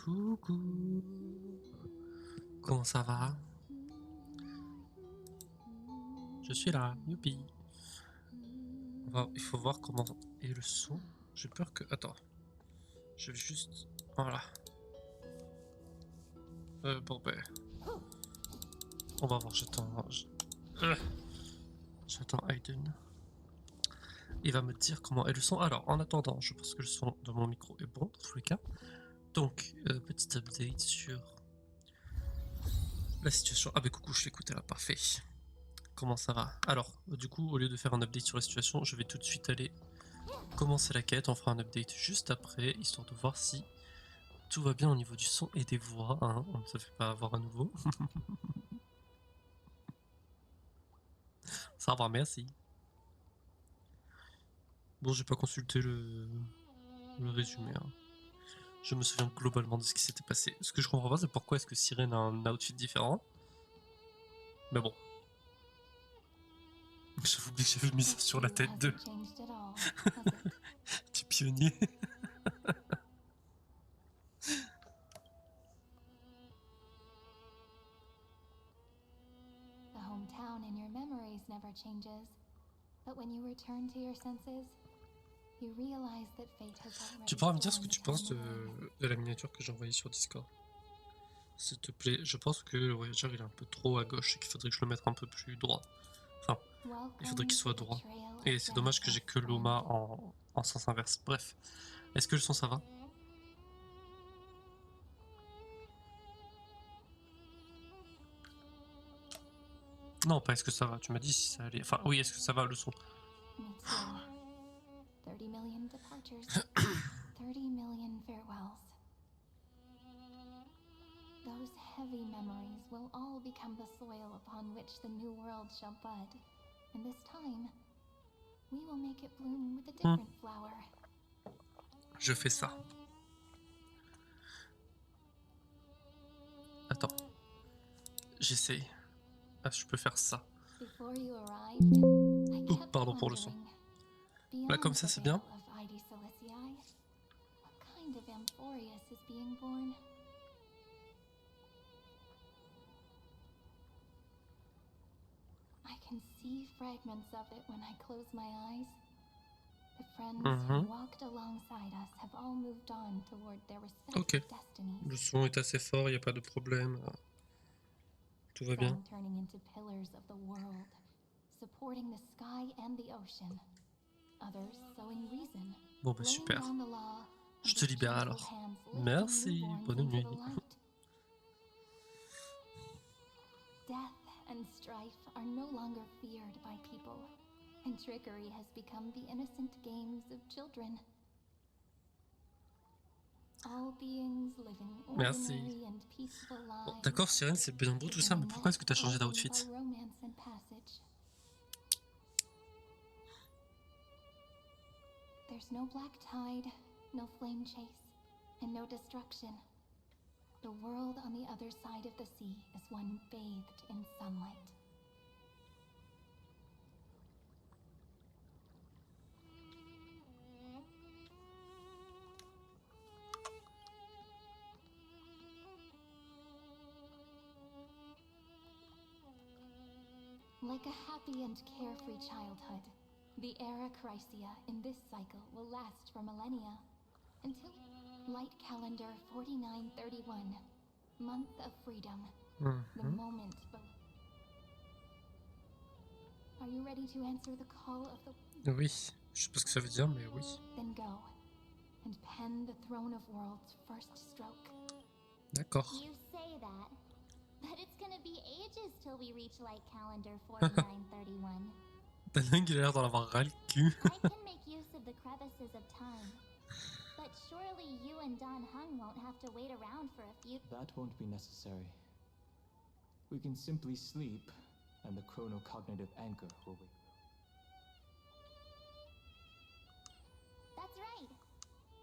Coucou. Comment ça va? Je suis là, youpi. Il faut voir comment est le son. J'ai peur que... Attends. Je vais juste... Voilà. Bon ben... On va voir, j'attends Hayden. Il va me dire comment est le son. Alors, en attendant, je pense que le son de mon micro est bon, dans tous les cas. Donc, petit update sur la situation. Ah bah coucou, je t'écoute là, parfait. Comment ça va? Alors, du coup, au lieu de faire un update sur la situation, je vais tout de suite aller commencer la quête. On fera un update juste après, histoire de voir si tout va bien au niveau du son et des voix. Hein. On ne se fait pas avoir à nouveau. Ça va, merci. Bon, j'ai pas consulté le résumé. Hein. Je me souviens globalement de ce qui s'était passé. Ce que je comprends pas, c'est pourquoi est-ce que Cyrène a un outfit différent. Mais bon. J'avais oublié que j'avais mis ça sur la tête du pionnier. The hometown in your memories never changes, but when you return to your senses, you realize that fate has already. Tu pourras me dire ce que tu penses de la miniature que j'ai envoyée sur Discord, s'il te plaît. Je pense que le voyageur il est un peu trop à gauche et qu'il faudrait que je le mette un peu plus droit. Enfin, il faudrait qu'il soit droit. Et c'est dommage que j'ai que l'Oma en sens inverse. Bref, est-ce que le son ça va? Non, pas est-ce que ça va. Tu m'as dit si ça allait. Enfin, oui, est-ce que ça va le son? 30 million departures, 30 million farewells. Those heavy memories will all become the soil upon which the new world shall bud. And this time, we will make it bloom with a different flower. Je fais ça. Attends. J'essaye. Ah, je peux faire ça. Oh, pardon pour le son. Là, comme ça, c'est bien. I can see fragments of it when I close my eyes. The friends who walked alongside us have all moved on toward their respective destinies. Le son est assez fort, il n'y a pas de problème. Tout va bien. Turning into pillars of the world, supporting the sky and the ocean. Others sowing reason. Bon bah super. Je te libère alors. Merci, bonne nuit. Death and strife are no longer feared by people, and trickery has become the innocent games of children. All beings living ordinary and peaceful lives. Bon, d'accord, Cyrène, c'est bien beau tout ça, mais pourquoi est-ce que tu as changé d'outfit? There's no black tide, no flame chase, and no destruction. The world on the other side of the sea is one bathed in sunlight. Like a happy and carefree childhood, the era Chrysia in this cycle will last for millennia, until light calendar 4931, month of freedom, the moment. Are you ready to answer the call of the... Oui, je sais pas ce que ça veut dire, mais oui. Then go and pen the throne of worlds first stroke. D'accord. You say that, but it's gonna be ages till we reach light calendar 4931. Dingue, il a l'air d'en avoir ras le cul. I can make use of the crevices of time. But surely you and Don Hung won't have to wait around for a few... That won't be necessary. We can simply sleep, and the chronocognitive anchor will wake. That's right.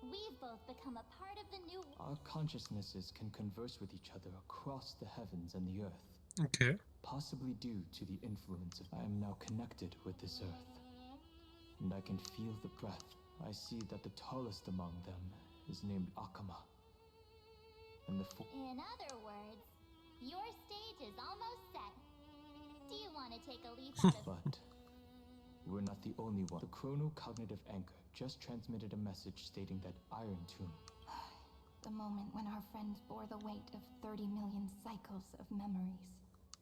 We've both become a part of the new... Our consciousnesses can converse with each other across the heavens and the earth. Ok. Possibly due to the influence of... I am now connected with this earth. And I can feel the breath. I see that the tallest among them is named Akama. and In other words, your stage is almost set. Do you want to take a leaf out of... But we're not the only one. The chrono-cognitive anchor just transmitted a message stating that Iron Tomb, The moment when our friend bore the weight of 30 million cycles of memories.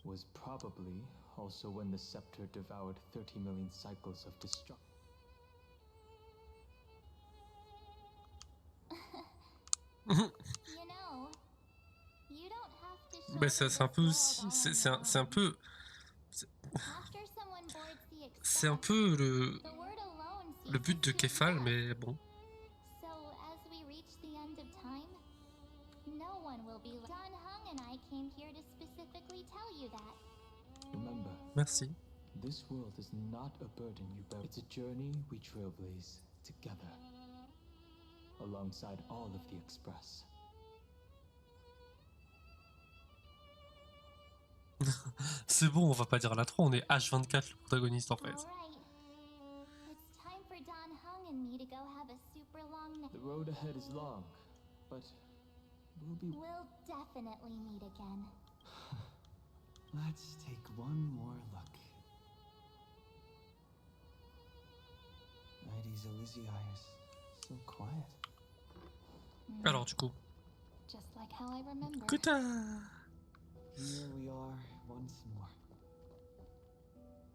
was probably also when the scepter devoured 30 million cycles of destruction. You know, you don't have to Bah, show c'est un peu aussi. C'est un peu. After someone boards the C'est un express, peu the word alone le but de ceases to Kefal, exist. mais bon. So as we reach the end of time, no one will be Don Hung and I came here to specifically tell you that. Remember, Merci. this world is not a burden you bear. It's a journey we trailblaze together, alongside all of the Express. C'est bon, on va pas dire la 3, on est H24 le protagoniste en fait. All right. It's time for Don Hung and me to go have a super long nap. The road ahead is long, but We'll definitely meet again. Let's take one more look. Ladies Elysium is so quiet. Alors du coup, Just like how I remember. Kuta. Here we are once more.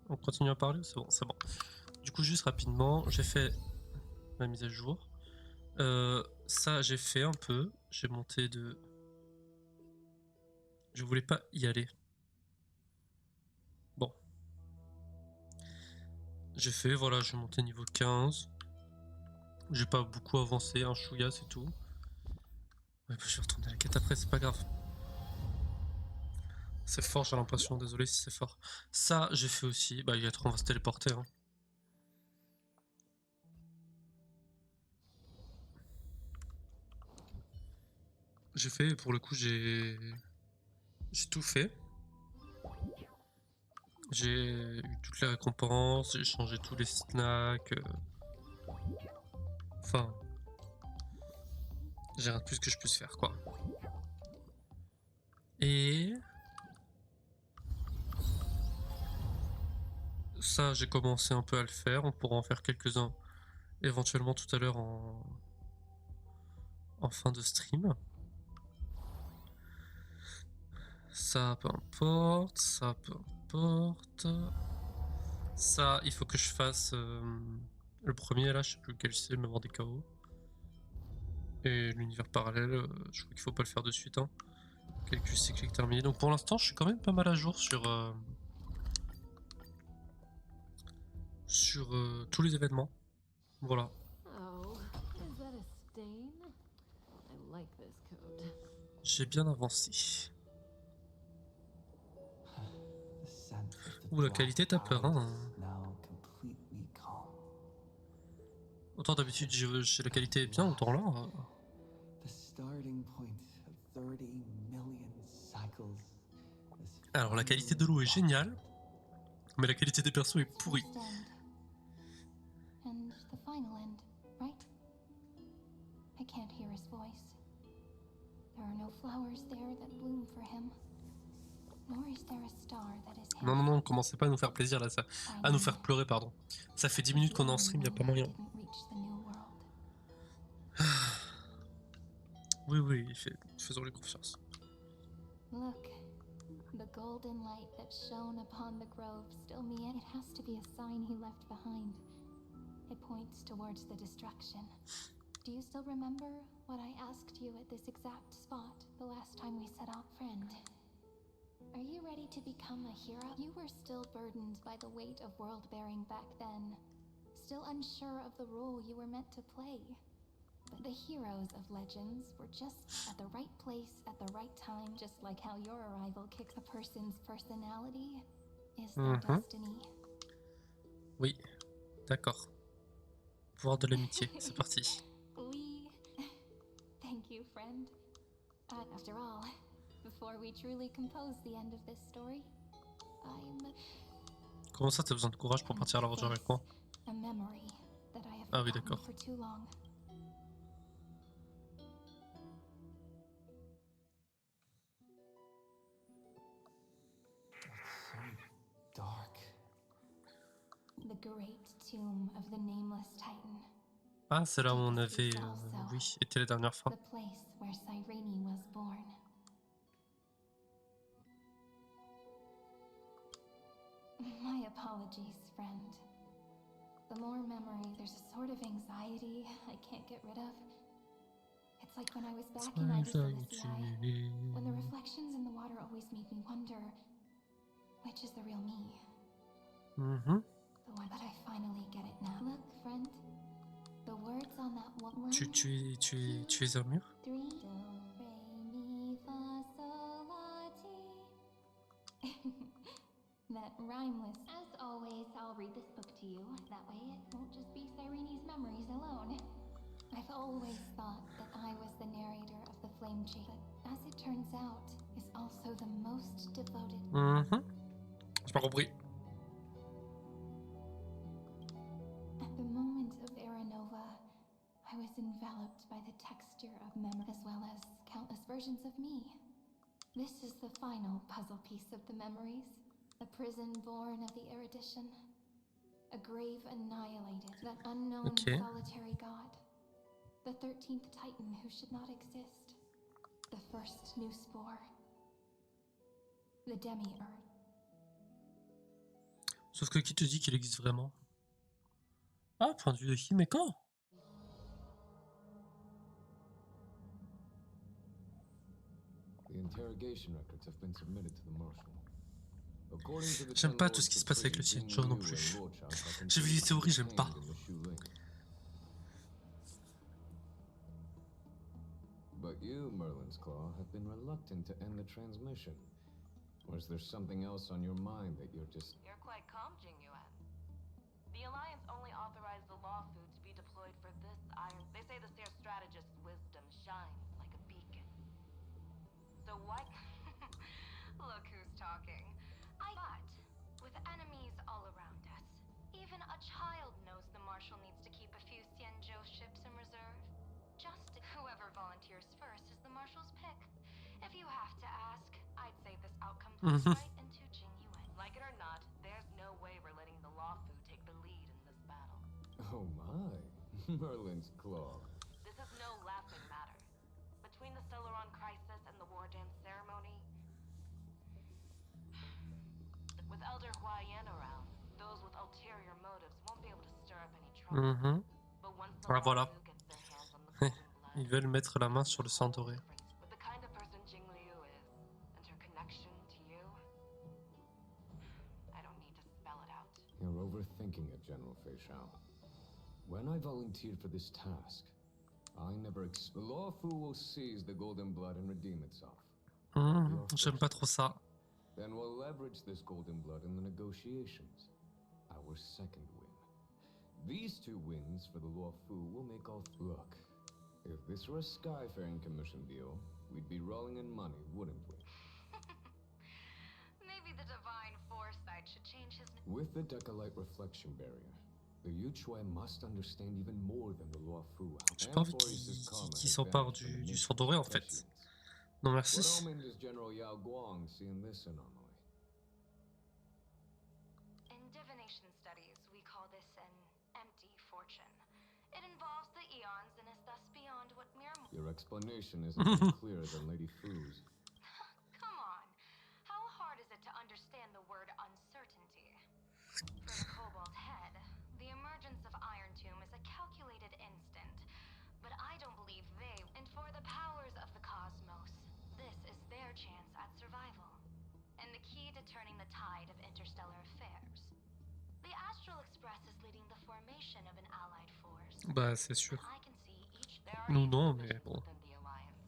On continue à parler, c'est bon, c'est bon. Du coup, juste rapidement, j'ai fait ma mise à jour. Ça, j'ai fait un peu. J'ai monté de... Je voulais pas y aller. Bon. J'ai fait, voilà, j'ai monté niveau 15. J'ai pas beaucoup avancé, un chouïa, c'est tout. Ouais, bah, je vais retourner à la quête après, c'est pas grave. C'est fort, j'ai l'impression, désolé si c'est fort. Ça, j'ai fait aussi. Bah, il y a trop, on va se téléporter. Hein. J'ai fait, pour le coup, j'ai tout fait. J'ai eu toutes les récompenses, j'ai changé tous les snacks. Enfin, j'ai rien de plus que je puisse faire, quoi. Et ça, j'ai commencé un peu à le faire. On pourra en faire quelques-uns éventuellement tout à l'heure en fin de stream. Ça, peu importe. Ça, peu importe. Ça, il faut que je fasse le premier, là, je sais plus lequel c'est, le mémoire des chaos. Et l'univers parallèle, je crois qu'il faut pas le faire de suite. Hein. Calcul cyclique terminé. Donc pour l'instant, je suis quand même pas mal à jour sur tous les événements. Voilà. Oh, is that a stain? I like this code. J'ai bien avancé. The scent of the Ouh, la qualité black t'as peur, hein. clouds is now completely calm. Autant d'habitude j'ai la qualité est bien, autant là. The starting point of 30 million cycles. Alors la qualité de l'eau est géniale, mais la qualité des persos est pourrie. First end. And the final end, right? I can't hear his voice. There are no flowers there that bloom for him. Nor is there a star that is Non, non, non, commencez pas à nous faire plaisir là, ça. À nous faire pleurer, pardon. Ça fait 10 minutes qu'on est en stream, y a pas moyen. Oui, oui, faisons-lui confiance. Look, the golden light that shone upon the grove still me. It has to be a sign he left behind. It points towards the destruction. Do you still remember what I asked you at this exact spot the last time we set out, friend? Are you ready to become a hero? You were still burdened by the weight of world-bearing back then, still unsure of the role you were meant to play. But the heroes of legends were just at the right place at the right time, just like how your arrival kicks a person's personality is their destiny. Oui, d'accord. Pouvoir de l'amitié, c'est parti. Oui. Thank you, friend. After all, before we truly compose the end of this story, I'm... Comment ça, t'as besoin de courage pour partir à l'aventure avec moi? A memory that I have Ah oui, forgotten d'accord. for too long. the great tomb of the nameless Titan. Ah, c'est là où on avait, oui, été la dernière fois. The place where Cyrene was born. My apologies, friend. The more memories, there's a sort of anxiety I can't get rid of. It's like when I was back in Heyyyy, when the reflections in the water always made me wonder, which is the real me? Mhm. The one, but I finally get it now. Look, friend, the words on that one. Tu es un mur? 3 do re mi fa sol la ti. That rhymeless. As always, I'll read this book to you. That way it won't just be Cyrene's memories alone. I've always thought that I was the narrator of the flame chase, but as it turns out, is also the most devoted. Mhm. J'ai pas compris. At the moment of Aranova, I was enveloped by the texture of memory, as well as countless versions of me. This is the final puzzle piece of the memories. A prison born of the erudition. A grave annihilated. That unknown solitary god. The 13th Titan who should not exist. The first new spore. The demiurge. Sauf que qui te dit qu'il existe vraiment? Ah, point de vue de Himeko. The interrogation records have been submitted to the marshal. J'aime pas tout ce qui se passe avec le Phainon non plus. J'ai vu des théories, j'aime pas. But you, Merlin's Claw, have been reluctant to end the transmission. Or is there something else on your mind that you're just... You're quite calm, Jingyuan. The Alliance only authorized the law food to be deployed for this iron... They say the Seer strategist's wisdom shines like a beacon. So why... Look who's talking. But, with enemies all around us, even a child knows the Marshal needs to keep a few Xianzhou ships in reserve. Just whoever volunteers first is the Marshal's pick. If you have to ask, I'd say this outcome plays right into Jingyuan. Like it or not, there's no way we're letting the Law Fu take the lead in this battle. Oh my, Merlin's Claw. This is no laughing matter. Between the Celeron crisis and the War Dance ceremony, with Elder Huayan around, those with ulterior motives won't be able to stir up any trouble. But once the Ah, voilà. gets their hands on the golden blood, Ils veulent mettre la main sur le sang doré. with the kind of person Jing Liu is, and her connection to you, I don't need to spell it out. You're overthinking it, General Phainon. When I volunteered for this task, I never the Law Fu will seize the golden blood and redeem itself. J'aime pas trop ça. Then we'll leverage this golden blood in the negotiations. Our second win. These 2 wins for the Law Fu will make all... Look, if this were a Skyfaring Commission deal, we'd be rolling in money, wouldn't we? Maybe the divine foresight should change his... With the Decalite reflection barrier, the Yuchue must understand even more than the Law Fu. J'ai pas envie qu'il s'empare du sang doré en fait. Non merci. What omen does General Yao Guang see in this anomaly? In divination studies, we call this an empty fortune. It involves the eons and is thus beyond what mere... Your explanation isn't any clearer than Lady Fu's. Come on. How hard is it to understand the word uncertainty? For the Cobalt Head, the emergence of Iron Tomb is a calculated instant. But I don't believe they... And for the powers of the cosmos, this is their chance at survival. And the key to turning the tide of interstellar affairs. The Astral Express is leading the formation of an allied force. Bah c'est sûr. I can see each... There are Nous even non, mais divisions bon. within the Alliance.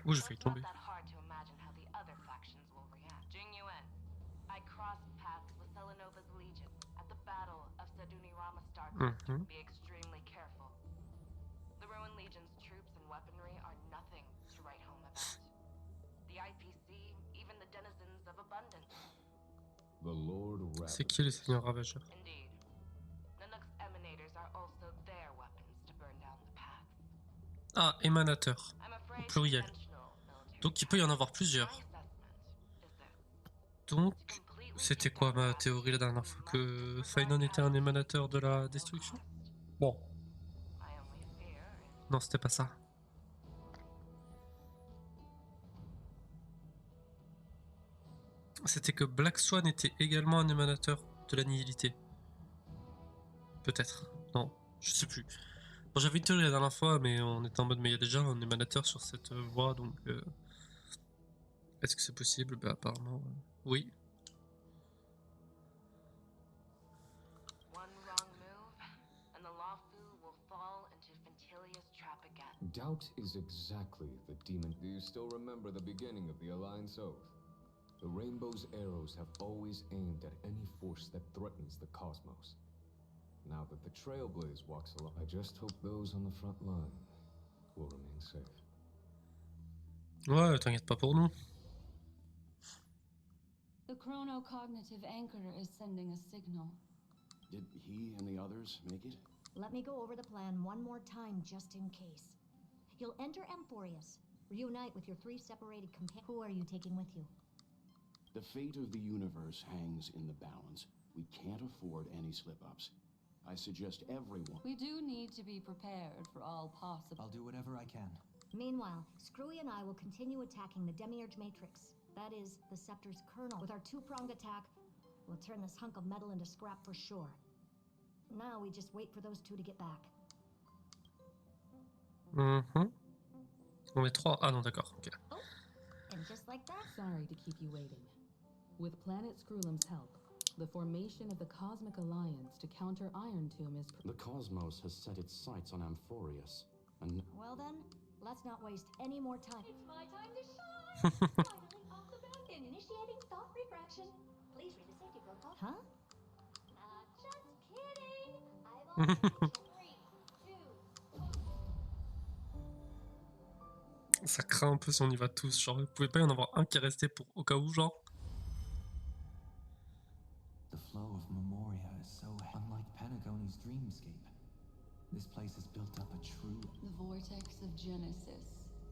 Ouh, j'ai So failli it's not tomber. that hard to imagine how the other factions will react. Jingyuan, I crossed paths with Selenova's legion at the Battle of Saduni Ramastar. Be extremely careful. The Rowan Legion's troops and weaponry are nothing to write home about. The IPC, even the denizens of abundance. The Lord C'est qui les seigneurs ravageurs? Indeed. Nanook's emanators are also their weapons to burn down the paths. Ah, émanateur. I'm Au afraid pluriel. conventional military Donc il peut y en avoir plusieurs. My assessment is this. Donc To completely C'était quoi ma théorie la dernière fois? Que Phainon était un émanateur de la destruction? Bon, non, c'était pas ça. C'était que Black Swan était également un émanateur de la nihilité. Peut-être. Non, je sais plus. Bon, j'avais une théorie la dernière fois, mais on était en mode, mais il y a déjà un émanateur sur cette voie, donc... est-ce que c'est possible? Bah apparemment, oui. Doubt is exactly the demon. Do you still remember the beginning of the Alliance Oath? The Rainbow's arrows have always aimed at any force that threatens the cosmos. Now that the Trailblaze walks along, I just hope those on the front line will remain safe. Ouais, t'inquiète pas pour nous. The chronocognitive anchor is sending a signal. Did he and the others make it? Let me go over the plan one more time just in case. You'll enter Amphorius, reunite with your 3 separated companions. Who are you taking with you? The fate of the universe hangs in the balance. We can't afford any slip-ups. I suggest everyone... We do need to be prepared for all possible. I'll do whatever I can. Meanwhile, Screwy and I will continue attacking the demiurge matrix. That is, the scepter's kernel. With our 2-pronged attack, we'll turn this hunk of metal into scrap for sure. Now we just wait for those 2 to get back. On est 3. Ah non, d'accord, ok. Oh, and just like that... Sorry to keep you waiting. With Planet Screwlum's help, the formation of the Cosmic Alliance to counter Iron Tomb is... The cosmos has set its sights on Amphorius, and... Well then, let's not waste any more time. It's my time to shine! Finally off the bat and initiating thought refraction. Please read the safety protocol. Huh? Just kidding! I've already 3, 2, Ça craint un peu si on y va tous. Genre, vous pouvez pas y en avoir un qui est resté pour au cas où, genre. The flow of Memoria is so unlike Panagone's dreamscape. This place has built up a true... The vortex of Genesis,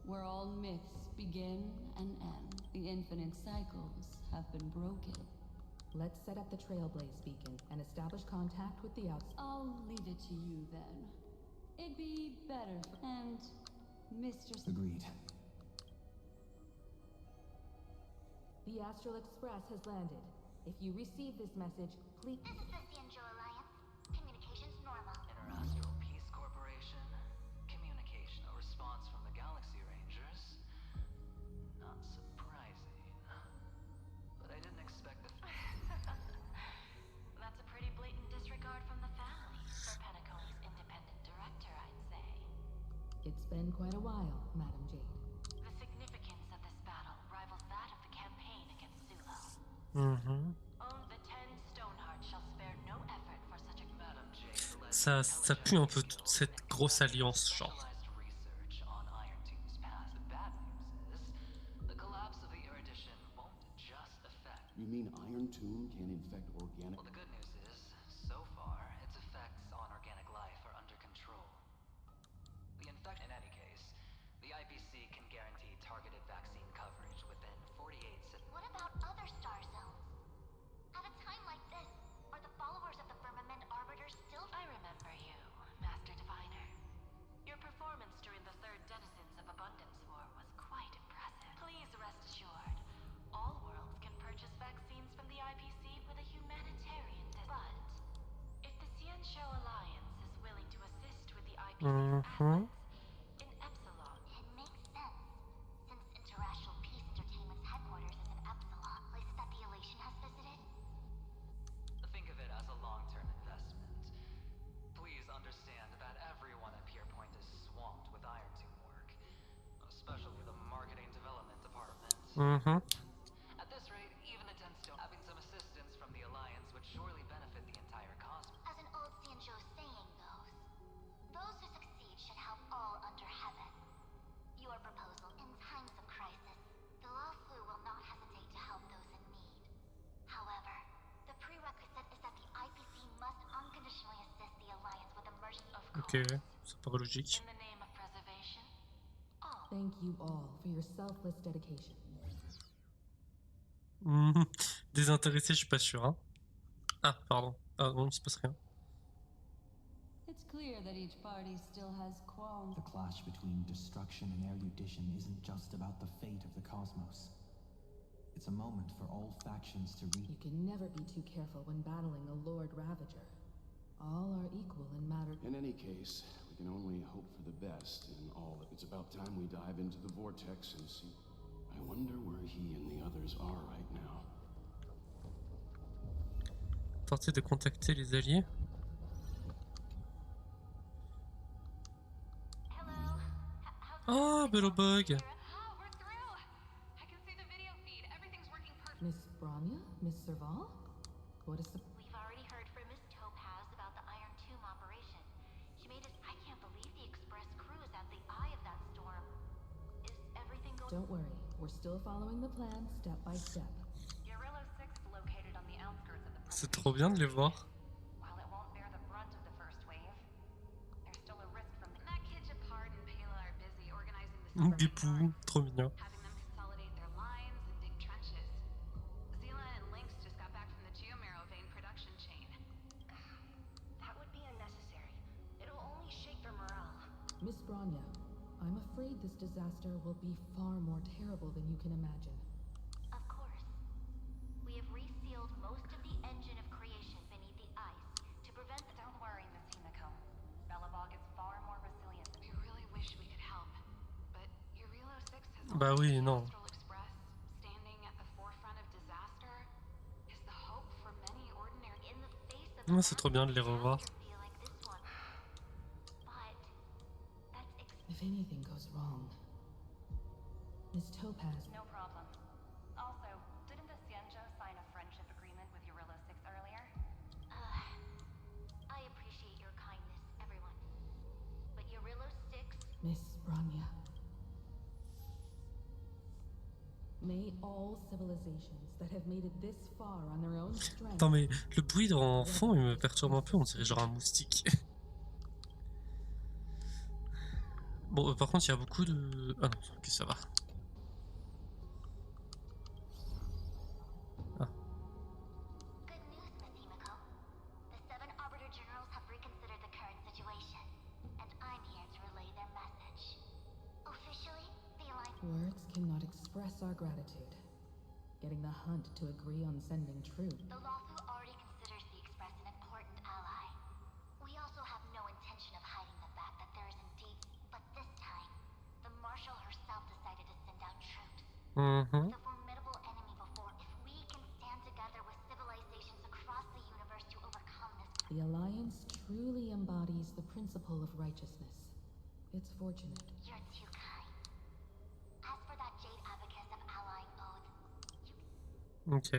where all myths begin and end. The infinite cycles have been broken. Let's set up the Trailblaze beacon and establish contact with the outside. I'll leave it to you then. It'd be better and Mr. Agreed. The Astral Express has landed. If you receive this message, please... This is the Cianjo Alliance. Communications normal. Interastral Peace Corporation. Communication, a response from the Galaxy Rangers. Not surprising. But I didn't expect the... That's a pretty blatant disregard from the family for Pentacone's independent director, I'd say. It's been quite a while, Madam Jade. The significance of this battle rivals that of the campaign against Sulo. Own the 10 Stonehearts shall spare no effort for such a... Madam Jade, Ça pue un peu toute cette grosse alliance, genre. research on Iron Tomb's past. The bad news is, the collapse of the Erudition won't just affect... You mean Iron Tomb can infect organic... Well, the good news is, so far, its effects on organic life are under control. The infection, in any case, the IPC can guarantee targeted vaccine coverage within 48 seconds. What about other star zones? At a time like this, are the followers of the Firmament Arbiters still... I remember you, Master Diviner. Your performance during the third Denizens of Abundance War was quite impressive. Please rest assured, all worlds can purchase vaccines from the IPC with a humanitarian But if the Cianjo Alliance is willing to assist with the IPC's assets in Epsilon... It makes sense, since Interastral Peace Entertainment's headquarters is in Epsilon, places that the Elation has visited. Think of it as a long-term investment. Please understand that everyone at Pierpoint is swamped with Iron Tomb work, especially the marketing development department. At this rate, even a 10 stone having some assistance from the Alliance would surely benefit the entire cosmos. As an old Cianjo saying goes, those who succeed should help all under heaven. Your proposal in times of crisis, the Law Fu will not hesitate to help those in need. However, the prerequisite is that the IPC must unconditionally assist the Alliance with emergency... Ok, ça paraît logique. In the name of preservation, all. Thank you all for your selfless dedication. Désintéressé, je suis pas sûr. Hein. Ah, pardon. Ah non, il se passe rien. It's clear that each party still has qualms. The clash between destruction and erudition isn't just about the fate of the cosmos. It's a moment for all factions to reach. You can never be too careful when battling a Lord Ravager. All are equal in matter. In any case, we can only hope for the best in all that. It's about time we dive into the vortex and see. I wonder where he and the others are right now. Tenter de contacter les alliés. Oh, Bello Bug. Miss Branya? Miss Serval? What is the... We've already heard from Miss Topaz about the Iron Tomb operation. She made us... I can't believe the Express crew is at the eye of that storm. Is everything going... Don't worry, we're still following the plan step by step. Urillo 6 located on the outskirts of the... C'est trop bien de les voir. While it won't bear the brunt of the first wave, there's still a risk from the... That kid Japard and Pela are busy organizing the... Des poux, trop mignon. Having them consolidate their lines and dig trenches. Zila and Lynx just got back from the Geomarrow vein production chain. That would be unnecessary. It'll only shake their morale. Miss Branya, I'm afraid this disaster will be far more terrible than you can imagine. Of course. We have resealed most of the engine of creation beneath the ice to prevent the... Don't worry, Miss Himeko. Belobog is far more resilient than... We really wish we could help. But Urillo 6 has... Bah oui, non. Astral Express, standing at the forefront of disaster, is the hope for many ordinary... In the face of... Ouais, c'est trop bien de les revoir. like this one. But... that's... If anything goes wrong... Miss Topaz... No problem. Also, didn't the Cienjo sign a friendship agreement with Urillo 6 earlier? I appreciate your kindness, everyone. But Urillo 6... Miss Branya. May all civilizations that have made it this far on their own strength... Attends, mais le bruit en fond, il me perturbe un peu, on dirait genre un moustique. Bon, par contre, il y a beaucoup de... Ah non, ok, ça va. Ah. Good news, Miss Himeko. The 7 Arbiter Generals have reconsidered the current situation, and I'm here to relay their message. Officially, the Alliance... Words cannot express our gratitude. Getting the Hunt to agree on sending troops. The Lawfu already considers the Express an important ally. We also have no intention of hiding the fact that there is indeed... But this time, the Marshal herself decided to send out troops. Mm-hmm. The formidable enemy before, if we can stand together with civilizations across the universe to overcome this... The Alliance truly embodies the principle of righteousness. It's fortunate. You're too kind. As for that Jade Abacus of allying oath, Ok.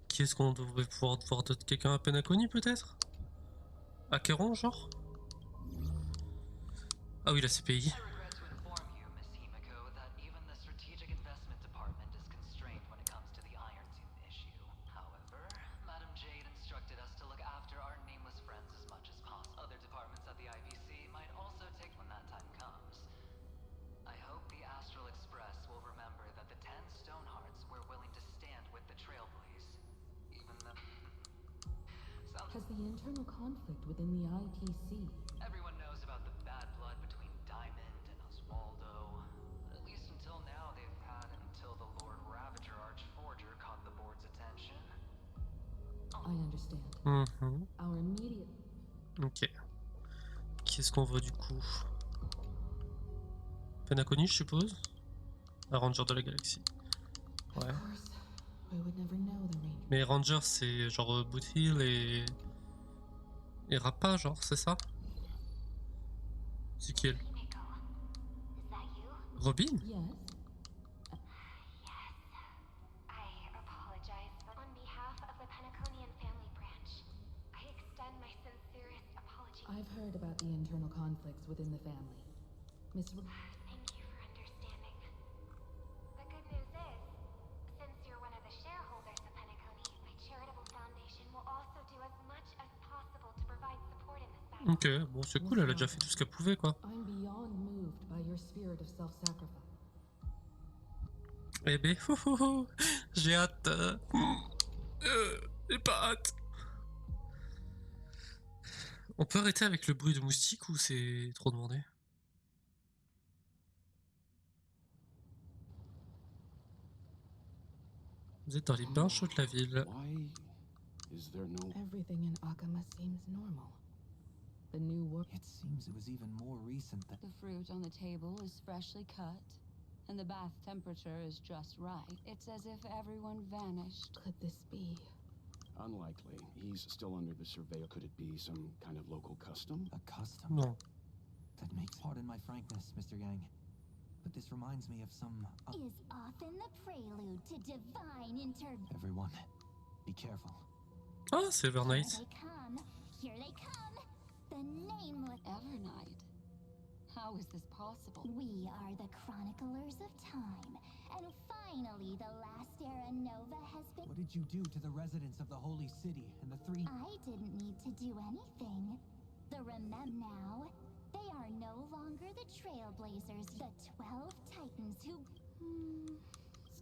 Qui est-ce qu'on devrait pouvoir voir d'autre? Quelqu'un à peine inconnu peut-être? Acquéron genre? Ah oui, la CPI. I regret to inform you, Miss Himeko, that even the Strategic Investment Department is constrained when it comes to the Iron Tomb issue. However, Madam Jade instructed us to look after our nameless friends as much as possible. Other departments at the IPC might also take when that time comes. I hope the Astral Express will remember that the 10 Stonehearts were willing to stand with the Trailblaze. Even though... Has the internal conflict within the IPC... Everyone knows about the bad blood between Diamond and Oswaldo. At least until now, they've had until the Lord Ravager Archforger caught the board's attention. I understand. Mhm. Our immediate... Ok. Qui est-ce qu'on voit du coup? Peine inconnue, je suppose? Un Ranger de la galaxie. Ouais. Of course, I would never know the range. Mais Ranger, c'est genre Boot Hill et... Et Rappa, genre, c'est ça? C'est qui elle? Himeko, is that you? Robin? Yes? Yes. I apologize, but on behalf of the Penaconian family branch, I extend my sincerest apology. I've heard about the internal conflicts within the family. Miss... Thank you for understanding. The good news is, since you're one of the shareholders of Penacony, my charitable foundation will also do as much as possible to provide support in this battle. Ok, bon c'est cool, elle a déjà fait tout ce qu'elle pouvait quoi. I'm beyond moved by your spirit of self-sacrifice. Eh ben, j'ai hâte. J'ai pas hâte. On peut arrêter avec le bruit de moustique ou c'est trop demandé? Vous êtes dans les bains chauds de la ville. Everything in Akama seems normal. The new work. It seems it was even more recent than... The fruit on the table is freshly cut, and the bath temperature is just right. It's as if everyone vanished. Could this be? Unlikely. He's still under the surveil. Could it be some kind of local custom? A custom? Non. That makes... Pardon my frankness, Mr. Yang, but this reminds me of some... Is often the prelude to divine Everyone, be careful. Ah, Silvernight. Here they come. Here they come. The nameless Evernight. How is this possible? We are the chroniclers of time, and finally the last era nova has been... What did you do to the residents of the Holy City and the three... I didn't need to do anything. Now, they are no longer the Trailblazers, the 12 Titans who...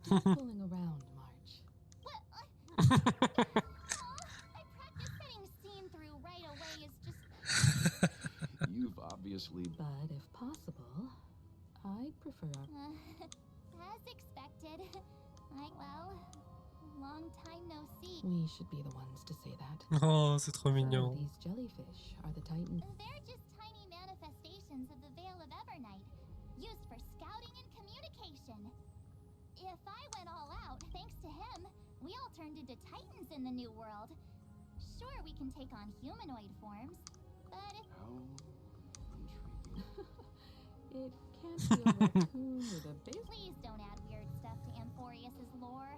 Stop fooling around, March. What? I practiced setting scene through right away is just... You've obviously... But if possible, I'd prefer... as expected. Long time no see. We should be the ones to say that. Oh, c'est trop So mignon. these jellyfish are the Titans. They're just tiny manifestations of the Veil of Evernight, used for scouting and communication. If I went all out, thanks to him, we all turned into Titans in the New World. Sure, we can take on humanoid forms, but if... How intriguing. It can't be a raccoon with a base... Please don't add weird stuff to Amphorius's lore.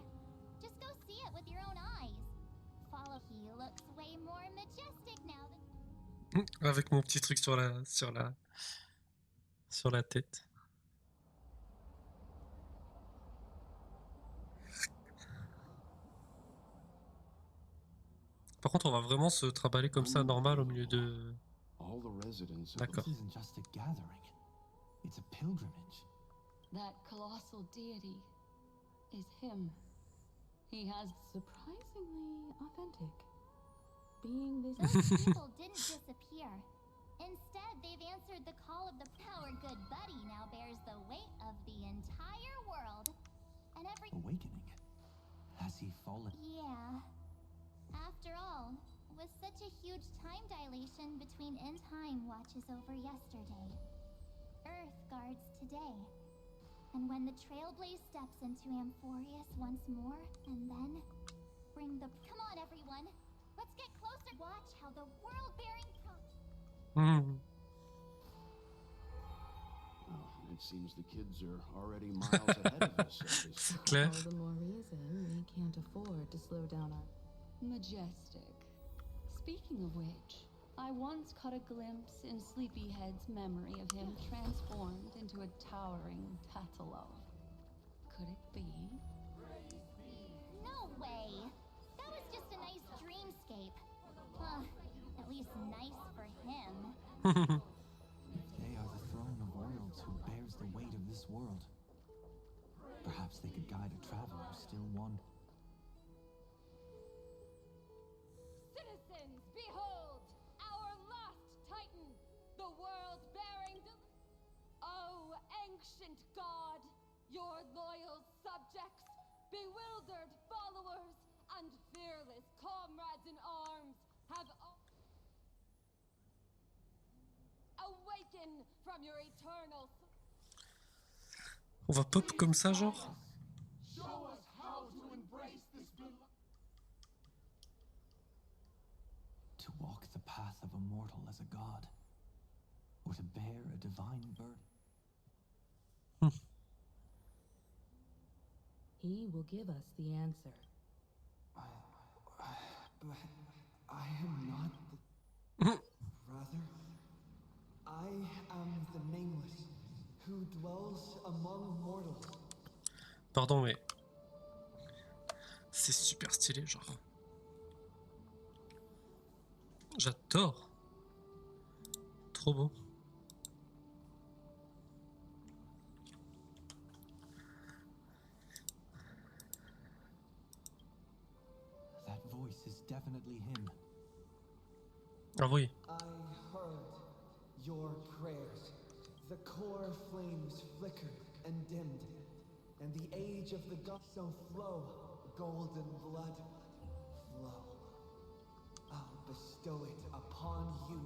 Just go see it with your own eyes. He looks way more majestic now than... Avec mon petit truc sur la tête. Par contre, on va vraiment se trimballer comme ça, normal, au milieu de... D'accord. This isn't just a gathering. It's a pilgrimage. That colossal deity is him. He has surprisingly authentic. Being this... Those people didn't disappear. Instead, they've answered the call of the power good buddy now bears the weight of the entire world. And every... Awakening? Has he fallen? Yeah. After all, with such a huge time dilation between time watches over yesterday, Earth guards today. And when the Trailblaze steps into Amphorius once more, and then bring the... Come on, everyone! Let's get closer! Watch how the world-bearing... It seems the kids are already miles ahead of us. C'est clair. All the more reason we can't afford to slow down our... Majestic. Speaking of which, I once caught a glimpse in Sleepyhead's memory of him transformed into a towering Tatalov. Could it be? No way! That was just a nice dreamscape. At least nice for him. They are the throne of worlds who bears the weight of this world. Perhaps they could guide a traveler still wandering. Citizens, behold! Our last Titan! The world-bearing... Oh, ancient god! Your loyal subjects, bewildered followers, and fearless comrades in arms have... Awaken from your eternal... On va pop comme ça, genre? To walk the path of a mortal as a god, or to bear a divine burden. He will give us the answer. But I am not the... Rather, I am the Nameless, who dwells among mortals. Pardon, mais... C'est super stylé, genre. J'adore. Trop beau. definitely him. Ah oui. I heard your prayers. The core flames flickered and dimmed, and the age of the gods so flow, golden blood, flow. I'll bestow it upon you,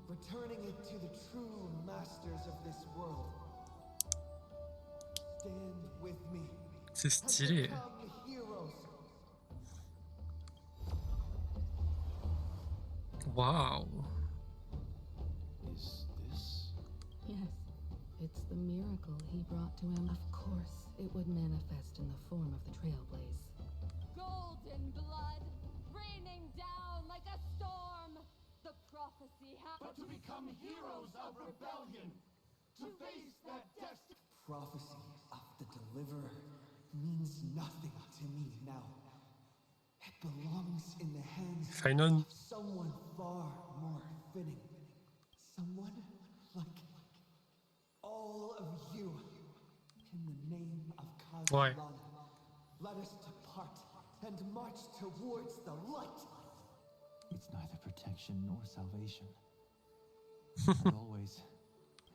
returning it to the true masters of this world. Stand with me. C'est stylé. Become heroes. Waouh. Is this? Yes, it's the miracle he brought to him. Of course, it would manifest in the form of the Trailblaze. Golden blood, raining down like a storm. The prophecy But to become heroes of rebellion, to face that destiny. Prophecy of the deliverer means nothing to me now. It belongs in the hands Phainon. of someone far more fitting. Someone like all of you. In the name of Ouais. Kazalana, let us depart and march towards the light. It's neither protection nor salvation. And always,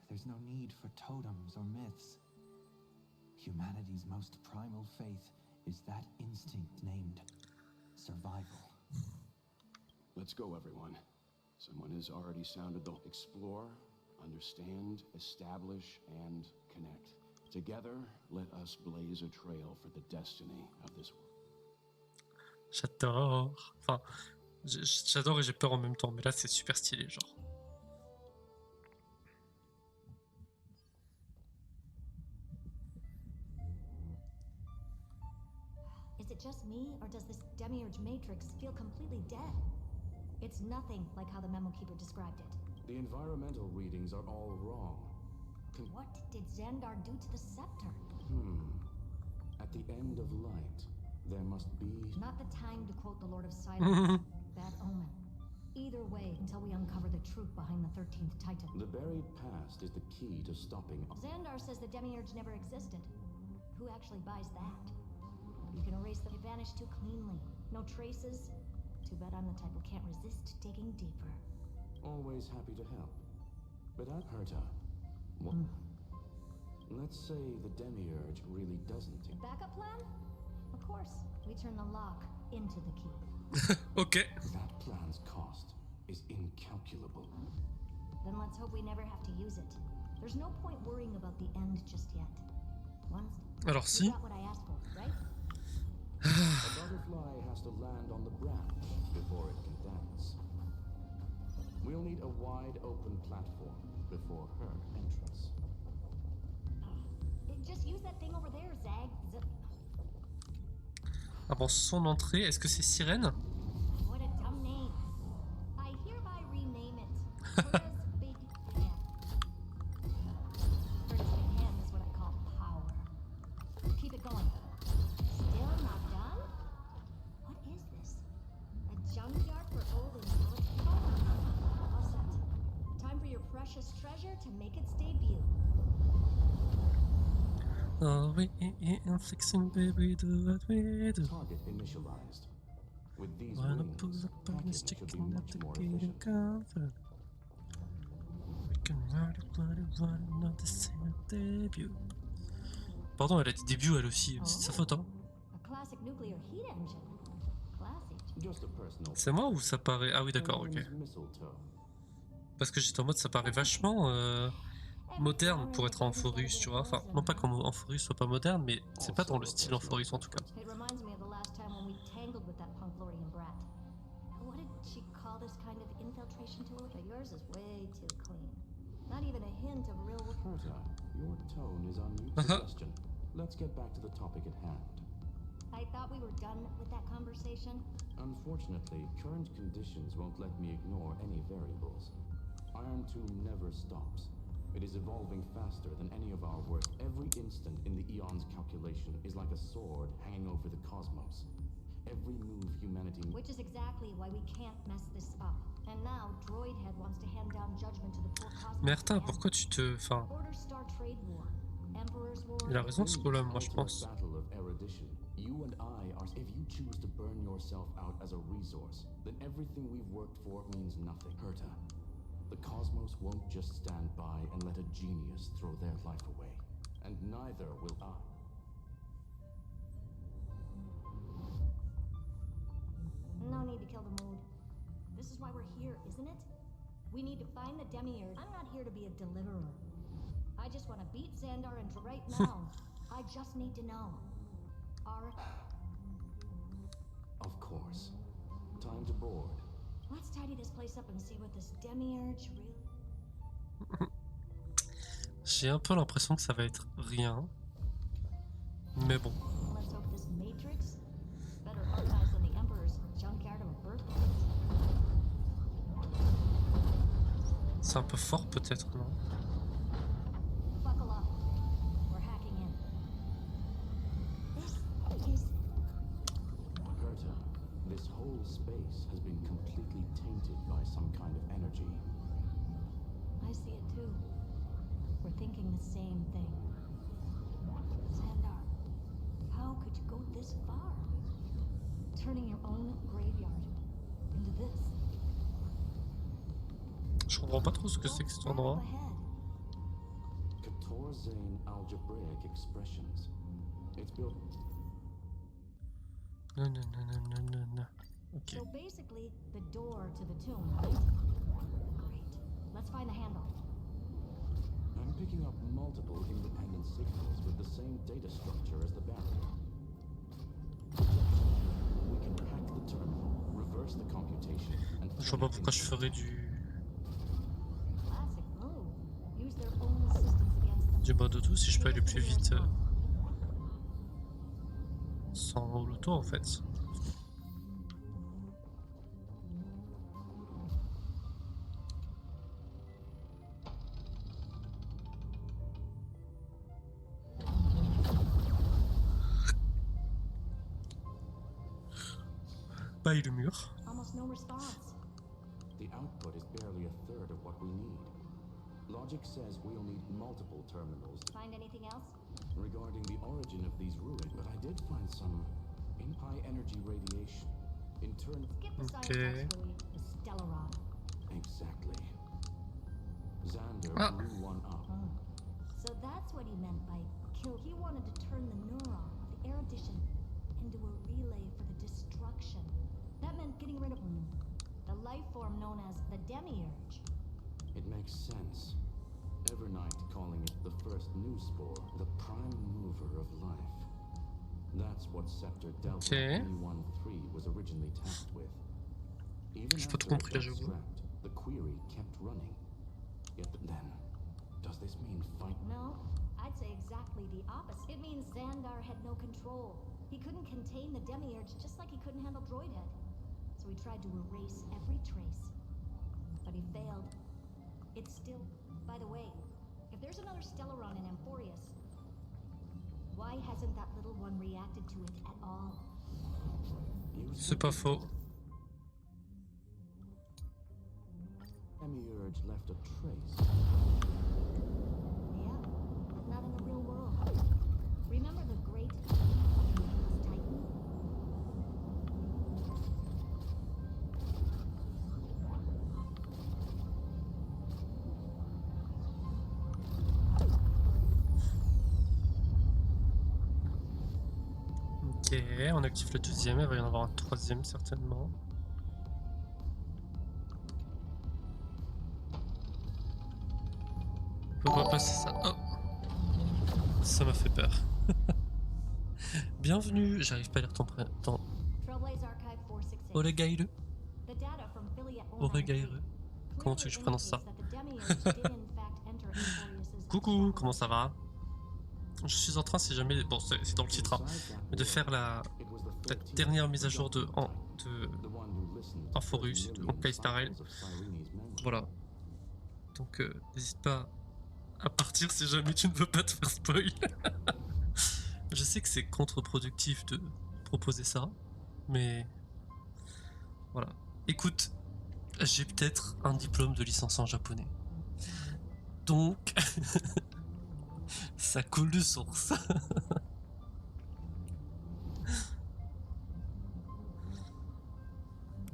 there's no need for totems or myths. Humanity's most primal faith is that instinct named survival. Let's go, everyone. Someone has already sounded the explore, understand, establish, and connect. Together, let us blaze a trail for the destiny of this world. J'adore. Enfin, j'adore et j'ai peur en même temps, mais là c'est super stylé, genre. Is it just me, or does this demiurge matrix feel completely dead? It's nothing like how the memo keeper described it. The environmental readings are all wrong. What did Xandar do to the scepter? At the end of light, there must be... Not the time to quote the Lord of Silence. Bad omen. Either way, until we uncover the truth behind the 13th Titan. The buried past is the key to stopping... Xandar says the demiurge never existed. Who actually buys that? You can erase them. It vanished too cleanly. No traces. Too bad I'm the type who can't resist digging deeper. Always happy to help. But at Herta... What? Let's say the demiurge really doesn't... Backup plan? Of course. We turn the lock into the key. Ok. That plan's cost is incalculable. Then let's hope we never have to use it. There's no point worrying about the end just yet. Once Alors si. got what I asked for, right? A butterfly has to land on the branch before it can dance. We'll need a wide open platform before her entrance. Just use that thing over there, Zag. Avant son entrée, est-ce que c'est Cyrène? What a dumb name. I hereby rename it. Curtis Big Hand. Curtis Big Hand is what I call power. Keep it going. Still not done? What is this? A junkyard for old and all set. Time for your precious treasure to make its debut. Oh oui, I'm fixing baby, do what we do. Target initialized. With these Wanna wings, pull up on this packets should be chicken at much the more gate and efficient. comfort. We can ride it, not the same debut. Pardon, elle a dit début elle aussi, c'est de sa faute hein. A classic nuclear heat engine. Classy. Just a personal... C'est moi ou ça paraît... Ah oui d'accord, ok. Mistletoe. Parce que j'étais en mode ça paraît vachement moderne pour être en Forus, tu vois. Enfin, non pas qu'en Forus soit pas moderne, mais c'est pas dans le style en Forus en tout cas. It reminds me of the last time when we tangled with that Punklorian brat. What did she call this kind of infiltration tool? But yours is way too clean. Not even a hint of real... Herta, your tone is on mute suggestion. Let's get back to the topic at hand. I thought we were done with that conversation. Unfortunately, current conditions won't let me ignore any variables. Iron Tomb never stops. It is evolving faster than any of our work. Every instant in the eon's calculation is like a sword hanging over the cosmos. Every move humanity... Which is exactly why we can't mess this up. And now, Droidhead wants to hand down judgment to the poor cosmos. Mais Herta, pourquoi tu te... Enfin... Order Star Trade War. Emperor's War... Il a raison ce problème, moi je pense. Battle of erudition. You and I are If you choose to burn yourself out as a resource, then everything we've worked for means nothing. Herta, the cosmos won't just stand by and let a genius throw their life away. And neither will I. No need to kill the mood. This is why we're here, isn't it? We need to find the demiurge. I'm not here to be a deliverer. I just want to beat Xandar and right now. I just need to know. Of course. Time to board. Let's tidy this place up and see what this demiurge really... J'ai un peu l'impression que ça va être rien. Mais bon. Let's hope this matrix better organized than the Emperor's junkyard of a birthplace. C'est un peu fort peut-être, non? Buckle up. We're hacking in. This is... Herta, this whole space has been completely tainted by some kind of energy. I see it too. We're thinking the same thing. Xandar, how could you go this far? Turning your own graveyard into this. Je comprends pas trop ce que c'est que cet endroit. Zane algebraic expressions. It's built. Non, non, non, non, non, non, non. Ok. So basically, the door to the tomb, right? Great. Let's find the handle. I'm picking up multiple independent signals with the same data structure as the barrier. We can hack the terminal, reverse the computation, and... Je vois pas pourquoi je ferais du mode auto si je peux aller plus vite sans l'auto en fait. Baille le mur. The output is barely a third of what we need. Logic says we'll need multiple terminals. Find anything else? Regarding the origin of these ruins, but I did find some high energy radiation. In turn, skip the science text, Louis. The Stellaron. Exactly. Xander blew one up. So that's what he meant by kill. He wanted to turn the neuron of the erudition into a relay for the destruction. That meant getting rid of the life form known as the demiurge. It makes sense. Evernight calling it the first new spore, the prime mover of life. That's what Scepter Delta 313 was originally tasked with. Even after it got scrapped, the query kept running. Yet then, does this mean fight? No, I'd say exactly the opposite. It means Xandar had no control. He couldn't contain the demiurge just like he couldn't handle Droidhead. So he tried to erase every trace. But he failed. It's still... By the way, if there's another Stellaron in Amphorius, why hasn't that little one reacted to it at all? C'est pas faux. Demiurge left a trace. Yeah, but not in the real world. Remember the great Titan? Ok, on active le deuxième, il va y en avoir un troisième certainement. On peut pas passer ça. Oh, ça m'a fait peur. Bienvenue, j'arrive pas à lire ton prénom. Heyyyy. Heyyyy. Comment tu veux que je prononce ça? Coucou, comment ça va? Je suis en train, si jamais, bon c'est dans le titre, hein, mais de faire la dernière mise à jour de Amphorius, donc Cyrène. Voilà. Donc n'hésite pas à partir si jamais tu ne veux pas te faire spoil. Je sais que c'est contre-productif de proposer ça, mais voilà. Écoute, j'ai peut-être un diplôme de licence en japonais. Donc... ça coule de source.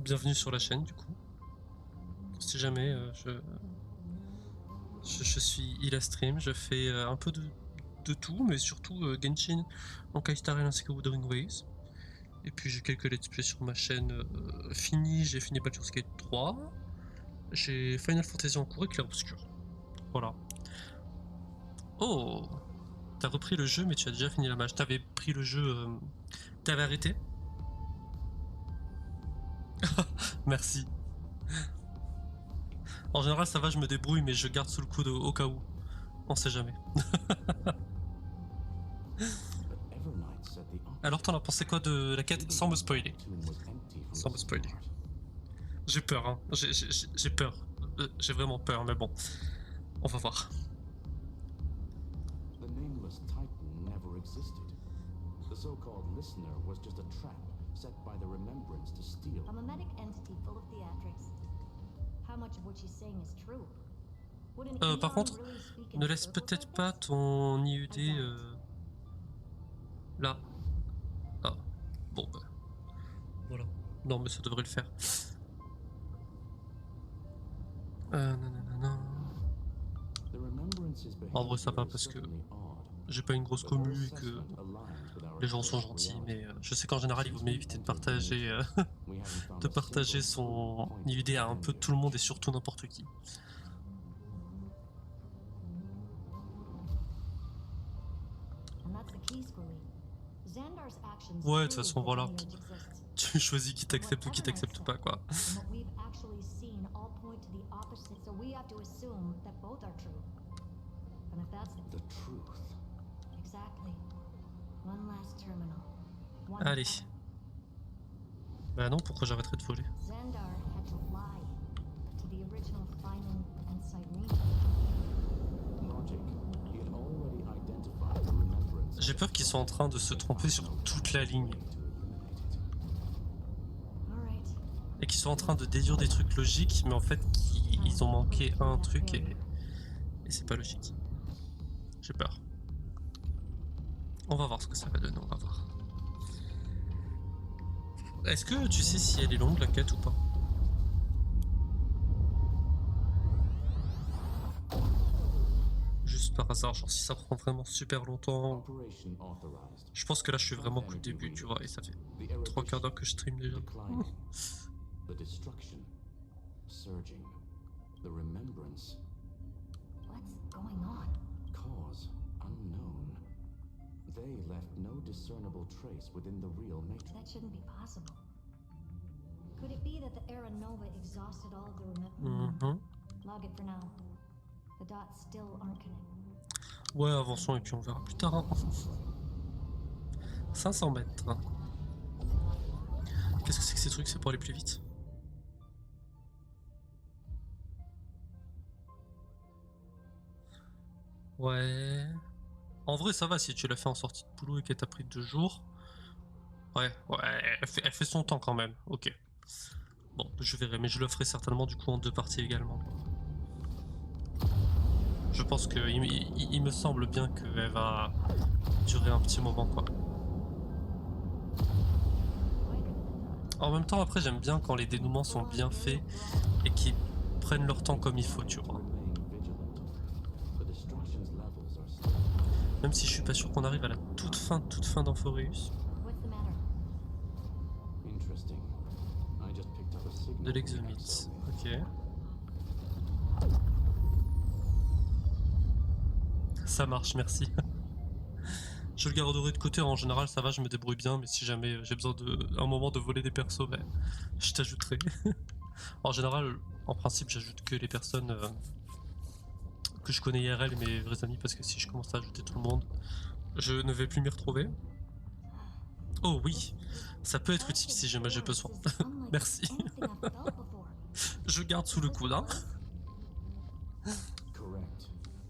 bienvenue sur la chaîne du coup. Si jamais je suis Illastream, je fais un peu de tout, mais surtout Genshin, donc Histoire ainsi que Wuthering Waves. Et puis j'ai quelques let's play sur ma chaîne finie, j'ai fini Baldur's Gate 3. J'ai Final Fantasy en cours et Clair Obscur. Voilà. Oh, t'as repris le jeu mais tu as déjà fini la mage. T'avais pris le jeu... T'avais arrêté? Merci. En général ça va, je me débrouille mais je garde sous le coude au cas où. On sait jamais. Alors t'en as pensé quoi de la quête sans me spoiler? Sans me spoiler. J'ai peur hein, j'ai peur. J'ai vraiment peur mais bon. On va voir. The nameless titan never existed. The so-called listener was just a trap set by the remembrance to steal. A mimetic entity full of theatrics. How much of what she's saying is true? Would an Par Eon contre, really speak in ne laisse circles peut-être like pas this? ton IUD là. Ah, bon bah. Voilà. Non mais ça devrait le faire. Non. En vrai ça va parce que j'ai pas une grosse commu et que les gens sont gentils, mais je sais qu'en général il vaut mieux éviter de partager son IUD à un peu tout le monde et surtout n'importe qui. Ouais, de toute façon voilà. Tu choisis qui t'accepte ou qui t'accepte pas quoi. Allez. Bah non, pourquoi j'arrêterais de voler? J'ai peur qu'ils soient en train de se tromper sur toute la ligne. Et qu'ils soient en train de déduire des trucs logiques, mais en fait ils ont manqué un truc et c'est pas logique. J'ai peur. On va voir ce que ça va donner, on va voir. Est-ce que tu sais si elle est longue la quête ou pas? Juste par hasard, genre si ça prend vraiment super longtemps. Je pense que là je suis vraiment qu'au début, tu vois, et ça fait 3 quarts d'heure que je stream déjà. The destruction, surging, the remembrance. What's going on? Cause unknown. They left no discernible trace within the real matrix. That shouldn't be possible. Could it be that the Era Nova exhausted all of the remembrance? Log it for now. The dots still aren't connected. Ouais, avançons et puis on verra plus tard. Hein. 500 mètres. Qu'est-ce que c'est que ces trucs? C'est pour aller plus vite? Ouais. En vrai, ça va si tu l'as fait en sortie de boulot et qu'elle t'a pris 2 jours. Ouais, elle fait son temps quand même. Ok. Bon, je verrai, mais je le ferai certainement du coup en 2 parties également. Je pense que il me semble bien qu'elle va durer un petit moment quoi. En même temps, après, j'aime bien quand les dénouements sont bien faits et qu'ils prennent leur temps comme il faut, tu vois. Même si je suis pas sûr qu'on arrive à la toute fin d'Amphoreus. De l'exomite, ok. Ça marche, merci. Je le garderai de côté, en général ça va, je me débrouille bien, mais si jamais j'ai besoin un moment de voler des persos, ben, je t'ajouterai. En général, en principe, j'ajoute que les personnes que je connais IRL et mes vrais amis, parce que si je commence à ajouter tout le monde, je ne vais plus m'y retrouver. Oh oui, ça peut être utile si jamais j'ai besoin. Merci. Je garde sous le coude, hein. Correct.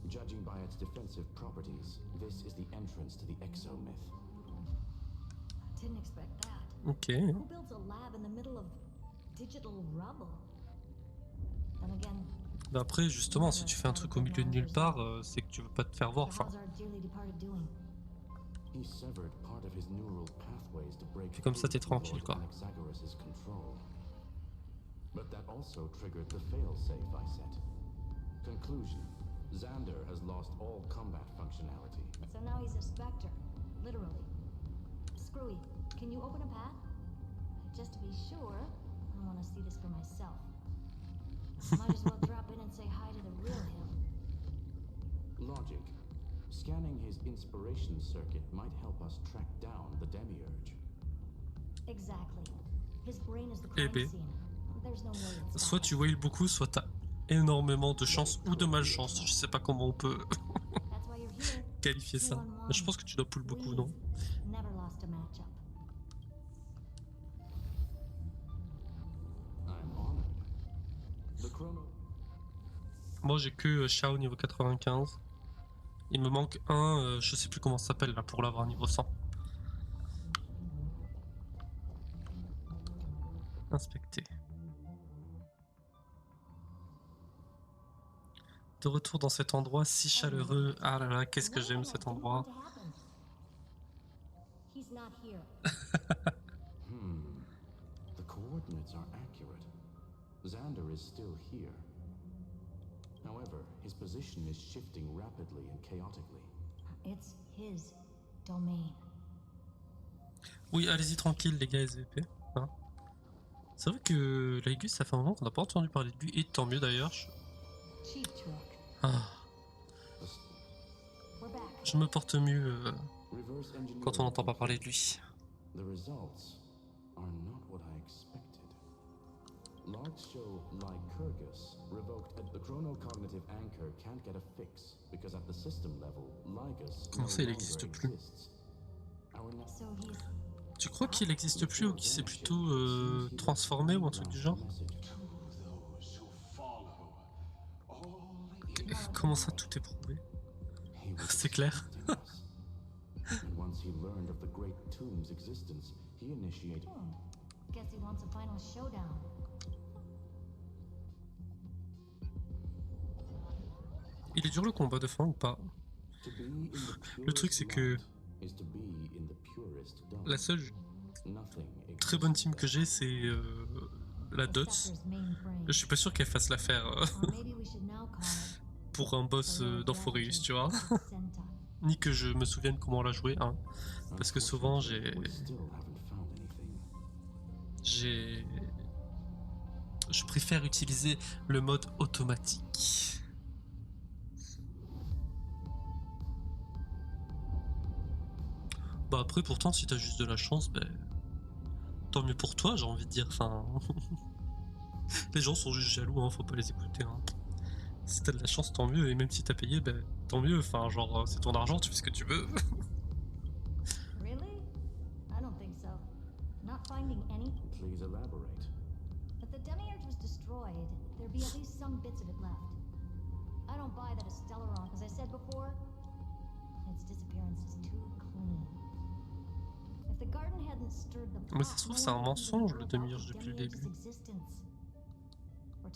Judging by its defensive properties, this is the entrance to the exomyth. Didn't expect that. Ok. Who builds a lab in the middle of digital rubble? Then again, Bah après, justement, si tu fais un truc au milieu de nulle part, c'est que tu veux pas te faire voir. Enfin. Puis comme ça, t'es tranquille, quoi. But that also triggered the failsafe I set. Conclusion. Xander has lost all combat functionality. So now he's a specter, literally. Screwy, can you open a path? Just to be sure, I want to see this for myself. Might as well drop in and say hi to the real him. Logic. Scanning his inspiration circuit might help us track down the demiurge. Exactly. His brain is the Eh crime ben. scene. There's no way it's Soit tu whales beaucoup, soit t'as énormément de chance ou de malchance. Je sais pas comment on peut That's why you're here. qualifier ça. Mais je pense que tu dois pull beaucoup, non? Never lost a matchup. I'm honored. The chrono. Moi j'ai que Shao niveau 95. Il me manque un, je sais plus comment ça s'appelle là pour l'avoir niveau 100. Inspecter. De retour dans cet endroit si chaleureux. Ah là là, qu'est-ce que j'aime cet endroit. He's not here. The coordinates are accurate. Xander is still here. However, his position is shifting rapidly and chaotically. It's his domain. Oui, allez-y tranquille les gars SVP. Hein. C'est vrai que Heyyyy, ça fait un moment qu'on n'a pas entendu parler de lui, et tant mieux d'ailleurs. Cheap trick. Ah. We're back. Je me porte mieux quand on n'entend pas parler de lui. The results are not what I expected. Logs show Lycurgus revoked at the chronocognitive anchor can't get a fix because at the system level, Lycus Comment ça il n'existe plus? So he's Tu crois qu'il n'existe plus ou qu'il s'est plutôt transformé ou un truc du genre? Comment ça tout est prouvé? C'est clair. And once he learned of the great tomb's existence, he initiated. Guess he wants a final showdown. Il est dur le combat de fin ou pas? Le truc c'est que la seule très bonne team que j'ai c'est la Dots. Je suis pas sûr qu'elle fasse l'affaire pour un boss d'Amphoreus, tu vois. Ni que je me souvienne comment on l'a joué, hein. Parce que souvent je préfère utiliser le mode automatique. Bah après pourtant si t'as juste de la chance, ben tant mieux pour toi j'ai envie de dire, enfin les gens sont juste jaloux, hein, faut pas les écouter, hein. Si t'as de la chance tant mieux, et même si t'as payé, ben tant mieux, enfin genre c'est ton argent, tu fais ce que tu veux. Really? I don't think so. Not finding any. Please elaborate. If the demiurge was destroyed, there'd be at least some bits of it left. I don't buy that a Stellaron, as I said before. Its disappearance is too clean. If the garden hadn't stirred the pot, Mais ça se trouve c'est un mensonge le demiurge depuis le début.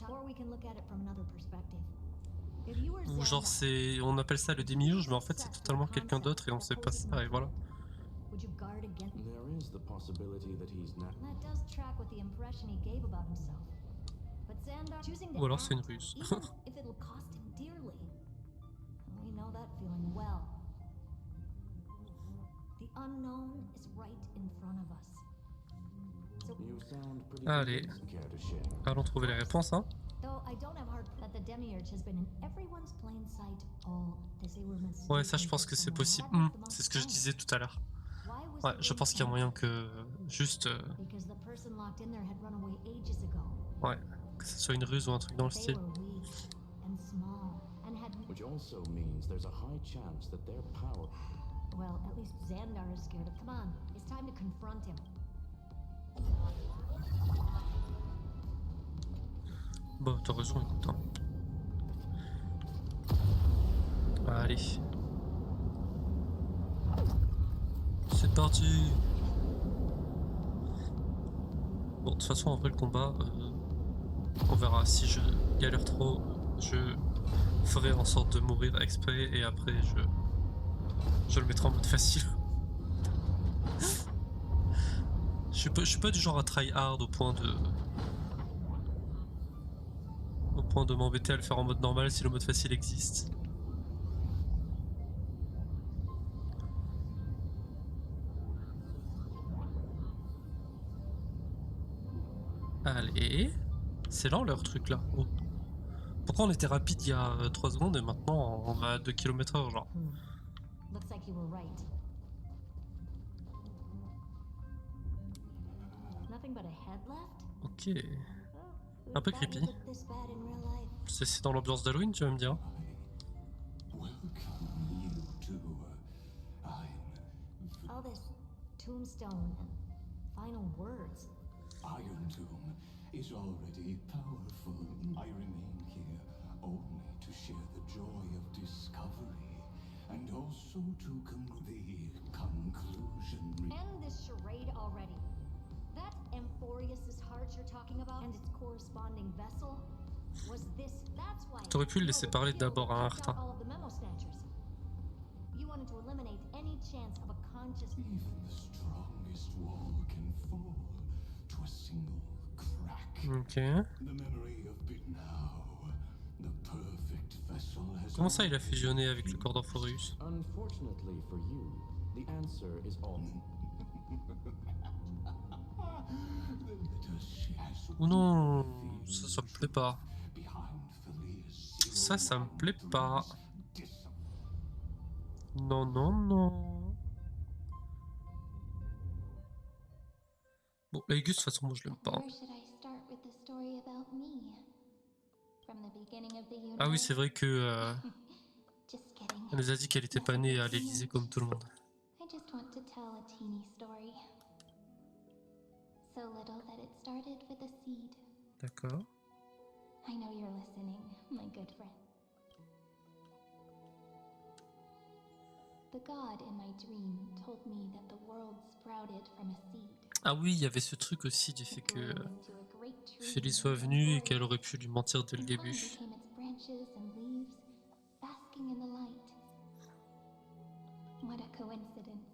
Or we can look at it from another perspective. Ou genre c'est, on appelle ça le demiurge mais en fait c'est totalement quelqu'un d'autre et on sait pas ça et voilà. Would you guard against? There is the possibility that he's not. That does track with the impression he gave about himself. But Xandar choosing to Ou alors c'est une act, ruse. even if it'll cost him dearly. We know that feeling well. The unknown is right in front of us. So, You sound pretty Allez, convinced, care to share. allons trouver les réponses, hein. though I don't have heart that the demiurge has been in everyone's plain sight all this. They were Ouais ça je pense que c'est possible. C'est ce que je disais tout à l'heure. Ouais, je pense qu'il y a moyen que juste Because the person locked in there had run away ages ago. ouais, que ce soit une ruse ou un truc dans le They style. were weak and small and had Which also means there's a high chance that their power. well, at least Xandar is scared of. Come on, it's time to confront him. Bon, t'as raison, écoute. Hein. Allez. C'est parti. Bon, de toute façon, après le combat, on verra. Si je galère trop, je ferai en sorte de mourir exprès et après je le mettrai en mode facile. Je suis pas du genre à try hard au point point de m'embêter à le faire en mode normal si le mode facile existe. Allez. C'est lent leur truc là. Oh. Pourquoi on était rapide il y a 3 secondes et maintenant on va à 2 km/h genre. Looks like you were right. Nothing but a head left? Ok. Un peu creepy. C'est dans l'ambiance d'Halloween, tu vas me dire. All this tombstone and final words. Iron Tomb is already powerful. I remain here only to share the joy of discovery and also to the conclusion. End this charade already. That Amphorius's heart you're talking about and its corresponding vessel was this. That's why. T'aurais pu le laisser parler d'abord à Herta. You wanted to eliminate any chance of a conscious. Even the strongest wall can fall to a single crack. Ok. The memory of Bitnow, the perfect vessel has. Comment ça il a fusionné avec le corps d'Amphorius? Unfortunately for you, the answer is all. Oh non, ça me plaît pas. Ça me plaît pas. Non, non, non. Bon, Heyyyy, de toute façon, moi je l'aime pas. Ah oui, c'est vrai que... elle nous a dit qu'elle était pas née à l'Elysée comme tout le monde. D'accord. I know you're listening, my good friend. The god in my dream told me that the world sprouted from a seed. Ah oui, il y avait ce truc aussi du fait que Phainon soit venue et qu'elle aurait pu lui mentir dès le début. What a coincidence.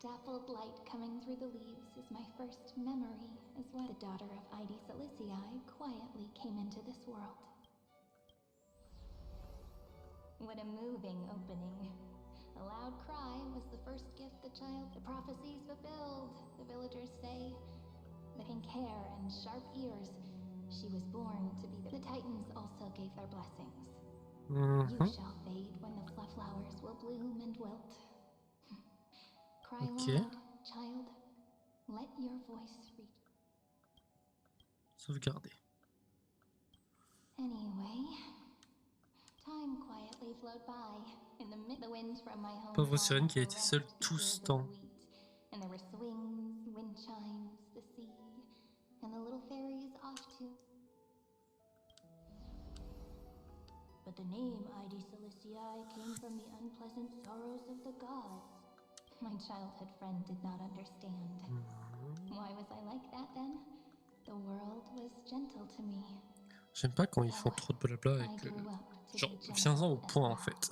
Dappled light coming through the leaves is my first memory as well. The daughter of Heyyyy quietly came into this world. What a moving opening. A loud cry was the first gift the child. The prophecies fulfilled, the villagers say. The pink hair and sharp ears. She was born to be the Titans also gave their blessings. You shall fade when the flowers will bloom and wilt. Cry loud, child. Let your voice reach. Sauvegarder. Anyway, time quietly flowed by in the wind from my home. Pauvre Cyrène qui a été seule tout ce temps. And there were swings, wind chimes, the sea, and the little fairies off to. But the name Heyyyy came from the unpleasant sorrows of the gods. My childhood friend did not understand. Why was I like that then? The world was gentle to me. J'aime pas quand ils font trop de blabla et que... Genre, viens-en au point en fait.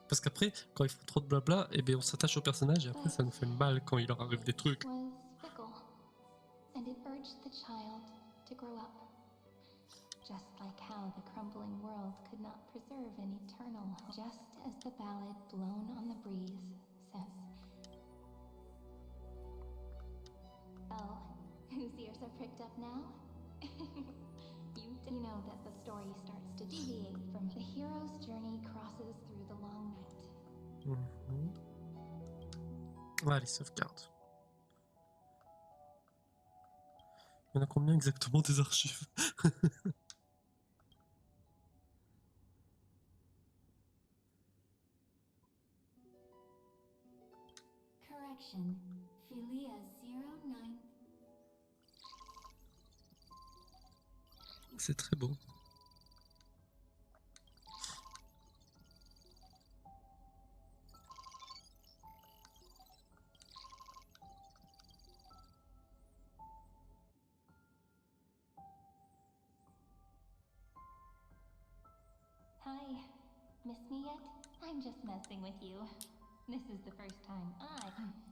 Parce qu'après, quand ils font trop de blabla, eh bien on s'attache au personnage et après ça nous fait mal quand il leur arrive des trucs. And it urged the child to grow up. Just like how the crumbling world could not preserve an eternal hope. Just as the ballad blown on the breeze says. Oh, whose ears are pricked up now? You know that the story starts to deviate from the hero's journey crosses through the long night. Allez, sauvegarde. Il y en a combien exactement des archives? Correction. Philia 09. C'est très beau. Hi. Miss me yet? I'm just messing with you. This is the first time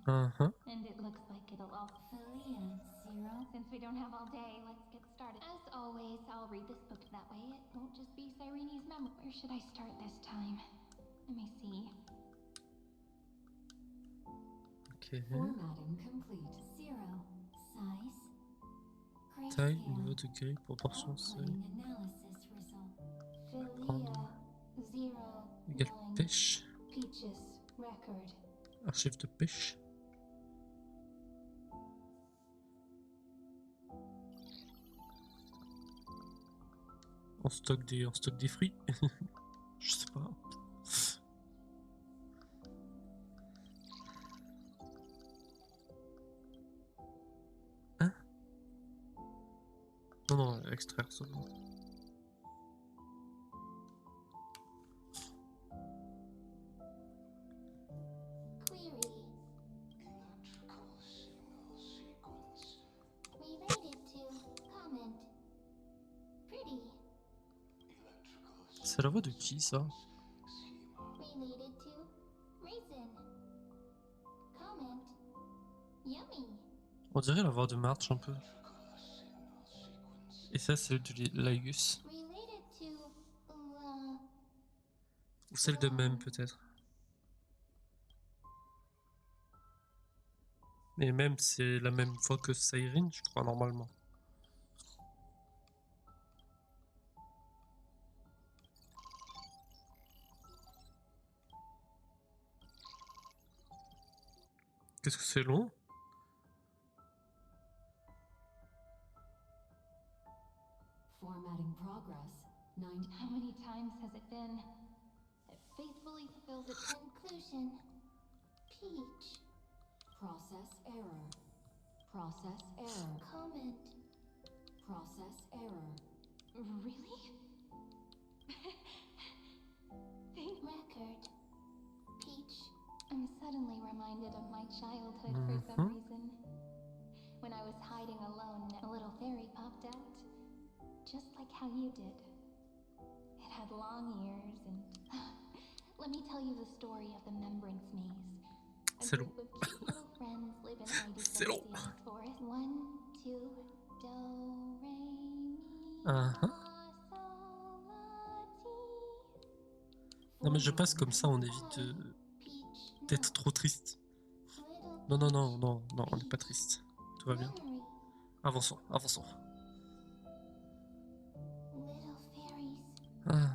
and it looks like it'll all Philia, Zero. Since we don't have all day, let's get started. As always, I'll read this book that way. It won't just be Cyrene's memory. Where should I start this time? Let me see. Ok. Formatting complete. Zero. Size. Taille, Grayscale. niveau de grille, proportion, seuil. Outputting analysis result. Philia, Zero, Égale 9. pêche. Peaches, record. Archive de pêche. On stocke des fruits. Je sais pas. Hein? Non, extraire seulement. Query. Electrical signal sequence. Related to comment. Pretty. C'est la voix de qui ça? Related to raisin. Comment. Yummy. On dirait la voix de March un peu. Et ça, c'est de Laigus. Related to Ou celle de même peut-être. Mais même, c'est la même voix que Cyrene, je crois, normalement. Qu'est-ce que c'est long? Formatting progress. 9. How many times has it been? It faithfully fulfills its conclusion. Peach. Process error. Process error. Comment. Process error. Really? Record. Peach. I'm suddenly reminded of my childhood for some reason. When I was hiding alone, a little fairy popped out. Just like how you did. It had long ears and... Let me tell you the story of the Membrance Maze. A group of cute little friends live in Heyyy's forest. 1, 2, do, re, mi, fa, sol, la, ti. Non mais je passe comme ça, on évite d'être trop triste. Non, on n'est pas triste. Tout va bien. Avançons. Ah.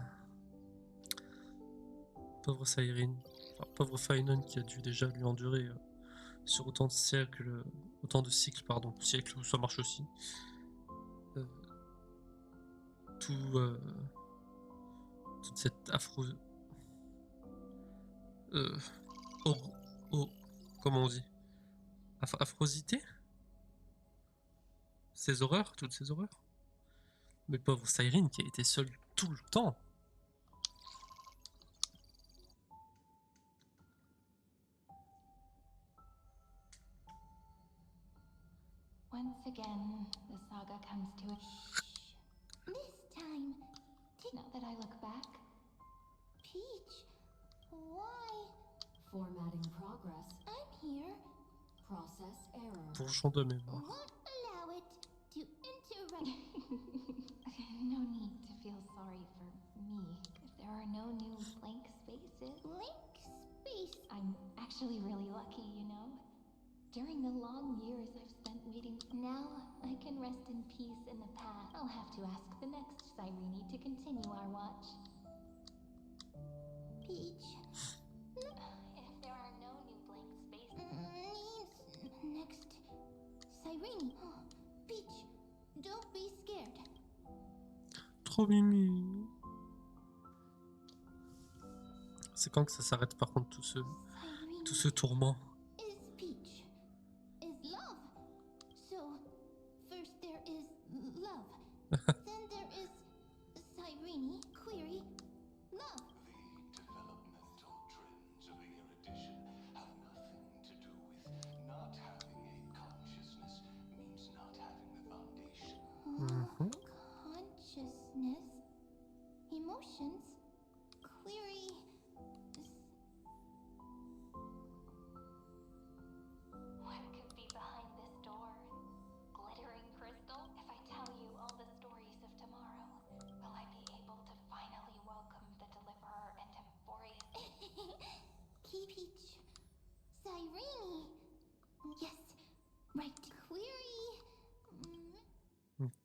Pauvre Cyrene. Enfin, pauvre Phainon qui a dû déjà lui endurer sur autant de siècles, siècles où ça marche aussi. Toute cette comment on dit? Affrosité? Ces horreurs, toutes ces horreurs. Mais pauvre Cyrene qui a été seule tout le temps. Once again, the saga comes to a This time. Now that I look back, Peach. Why? Formatting progress. I'm here. Process error. Bourgeon de mémoire. Won't allow it to interrupt. no need to feel sorry for me. If there are no new blank spaces. Blank space. I'm actually really lucky, you know? During the long years I've spent waiting, now I can rest in peace in the past. I'll have to ask the next Cyrene to continue our watch. Peach. If there are no new blank spaces. Next. Cyrene. Peach. Don't be scared. Trop mimi. C'est quand que ça s'arrête par contre tout ce tourment? Is Peach. Is love. So, first there is love. Then there is Cyrene, query, love. The developmental trends of the erudition have nothing to do with not having a consciousness means not having the foundation. Consciousness, emotions, query,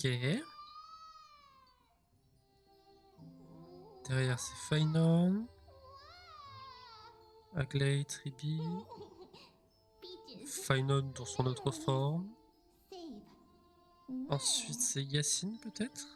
Ok. Derrière c'est Phainon. Agley, Triby. Phainon dans son autre forme. Ensuite c'est Yacine peut-être.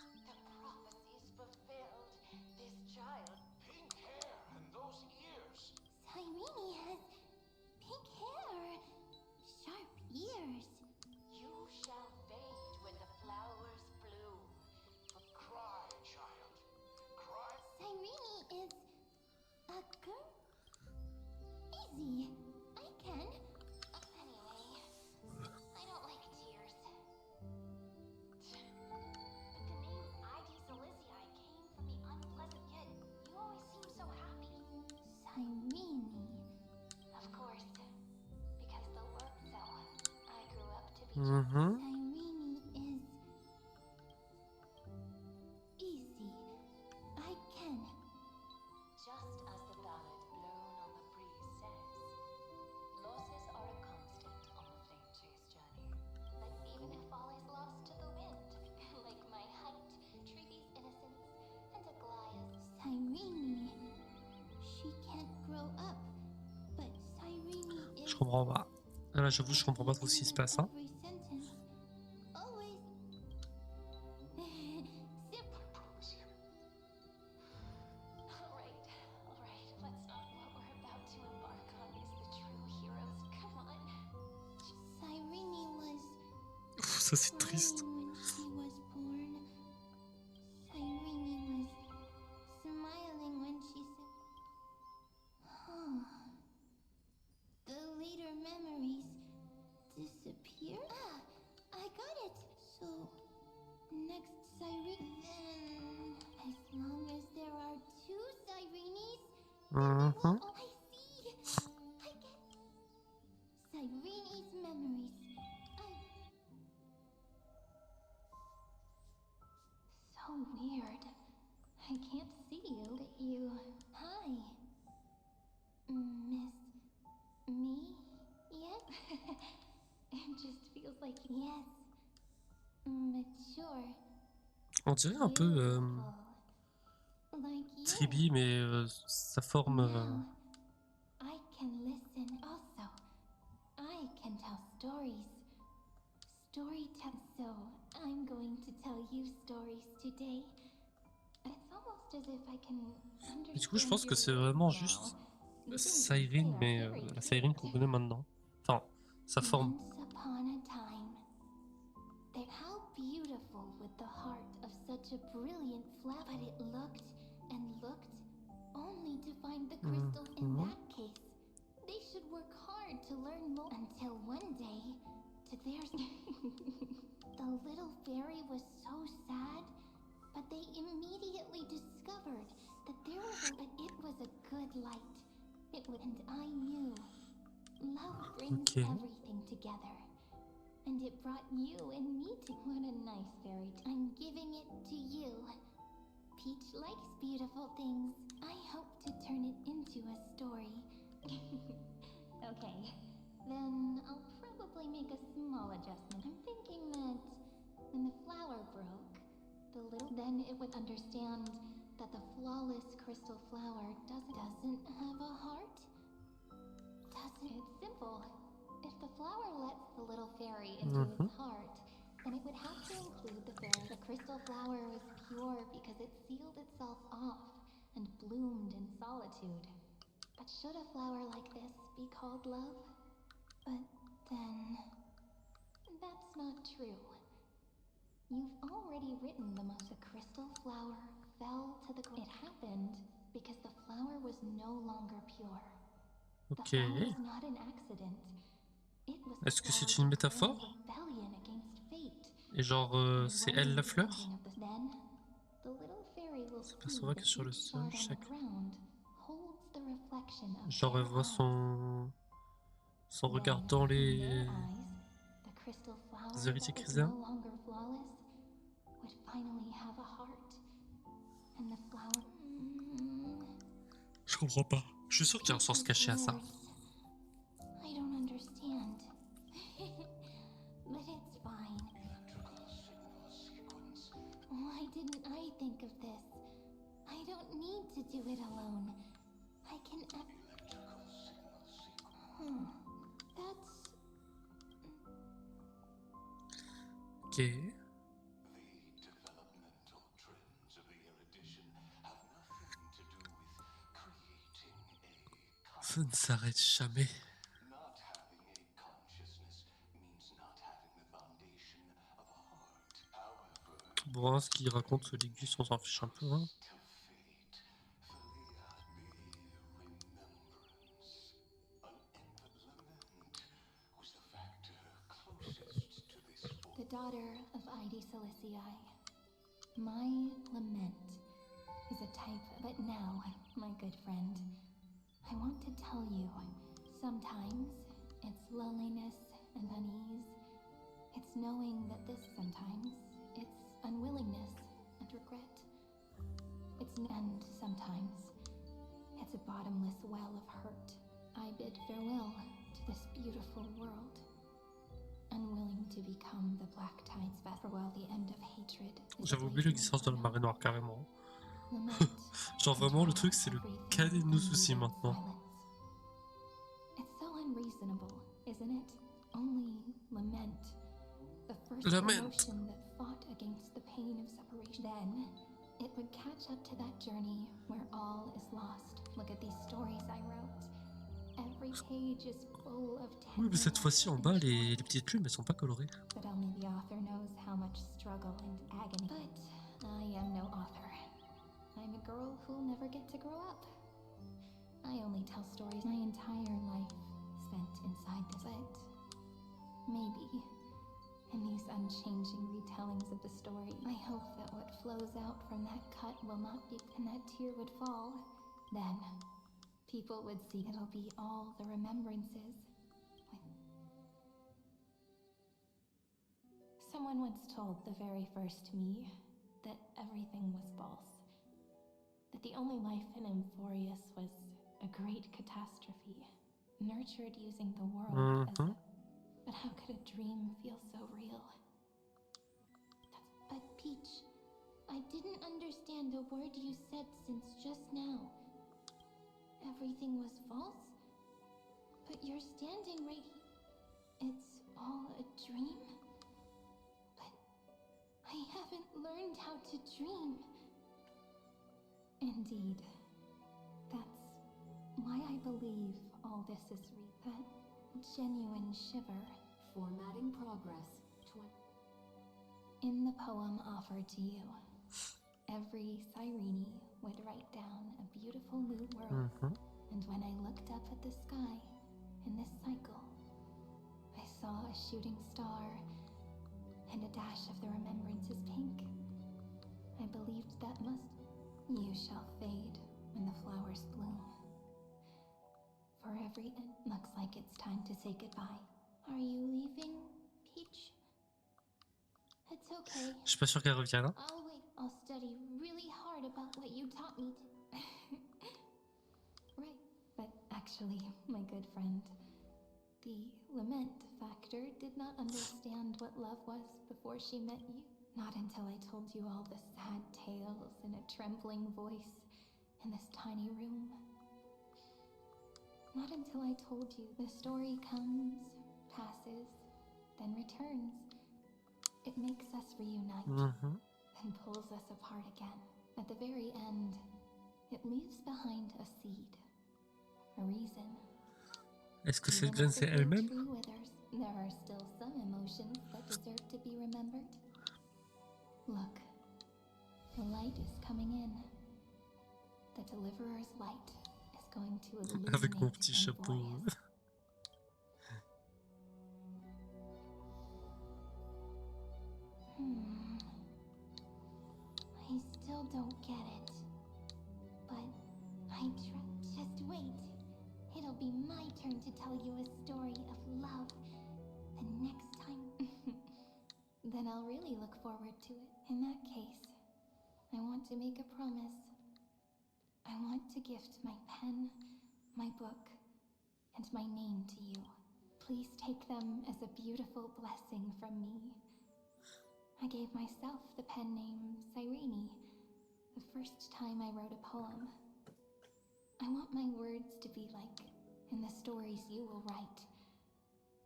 Easy. I can. Anyway, I don't like tears. But the name ID Silesia came from the unpleasant yet you always seem so happy. Cyrene. Of course. Because the word so. I grew up to be Cyrene is easy. I can. Just as the ballad blown on the breeze says, losses are a constant on the flame chase journey. But even if all is lost to the wind, like my height, Triby's innocence, and Aglaya's Cyrene, she can't grow up, but Cyrene is... Je comprends pas. Là j'avoue je comprends pas trop ce qui se passe. Hein. Ça c'est triste. Weird. I can't see you, but you... Hi. Miss... me yet? It just feels like... Yes. Mature. On dirait un peu Triby mais sa forme... I can listen also. I can tell stories. Storytell. So, I'm going to tell you stories today. It's almost as if I can understand. Du coup, je pense que c'est vraiment juste Cyrene, mais la Cyrene qu'on connaît maintenant. Enfin, sa forme. Once upon a time. How beautiful with the heart of such a brilliant flower. But it looked and looked only to find the crystal in that case. They should work hard to learn more until one day, to their... The little fairy was so sad, but they immediately discovered that there was but it was a good light. It was, and I knew. Love brings everything together. And it brought you and me to... What a nice fairy tale. I'm giving it to you. Peach likes beautiful things. I hope to turn it into a story. Okay, then I'll probably make a small adjustment. I'm thinking that when the flower broke, the little... Then it would understand that the flawless crystal flower doesn't have a heart. It's simple. If the flower lets the little fairy into its heart, then it would have to include the fairy. The crystal flower was pure because it sealed itself off and bloomed in solitude. But should a flower like this be called love? But then... That's not true. You've already written the most... The crystal flower fell to the ground. It happened because the flower was no longer pure. Ok. The flower was not an accident. It was... Est-ce que c'est une métaphore? Et genre, c'est elle la fleur? S'apercevra que sur le sol, chaque... Genre, elle voit son regard dans les héritiers chrétiens. Je comprends pas. Je suis sûr qu'il y a un sens caché à ça. But it's fine. think of this? I don't need to do it alone. I can. That's. Ok. Ça ne s'arrête jamais. Bon, hein, ce qu'il raconte, l'aiguille, on s'en fiche un peu. Hein. The daughter of Heyyyy Silicii. My lament is a type, but now, my good friend, I want to tell you, sometimes it's loneliness and unease. It's knowing that this sometimes, it's unwillingness and regret. And sometimes, it's a bottomless well of hurt. I bid farewell to this beautiful world, unwilling to become the black tide's vessel while the end of hatred. J'avais oublié l'existence de la marée noire carrément. Genre vraiment le truc c'est le cadet de nos soucis maintenant. It's so unreasonable, isn't it? Only lament. The first emotion that fought against the pain of separation. Then it would catch up to that journey where all is lost. Look at these stories I wrote. Every page is full of tenderness. Oui, mais cette fois-ci en bas, les petites plumes, elles sont pas colorées. But only the author knows how much struggle and agony. But I am no author. I'm a girl who'll never get to grow up. I only tell stories my entire life spent inside this. But maybe in these unchanging retellings of the story, I hope that what flows out from that cut will not be, and that tear would fall. Then people would see it'll be all the remembrances. Someone once told the very first me that everything was false. That the only life in Amphorius was a great catastrophe, nurtured using the world as a... But how could a dream feel so real? But Peach, I didn't understand a word you said since just now. Everything was false? But you're standing right here. It's all a dream? But I haven't learned how to dream. Indeed. That's why I believe all this is real. That genuine shiver. Formatting progress. In the poem offered to you, every Cyrene would write down a beautiful new world. And when I looked up at the sky in this cycle, I saw a shooting star and a dash of the remembrances pink. I believed that must... You shall fade when the flowers bloom. For every... It looks like it's time to say goodbye. Are you leaving, Peach? It's okay. Je suis pas sûr qu'elle revienne. Hein. I'll wait. I'll study really hard about what you taught me to... Right. But actually, my good friend, the lament factor did not understand what love was before she met you. Not until I told you all the sad tales in a trembling voice in this tiny room. Not until I told you the story comes, passes, then returns. It makes us reunite, and pulls us apart again. At the very end, it leaves behind a seed, a reason. Est-ce que cette graine c'est elle-même? There are still some emotions that deserve to be remembered. Look, the light is coming in. The deliverer's light is going to illuminate Avec mon petit chapeau. I still don't get it. But I just wait. It'll be my turn to tell you a story of love. The next time. Then I'll really look forward to it. In that case, I want to make a promise. I want to gift my pen, my book, and my name to you. Please take them as a beautiful blessing from me. I gave myself the pen name Cyrene The first time I wrote a poem, I want my words to be like in the stories you will write.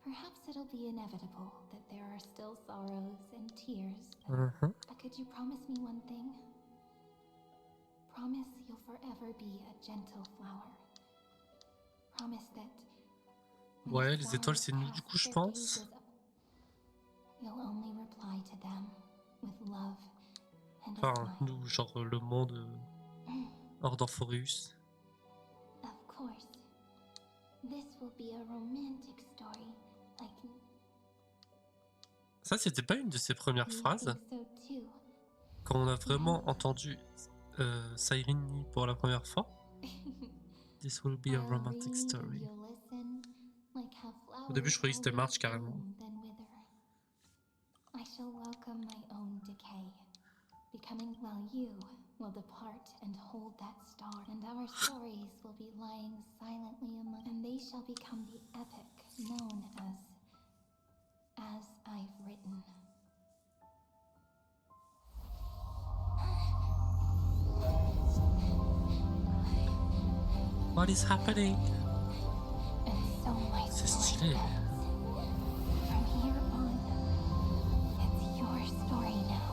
Perhaps it'll be inevitable that there are still sorrows and tears. But could you promise me one thing? Promise you'll forever be a gentle flower. Promise that Ouais, les étoiles c'est nous du coup je pense. You'll only reply to them with love and a Enfin, smile. nous, genre le monde hors d'Orpheus. Of course. This will be a romantic story. Like Ça, c'était pas une de ses premières you phrases. think so too. Quand on a vraiment entendu Cyrene pour la première fois. This will be a I'll romantic read and story. you'll listen, like how Au début, je croyais que c'était flowers March carrément. bloom, then wither. I shall welcome my own decay, becoming while you will depart and hold that star, and our stories will be lying silently among, and they shall become the epic known as I've written. What is happening? And so my C'est story stylé. ends. From here on, it's your story now.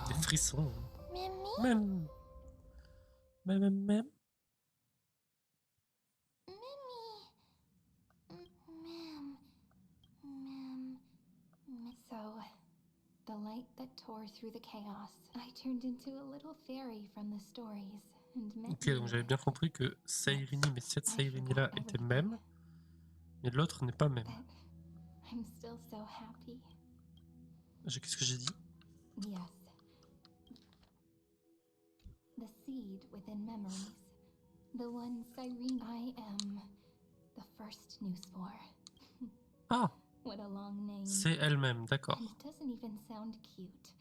Des frissons. Mimi? Même. Même. So, the light that tore through the chaos, I turned into a little fairy from the stories and met Ok, you. donc j'avais bien compris que Cyrene, mais cette Cyrene là était même, mais l'autre n'est pas même. But I'm still so happy. Qu'est-ce que j'ai dit? Yes. The seed within memories. The one Cyrene I am the first new spore. Ah, What a long name. c'est elle-même, d'accord. And it doesn't even sound cute.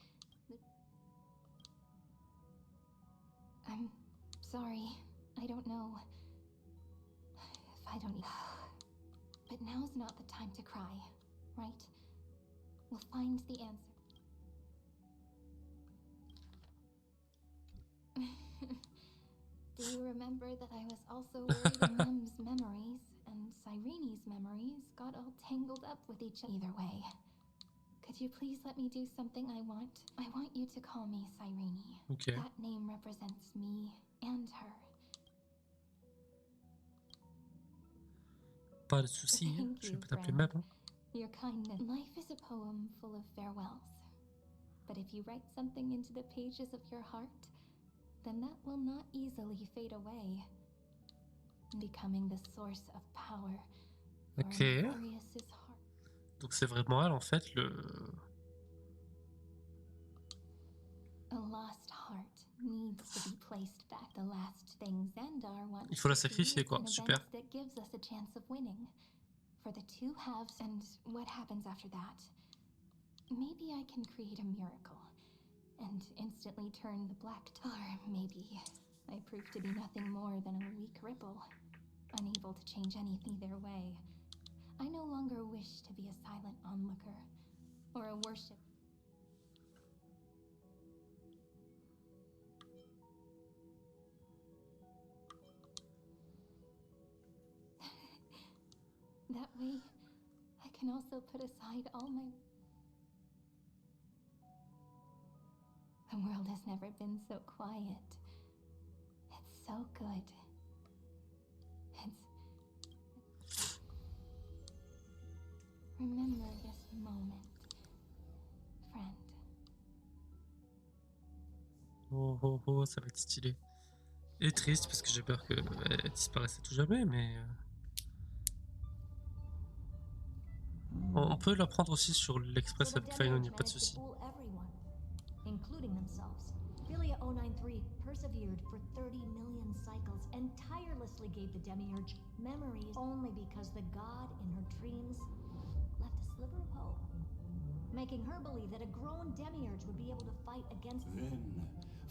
I'm sorry. I don't know. If I don't... But now's not the time to cry, right? We'll find the answer. Do you remember that I was also worried Mem's memories and Cyrene's memories got all tangled up with each other? Either way, could you please let me do something I want? I want you to call me Cyrene. Ok. That name represents me and her. Pas de soucis, Thank je you, vais pas t'appeler friend. même. Hein. Your kindness. Life is a poem full of farewells. But if you write something into the pages of your heart, then that will not easily fade away, becoming the source of power for Ok. Euphorious's heart. Donc c'est vraiment elle en fait le... A lost heart needs to be placed back. The last thing Xandar wants Il faut la to see sacrifier is quoi, an super. event that gives us a chance of winning. For the two halves and what happens after that. Maybe I can create a miracle and instantly turn the black tar. Maybe I prove to be nothing more than a weak ripple, unable to change anything their way. I no longer wish to be a silent onlooker or a worship. That way, I can also put aside all my... The world has never been so quiet. It's so good. It's... Remember this moment, friend. Oh oh oh, ça va être stylé. Et triste parce que j'ai peur qu'elle disparaisse à tout jamais, mais... On peut la prendre aussi sur l'Express avec Phainon, il n'y a pas de souci. Including themselves. Philia 093 persevered for 30 million cycles and tirelessly gave the demiurge memories only because the god in her dreams left a sliver of hope, making her believe that a grown demiurge would be able to fight against... Then,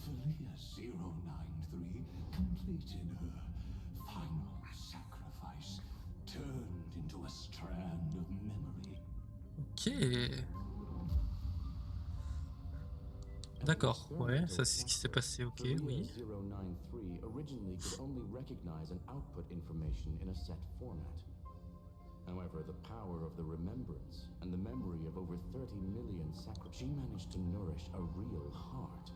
Philia 093 completed her final sacrifice, turned into a strand of memory. Ok. D'accord, ouais, ça c'est ce qui s'est passé, ok, oui. 093 originally could only recognize and output information in a set format. However, the power of the remembrance and the memory of over 30 million she managed to nourish a real heart.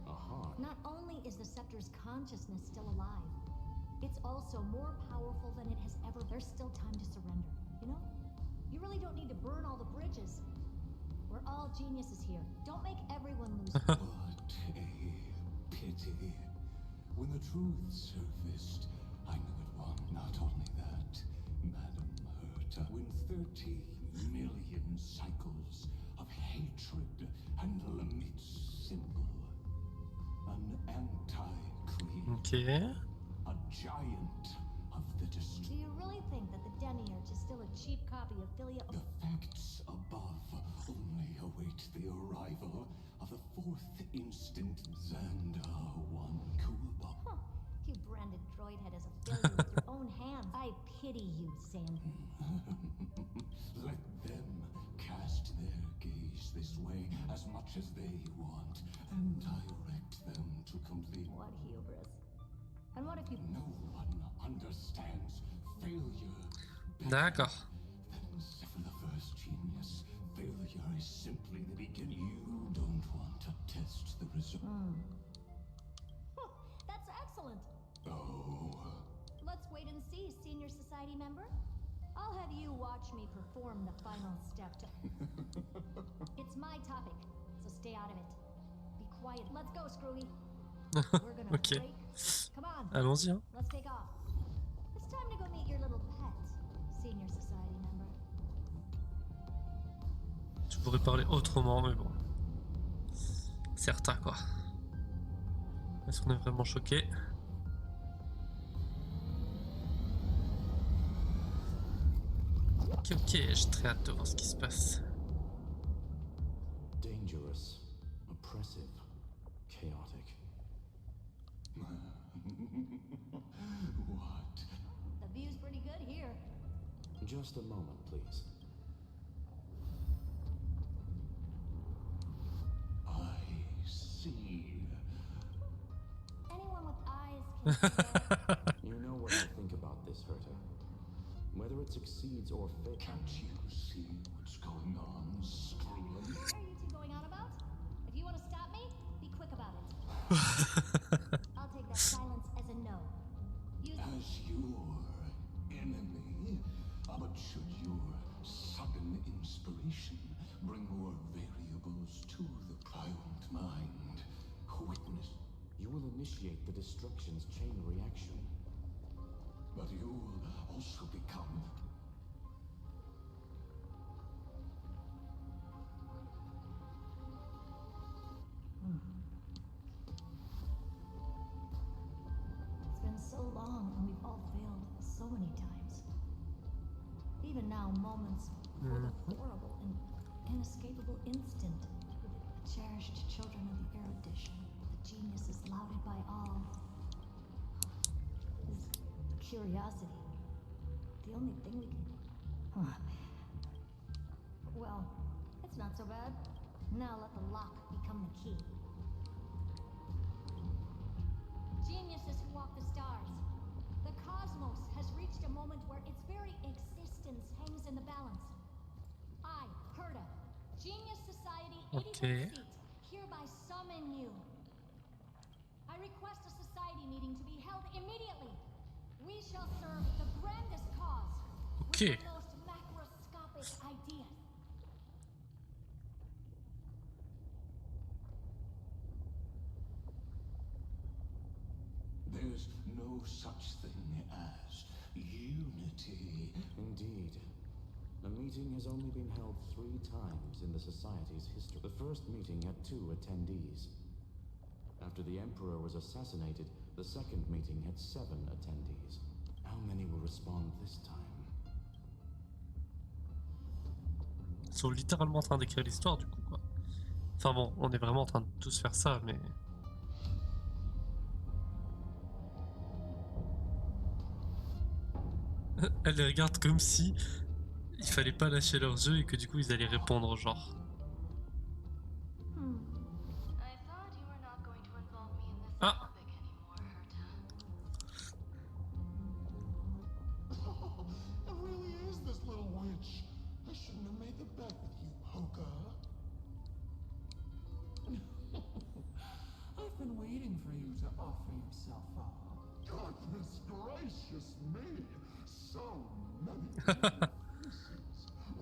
A heart. Not only is the scepter's consciousness still alive, it's also more powerful than it has ever. There's still time to surrender, you know? You really don't need to burn all the bridges. We're all geniuses here. Don't make everyone lose. What a pity. When the truth surfaced, I knew it won. Not only that, Madam Herta, when 30 million cycles of hatred and Lamit's symbol, an anti-creed, Ok. a giant of the Do destruction. you really think that the demiurge is still a cheap copy of Philia? The facts above only await the arrival of the fourth instant Xandar one Kuba. Huh. You branded Droidhead as a failure with your own hands. I pity you, Sam. Let them cast their gaze this way as much as they want, and direct them to complete. What hubris. And what if you... No one understands failure. D'accord. For the first genius, failure is simply the beginning. You don't want to test the result. Huh, that's excellent. Oh. Let's wait and see, Senior Society member. I'll have you watch me perform the final step to... It's my topic, so stay out of it. Be quiet. Let's go, Screwy. We're gonna Ok. break. Come on. Allons-y, hein. Let's take off. It's time to go meet your little pet, Senior Society member. Je pourrais parler autrement, mais bon. Certain, quoi. Est-ce qu'on est vraiment choqué? Ok, ok, j'ai très hâte de voir ce qui se passe. Dangerous, oppressive, chaotic. What? The view's pretty good here. Just a moment, please. I see. Anyone with eyes can see that. You know what I think about this, Herta. Whether it succeeds or fails. Can't you see what's going on, Screwen? What are you two going on about? If you want to stop me, be quick about it. I'll take that silence as a no. Use As your enemy, but should your sudden inspiration bring more variables to the primed mind, witness. You will initiate the destruction's chain reaction. But you will also become. It's been so long and we've all failed so many times. Even now, moments for the horrible and inescapable instant. The cherished children of the erudition, the geniuses lauded by all. This curiosity. The only thing we can... Well, it's not so bad. Now let the lock become the key. Geniuses who walk the stars. The cosmos has reached a moment where its very existence hangs in the balance. I, Herta, Genius Society 85th seat, hereby summon you. I request a society meeting to be held immediately. We shall serve the grandest cause with the most macroscopic ideas. There's no such thing as unity. Indeed. The meeting has only been held 3 times in the Society's history. The first meeting had 2 attendees. After the Emperor was assassinated, the second meeting had 7 attendees. How many will respond this time? Ils sont littéralement en train d'écrire l'histoire, du coup, quoi. Enfin bon, on est vraiment en train de tous faire ça, mais... Elle les regarde comme si il fallait pas lâcher leurs yeux et que du coup ils allaient répondre genre. himself up. Goodness gracious me! So many faces.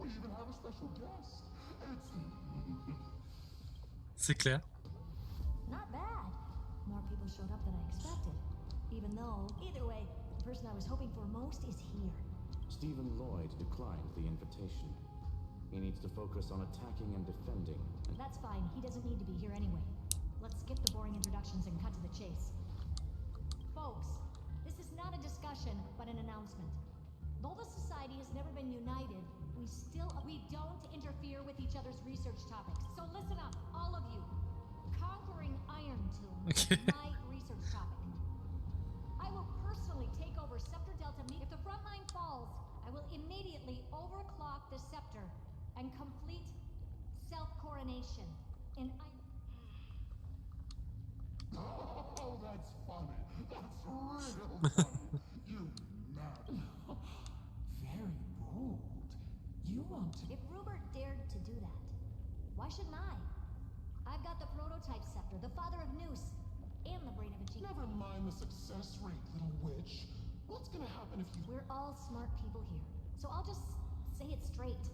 We even have a special guest. C'est clair. Not bad. More people showed up than I expected. Even though, either way, the person I was hoping for most is here. Stephen Lloyd declined the invitation. He needs to focus on attacking and defending. That's fine. He doesn't need to be here anyway. Let's skip the boring introductions and cut to the chase. Folks, this is not a discussion, but an announcement. Though the Society has never been united, we don't interfere with each other's research topics. So listen up, all of you. Conquering Iron Tomb is my research topic. I will personally take over Scepter Delta. If the front line falls, I will immediately overclock the Scepter and complete self-coronation in Oh, that's funny. That's real funny. You mad. Very bold. You want to... If Rupert dared to do that, why shouldn't I? I've got the prototype scepter, the father of Noose, and the brain of a genius. Never mind the success rate, little witch. What's gonna happen if you... We're all smart people here, so I'll just say it straight.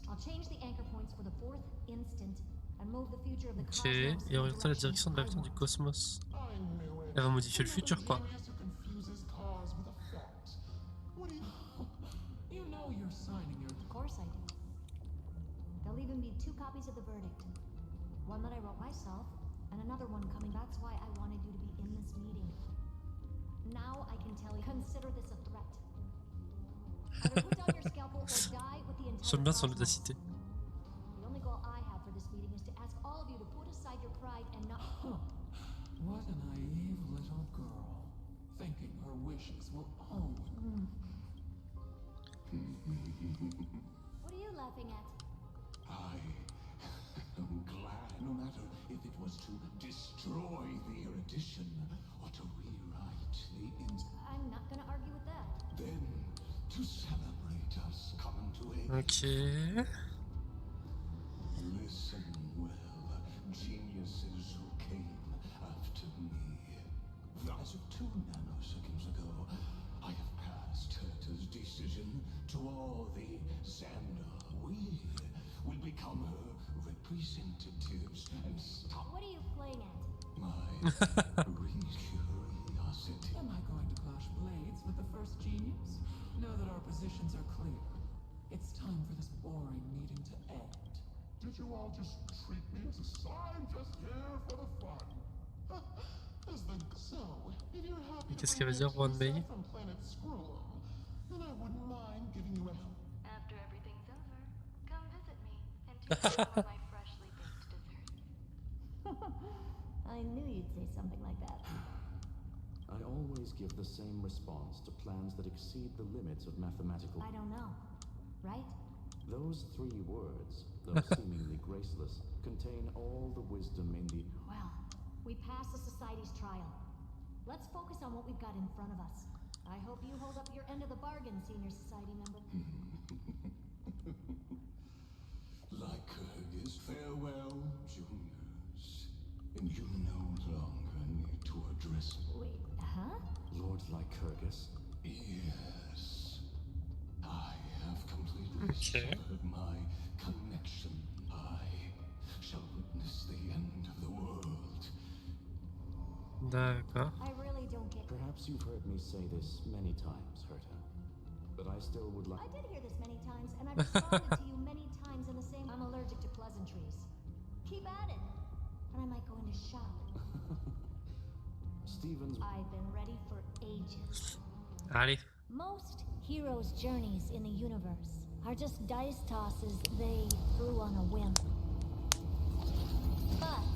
I'll change the anchor points for the 4th instant and move the future of the Ok, et orienter la direction de l'avenir du cosmos. Elle va modifier le futur, quoi. You know you're signing your... Of course I do. There'll even be 2 copies of the verdict. One that I wrote myself, and another one coming. That's why I wanted you to be in this meeting. Now I can tell you, consider this a threat. Either put down your scalpel or die with the entire J'aime bien son cosmos. audacité. The only goal I have for this meeting is to ask all of you to put aside your pride and not... What a naive little girl, thinking her wishes will always... What are you laughing at? I am glad, no matter if it was to destroy the erudition or to rewrite the I'm not gonna argue with that. Then, to celebrate us coming to a... Ok. Listen well, geniuses who came after me. As of 2 nanoseconds ago, I have passed Herta's decision to all the Xander. We will become her representatives and stop... What are you playing at? My curiosity. Am I going to clash blades with the first genius? Now that our positions are clear, it's time for this boring meeting to end. Did you all just treat me as a scientist here for the fun? So, if you're happy Qu'est-ce qu'elle veut dire, one may? from planet Screw, then I wouldn't mind giving you a... After everything's over, come visit me and taste some of my freshly baked dessert. I knew you'd say something like that. I always give the same response to plans that exceed the limits of mathematical... I don't know, right? Those 3 words, though seemingly graceless, contain all the wisdom in the... Well, we passed the Society's trial. Let's focus on what we've got in front of us. I hope you hold up your end of the bargain, Senior Society member. Like Kyrgyz, farewell, juniors. And you no longer need to address me. Wait, huh? Lord Lycurgus? Yes. I have completely severed my connection. I shall witness the end of the world. D'accord. I really don't get... Perhaps you've heard me say this many times, Herta. But I still would like... I did hear this many times, and I've responded to you many times in the same... I'm allergic to pleasantries. Keep at it, and I might go into shock. Stephen's... I've been ready for ages. Allez. Most heroes' journeys in the universe are just dice tosses they threw on a whim. But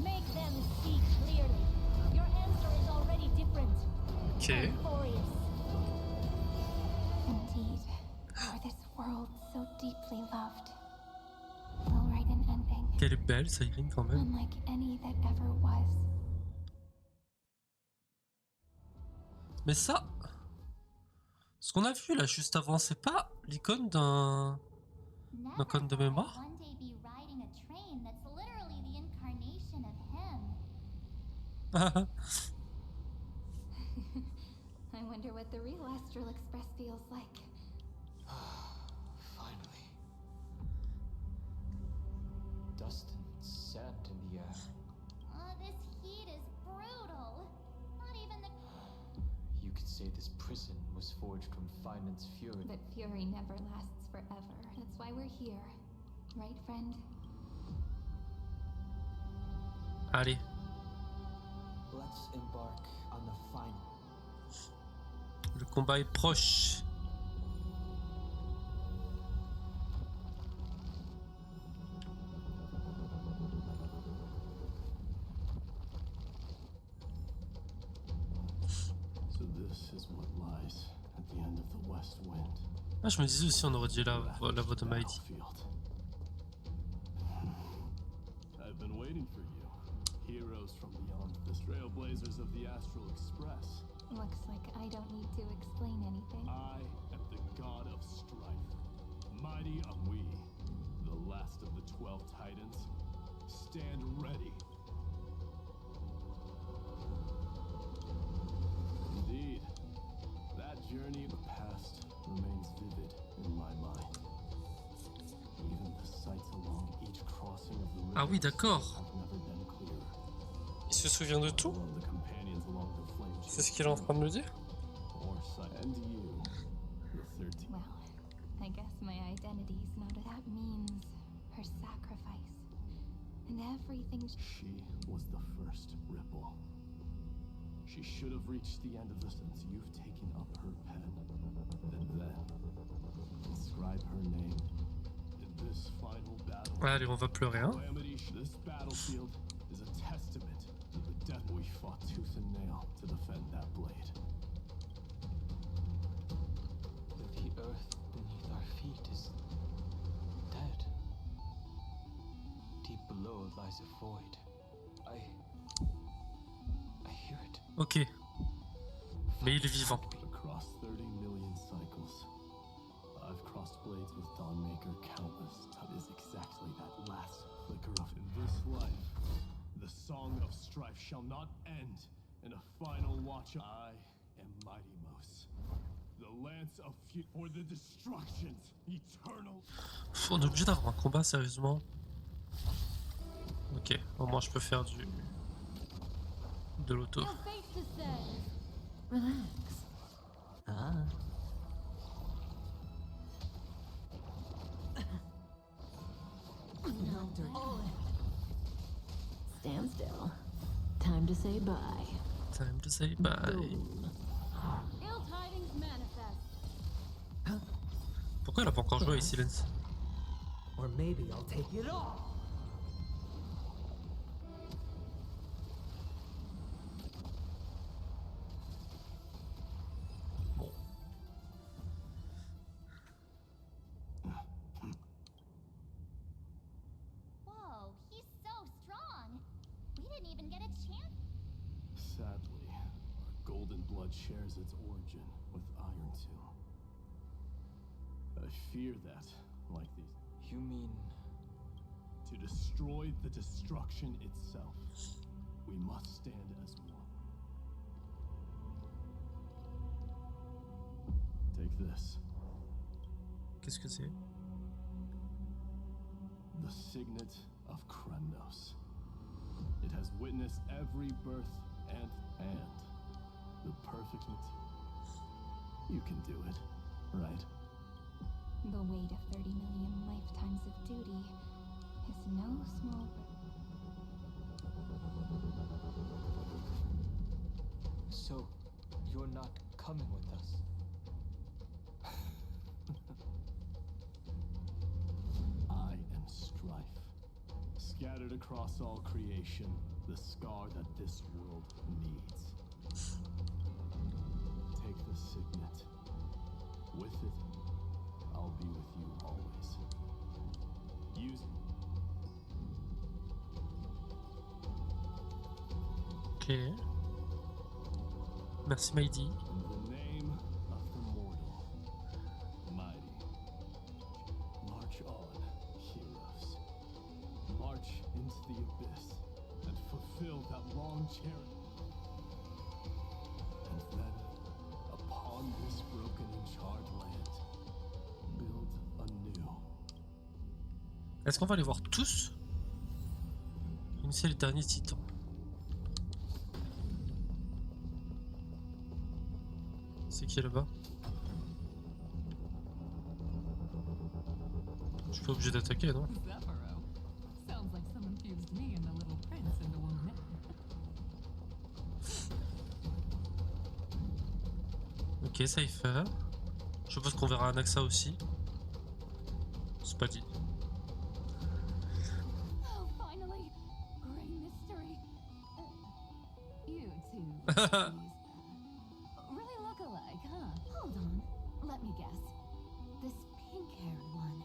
make them see clearly. Your answer is already different. Okay. Glorious. Indeed, for this world so deeply loved, will write an ending. Qu'elle est belle, Cyrène, quand même. Unlike any that ever was. Mais ça, ce qu'on a vu là juste avant, c'est pas l'icône d'un code de mémoire? I wonder what the real Astral Express feels like. Finally. Dust and sand in the air. Oh, this heat is brutal. Not even the... You could say this prison was forged from Pheinon's fury. But fury never lasts forever. That's why we're here. Right, friend? Allez. Let's embark on the final. Le combat est proche. So this is what lies at the end of the west wind. Ah, je me disais aussi on aurait dit la voix de Mighty. I've been waiting for you. Heroes from beyond, the trailblazers of the Astral Express. Looks like I don't need to explain anything. I am the god of strife. Mighty are we, the last of the 12 titans. Stand ready. Indeed, that journey of the past remains vivid in my mind. Even the sights along each crossing of the river Ah oui, d'accord. have never been clearer. Il se souvient de tout? The companions along the flame C'est ce qu'il est en train de me dire? or sight. And you, the 13. Well, I guess my identity's not what that means. Her sacrifice. And everything She was the first ripple. She should have reached the end of the since you've taken up her pen. And then inscribe her name in this final battle. Allez, on va pleurer, hein? Calamity, this battlefield is a testament to the death we fought tooth and nail to defend that blade. The earth beneath our feet is dead. Deep below lies a void. I hear it. Ok. Mais il est vivant. Across 30 million cycles, I've crossed blades with Dawnmaker countless. That is exactly that last flicker of in this life. The song of strife shall not end in a final watch. I am Mighty Mos. The lance of for the destructions eternal. On est obligé d'avoir un combat, sérieusement. Ok, au moins je peux faire de l'auto. Your face to say. Relax. Ah. No dirty. Stand still. Time to say bye. Time to say bye. Ill tidings manifest. Pourquoi elle a pas encore joué avec Silence? Or maybe I'll take it off. Whoa, he's so strong. We didn't even get a chance. Sadly, our golden blood shares its origin with Iron Tomb. I fear that, like these, You mean to destroy the destruction itself, we must stand as one. Take this. Qu'est-ce que c'est? The signet of Kremnos. It has witnessed every birth and the perfect material. You can do it, right? The weight of 30 million lifetimes of duty is no small... so? You're not coming with us? I am strife. Scattered across all creation, the scar that this world needs. Take the signet. With it, I'll be with you always. Use it. Ok. Merci Mighty. In the name of the mortal, mighty. March on, heroes. March into the abyss and fulfill that long cherished. Est-ce qu'on va les voir tous? Initier les derniers titans. C'est qui là-bas? Je suis pas obligé d'attaquer, non? Ok, Cypher. Je suppose qu'on verra Anaxa aussi. C'est pas dit. Oh, finally! Great mystery. You two, please. Really look alike, huh? Hold on. Let me guess. This pink-haired one.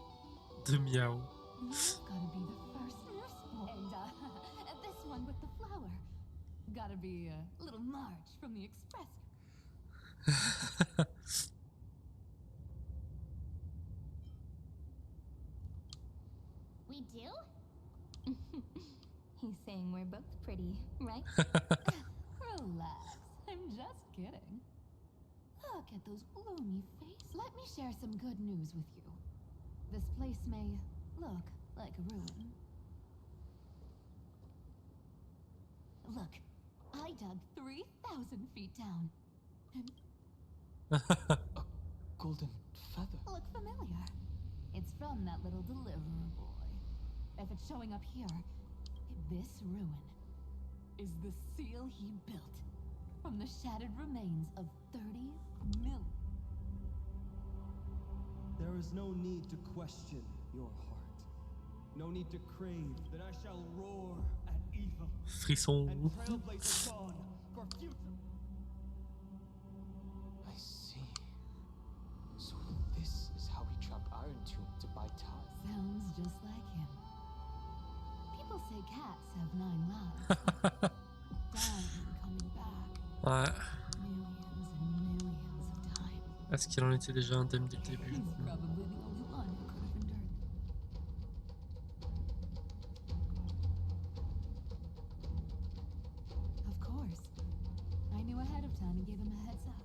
De miaou. You've gotta be the first nurse. And this one with the flower. Gotta be a little Marge from the Express. We do? He's saying we're both pretty, right? Relax. I'm just kidding. Look at those gloomy faces. Let me share some good news with you. This place may look like a ruin. Look, I dug 3,000 feet down. And A golden feather. look familiar. It's from that little deliverer boy. If it's showing up here, this ruin is the seal he built from the shattered remains of 30 million. There is no need to question your heart. No need to crave that I shall roar at evil. Frisson. And trailblaze dawn for future. I see. So this is how he trapped Iron Tomb to buy time. Sounds just like him. People say cats have 9 lives. Dying and coming back. Ouais. Millions and millions of times. Est-ce qu'il en était déjà indemne dès le début? He's probably the only one who could have endured it. Of course. I knew ahead of time and gave him a heads up.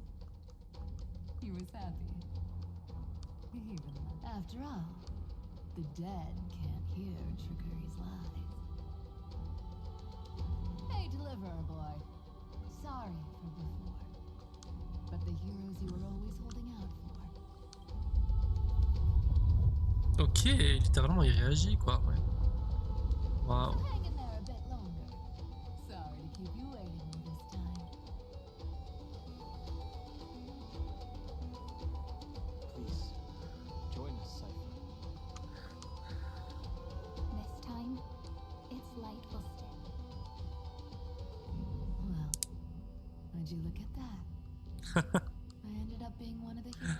He was happy. Even after all, the dead can't hear Trickery's lies. Hey, deliverer boy. Sorry for before. But the heroes you were always holding out for. Ok, littéralement il réagit quoi, ouais. Waouh. So hang in there a bit longer. Sorry to keep you waiting all this time. Please, join us, Cypher. This time, its light will stay. Well, would you look at that? I ended up being one of the heroes.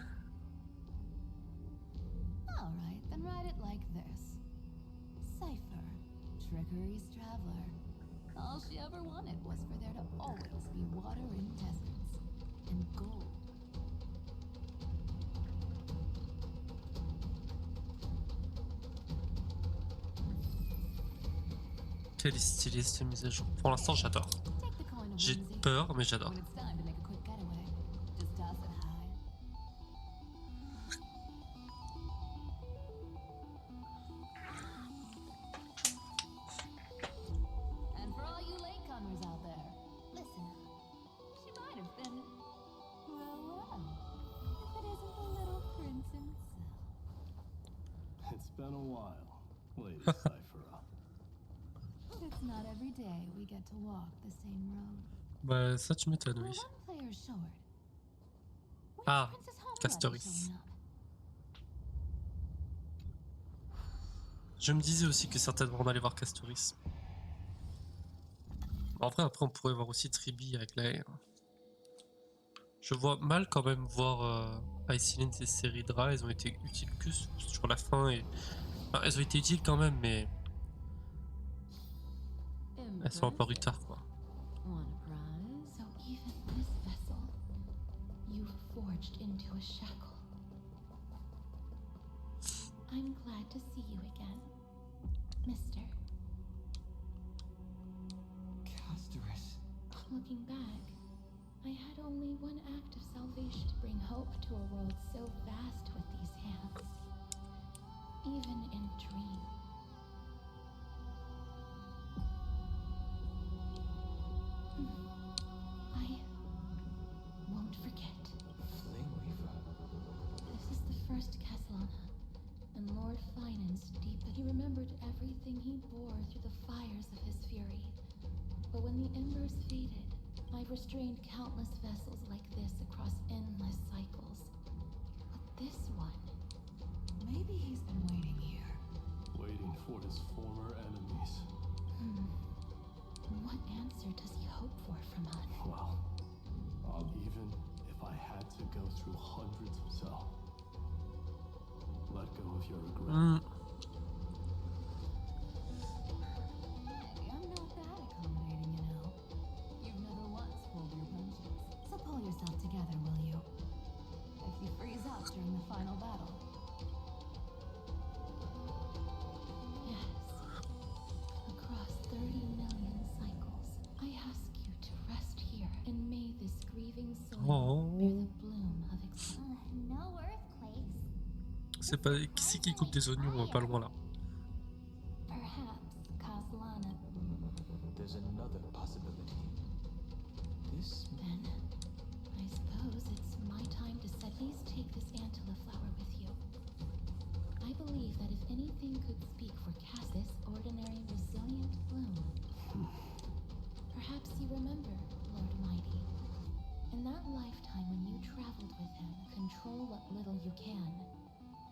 Alright, then write it like this. Cypher, Trickery's traveler. All she ever wanted was for there to always be water in deserts. And gold. Quelle est stylée cette mise à jour. Pour l'instant j'adore. Take the coin of J'ai whimsy. peur mais j'adore. When it's time to make a quick getaway, just toss it high. And for all you latecomers out there, listen up. She might have been, well, if it isn't the little prince himself. It's been a while, Lady Cypher. It's not every day we get to walk the same road. Bah ça tu m'étonnes, We're oui. one player short. Where's Ah, Princess Homebody Castoris. showing up? Je me disais aussi que certainement on allait voir Castoris. En vrai après on pourrait voir aussi Triby avec la haie. Je vois mal quand même voir Cyrene et Cyrene, elles ont été utiles que sur la fin et... Enfin, elles ont été utiles quand même mais... Elles sont un peu en retard quoi. Want a prize? So even this vessel, you've forged into a shackle. I'm glad to see you again, Mister. Castoris. Looking back, I had only one act of salvation to bring hope to a world so vast with these hands. Even in dream, bore through the fires of his fury. But when the embers faded, I've restrained countless vessels like this across endless cycles. But this one, maybe he's been waiting here. Waiting for his former enemies. What answer does he hope for from us? Well, even if I had to go through hundreds of cells, let go of your regret. Hey, I'm not that accommodating, you know. You've never once pulled your punches. So pull yourself together, will you? If you freeze up during the final battle. Yes. Across 30 million cycles, I ask you to rest here, and may this grieving soul bear the bloom of No earthquakes. C'est pas qui coupe des oignons pas loin là. Perhaps Caslana. There's another possibility. This Then, I suppose it's my time to at least take this antler flower with you. I believe that if anything could speak for this ordinary, resilient bloom. Perhaps you remember, Lord Mighty. In that lifetime when you traveled with him, control what little you can.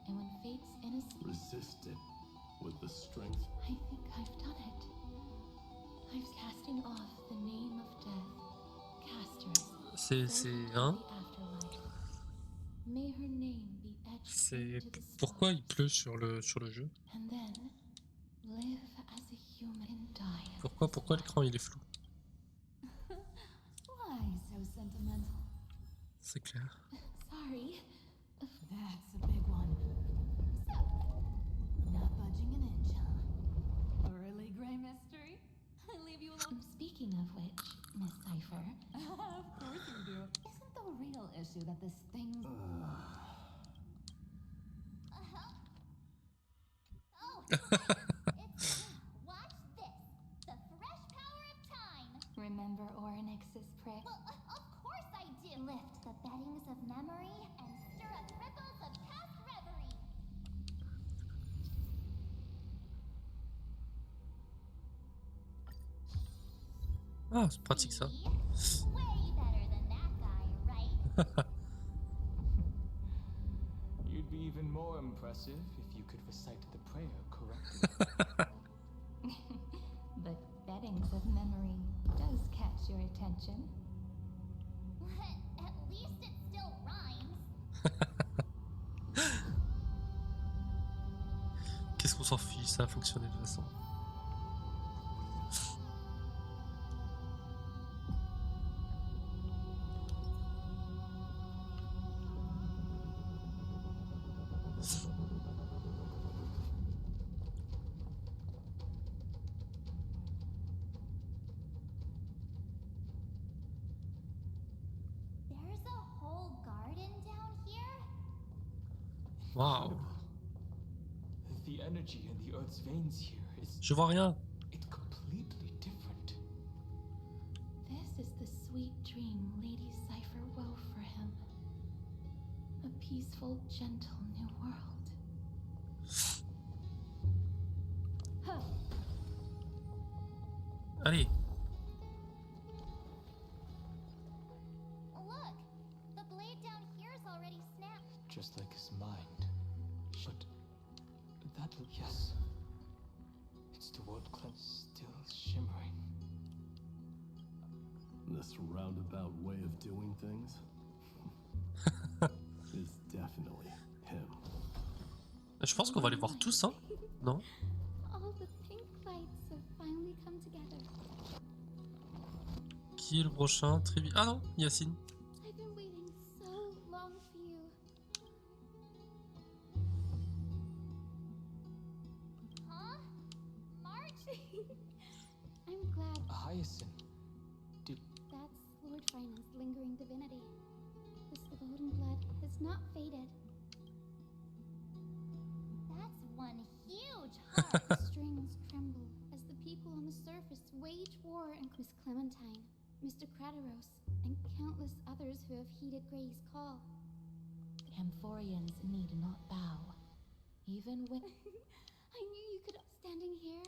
And when fate's innocent... Resist it with the strength. I think I've done it. I'm casting off the name of death. Casters. Hein? May her name be etched C'est into the pourquoi il pleut sur le jeu? And then live as a human and die. Pourquoi l'écran il est flou? Why so sentimental? C'est clair. Sorry. That's a big one. So, not budging an inch, huh? A really grey mystery? I leave you alone. Speaking of which, Miss Cipher. Of course you do. Isn't the real issue that this thing... Watch this. The fresh power of time. Remember Orynyx's prick? Well, of course I do. Lift the beddings of memory and stir up ripples of past reverie. Ah, c'est pratique ça. Way better than that guy, right? You'd be even more impressive if you could recite the prayer correctly. The beddings of memory does catch your attention. At least it still rhymes. Qu'est-ce qu'on s'en fiche, ça a fonctionné de toute façon. There's a whole garden down here? Waouh. The energy in the Earth's veins here is... Je vois rien. It's completely different. This is the sweet dream Lady Cipher wove for him. A peaceful, gentle new world. Huh. Allez. Look, the blade down here is already snapped. Just like his mind. But that, yes. It's the world cleanse still shimmering. This roundabout way of doing things is definitely him. Je pense qu'on va les voir tous, hein? Non? All the pink lights have finally come together. Qui est le prochain? Ah non, Yacine. I've been waiting so long for you. Huh? March? I'm glad Hyacinth. that's Lord Phainon's lingering divinity. This golden blood has not faded. That's one huge heart. The strings tremble as the people on the surface wage war and Miss Clementine, Mr. Crateros, and countless others who have heeded Grey's call. Amphorians need not bow. Even when... I knew you could... Standing here,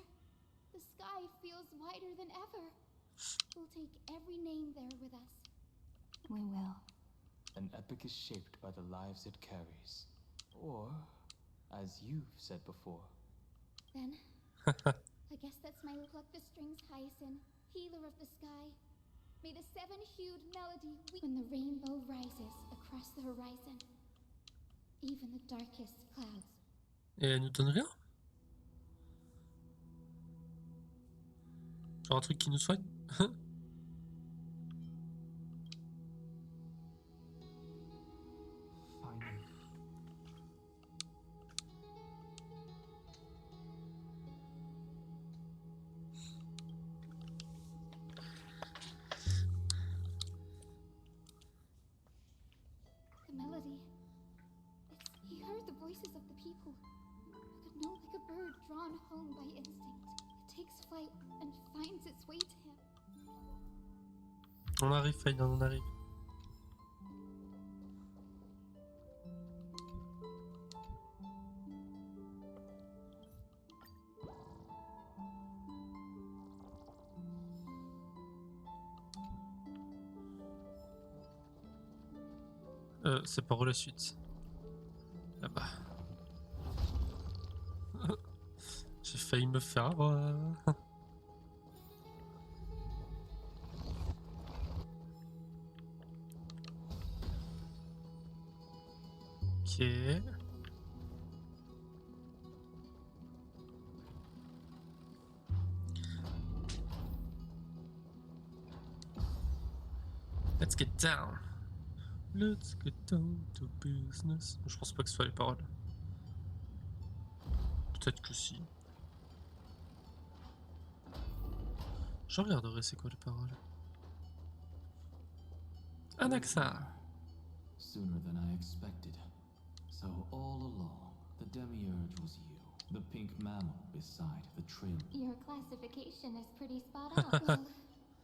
The sky feels wider than ever. We'll take every name there with us. We will. An epic is shaped by the lives it carries. Or, as you've said before. Then, I guess that's my pluck the strings Hyacinth, healer of the sky. May the seven-hued melody when the rainbow rises across the horizon. Even the darkest clouds. Et elle nous donne rien? Genre un truc qui nous soigne? The melody. He heard the voices of the people. Could know like a bird drawn home by instinct. It takes flight and finds its way to him. On arrive, Phainon, on arrive. C'est par où la suite? Là-bas. J'ai failli me faire avoir. Ok. Let's get down. Let's get down to business. Je pense pas que ce soit les paroles. Peut-être que si. Je regarderai c'est quoi les paroles. Anaxa. Sooner than I expected. So all along, the demiurge was you. The pink mammal beside the trim. Your classification is pretty spot on. Well,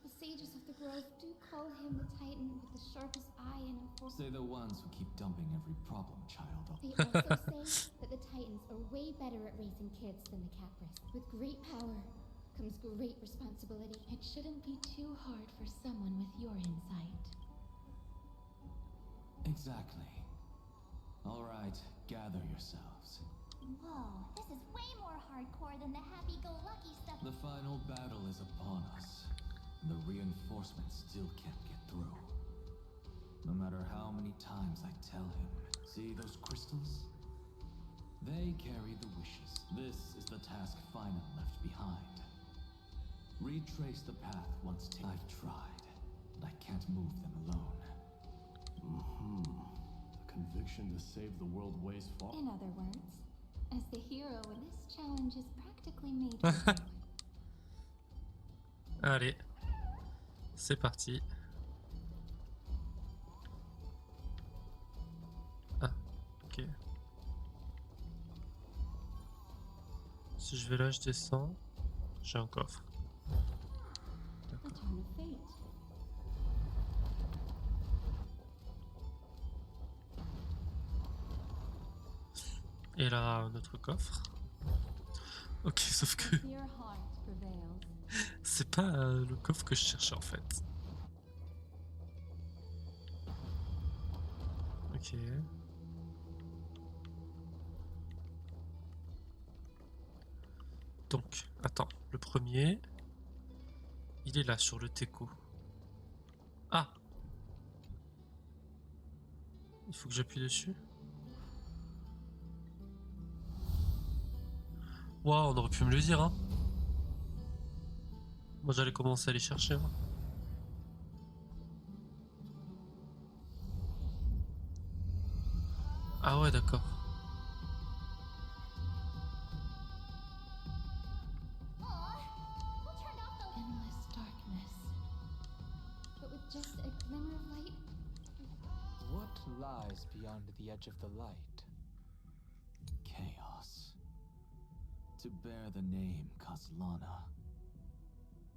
the sages of the grove do call him the titan with the sharpest eye in a Say the ones who keep dumping every problem child on. They also say that the titans are way better at raising kids than the Capris. With great power comes great responsibility. It shouldn't be too hard for someone with your insight. Exactly. All right, gather yourselves. Whoa, this is way more hardcore than the happy-go-lucky stuff. The final battle is upon us. The reinforcements still can't get through. No matter how many times I tell him, see those crystals? They carry the wishes. This is the task Phainon left behind. Retrace the path once I've tried, but I can't move them alone. The conviction to save the world weighs far. In other words, as the hero in this challenge is practically made for you. Allez, c'est parti. Ah, ok. Si je vais là, je descends. J'ai un coffre. D'accord. Et là, notre coffre. Ok, sauf que c'est pas le coffre que je cherchais en fait. Ok. Donc, attends, le premier, il est là sur le teco. Ah! Il faut que j'appuie dessus. Waouh, on aurait pu me le dire, hein. Moi j'allais commencer à les chercher. Hein. Ah ouais, d'accord. Endless darkness. But with just a glimmer of light. What lies beyond the edge of the light? Chaos. To bear the name Caslana,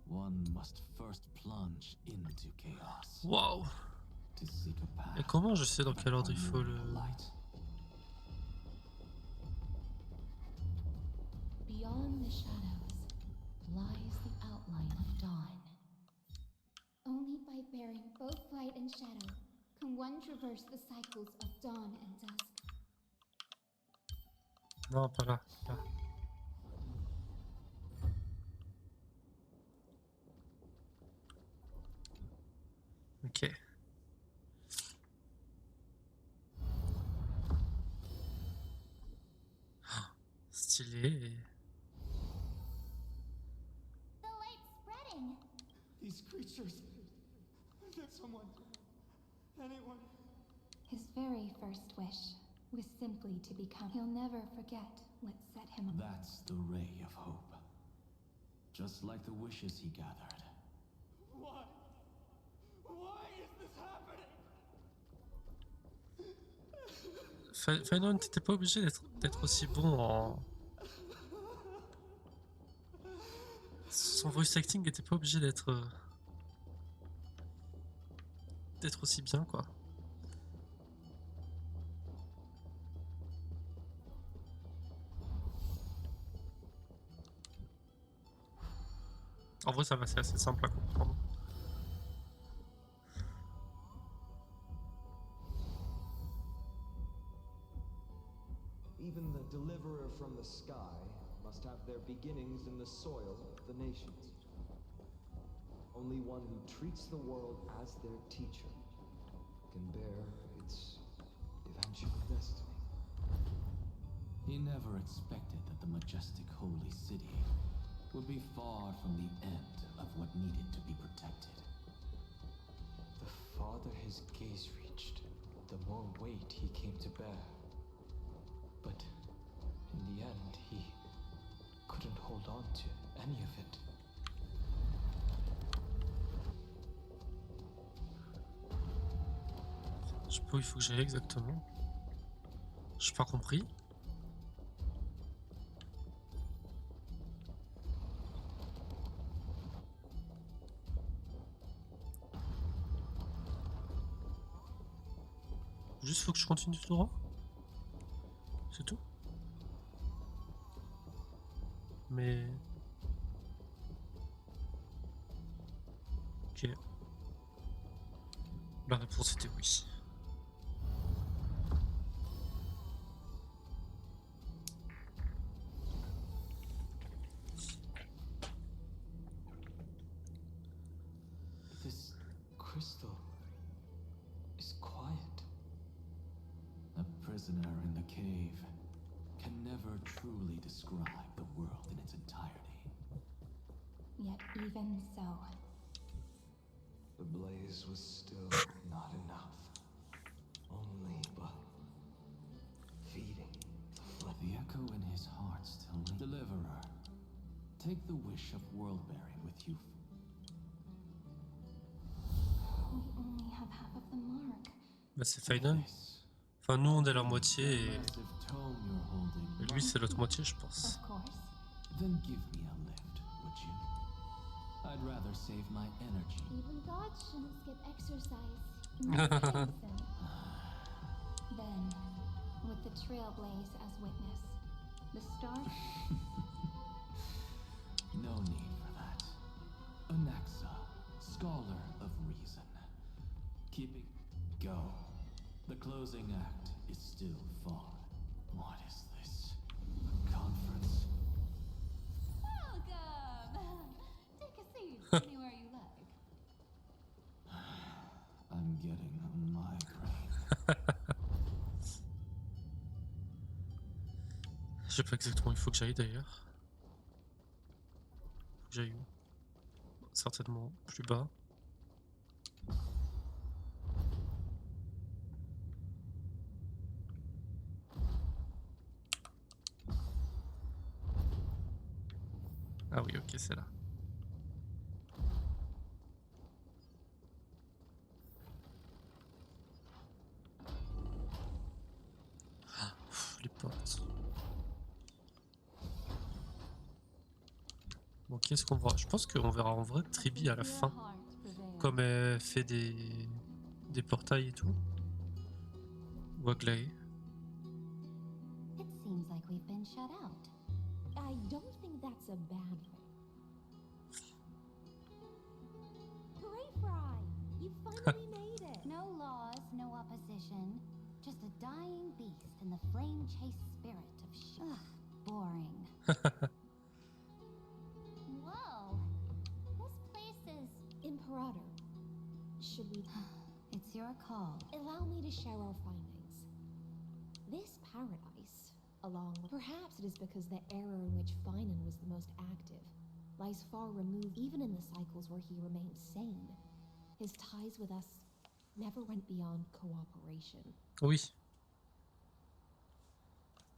one must first plunge into chaos. Waouh. To seek a path. Et comment je sais dans quel ordre il faut le... Beyond the shadows reverse the cycles of dawn and dusk. Non, pas là. Là. Ok. Stylé. The light's spreading. These creatures. There's someone. Anyone. His very first wish was simply to become. He'll never forget what set him apart. That's the ray of hope. Just like the wishes he gathered. Why? Why is this happening? Phainon, t'étais pas obligé d'être aussi bon en... Son voice acting était pas obligé d'être aussi bien, quoi. En vrai, ça va, c'est assez simple à comprendre. Even the deliverer from the sky must have their beginnings in the soil of the nations. Only one who treats the world as their teacher can bear its eventual destiny. He never expected that the majestic holy city would be far from the end of what needed to be protected. The farther his gaze reached, the more weight he came to bear. But in the end, he couldn't hold on to any of it. Je sais pas où il faut que j'aille exactement. J'ai pas compris. Juste faut que je continue tout droit. C'est tout. Mais... Ok. La réponse était oui. This crystal is quiet. A prisoner in the cave can never truly describe the world in its entirety. Yet even so, The blaze was still not enough. Only but feeding the flame. The echo in his heart still lingers. Deliverer, take the wish of world-bearing with you. we only have half of the mark. Bah c'est Phainon. Enfin nous on est la moitié et lui c'est l'autre moitié je pense. Of course. Then give me a lift, would you? I'd rather save my energy. Even gods shouldn't skip exercise. Not medicine. Then, with the trailblaze as witness, the stars. No need for that. Anaxa, scholar of reason. Keeping go. The closing act is still far. What is this? A conference? Welcome! Take a seat anywhere you like. I'm getting a migraine. Je sais pas exactement où il faut que j'aille d'ailleurs. Faut que j'aille où? Certainement plus bas. Ah oui, ok, c'est là. Les portes. Bon, qu'est-ce qu'on voit? Je pense qu'on verra en vrai Tribi à la fin. Comme elle fait des portails et tout. Ou Aglaé. It seems like we've been shut out. I don't think that's a bad thing. Hooray, Fry! You finally made it. No laws, no opposition. Just a dying beast and the flame-chased spirit of ugh, boring. Whoa. This place is... Imperator. Should we... It's your call. Allow me to share our findings. This paradise, along with... Perhaps it is because the era in which Phainon was the most active lies far removed even in the cycles where he remained sane. His ties with us never went beyond cooperation. Oui.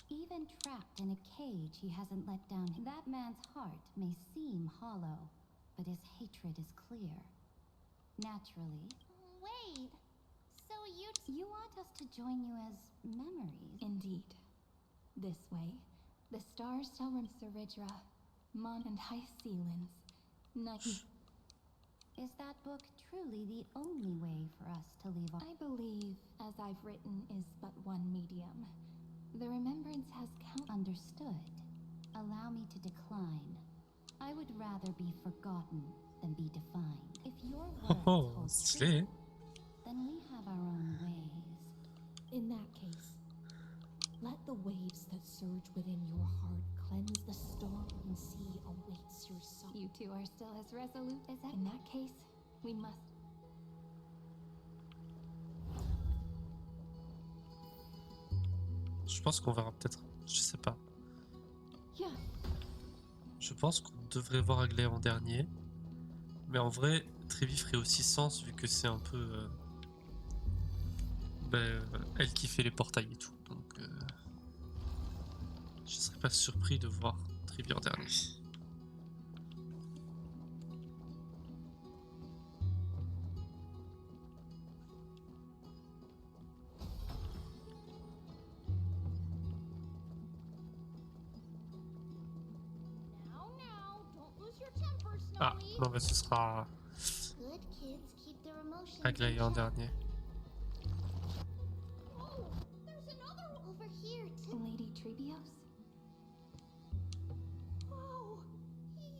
Even trapped in a cage, he hasn't let down. That man's heart may seem hollow, but his hatred is clear. Naturally. Wait, so you want us to join you as memories? Indeed. This way, the stars shall run Saridra, Mon and High Ceilings. Is that book truly the only way for us to leave our... I believe, as I've written, is but one medium. The remembrance has understood. Allow me to decline. I would rather be forgotten than be defined. If your words hold true, then we have our own ways. In that case, let the waves that surge within your heart cleanse the storm and sea awaits your soul. You two are still as resolute as ever. In that case, we must... Je pense qu'on verra peut-être, je sais pas. Yeah. Je pense qu'on devrait voir Aglaé en dernier. Mais en vrai, Trévi ferait aussi sens vu que c'est un peu... elle qui fait les portails et tout. Donc je serais pas surpris de voir Trévi en dernier. Ah, non mais ce sera Aglaé en dernier. Lady Trebios? Oh,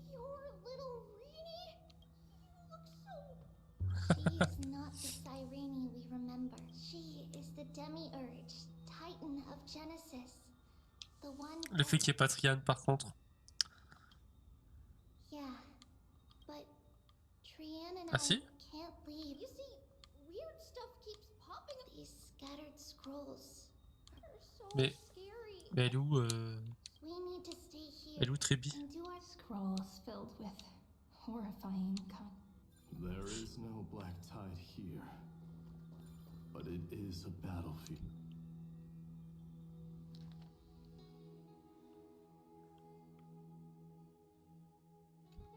your little Reenie? You look so... She is not the Cyrene we remember. She is the demiurge, titan of Genesis. The one... Le fait qu'il n'y ait pas Triane par contre. Yeah, but Triane and Ah si? I can't leave. You see, weird stuff keeps popping up. These scattered scrolls are so Mais elle est où Trébi? Scrolls filled with horrifying There is no black tide here, but it is a battlefield.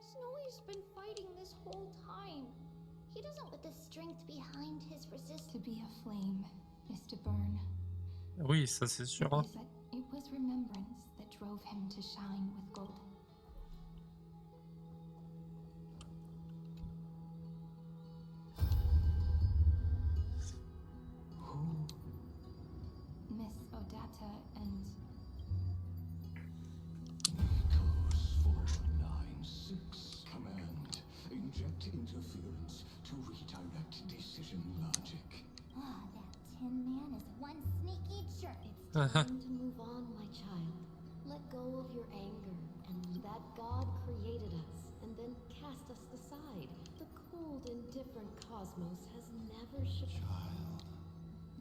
Snowy's been fighting this whole time. He doesn't with the strength behind his resistance. To be a flame is to burn. Oui, ça c'est sûr. Hein. It was remembrance that drove him to shine with gold. Miss Odata and... Echoes 496. Command. Inject interference to redirect decision logic. Ah, that Tin Man is one sneaky jerk. It's time to move on, my child. Let go of your anger and that God created us and then cast us aside. The cold, indifferent cosmos has never Child,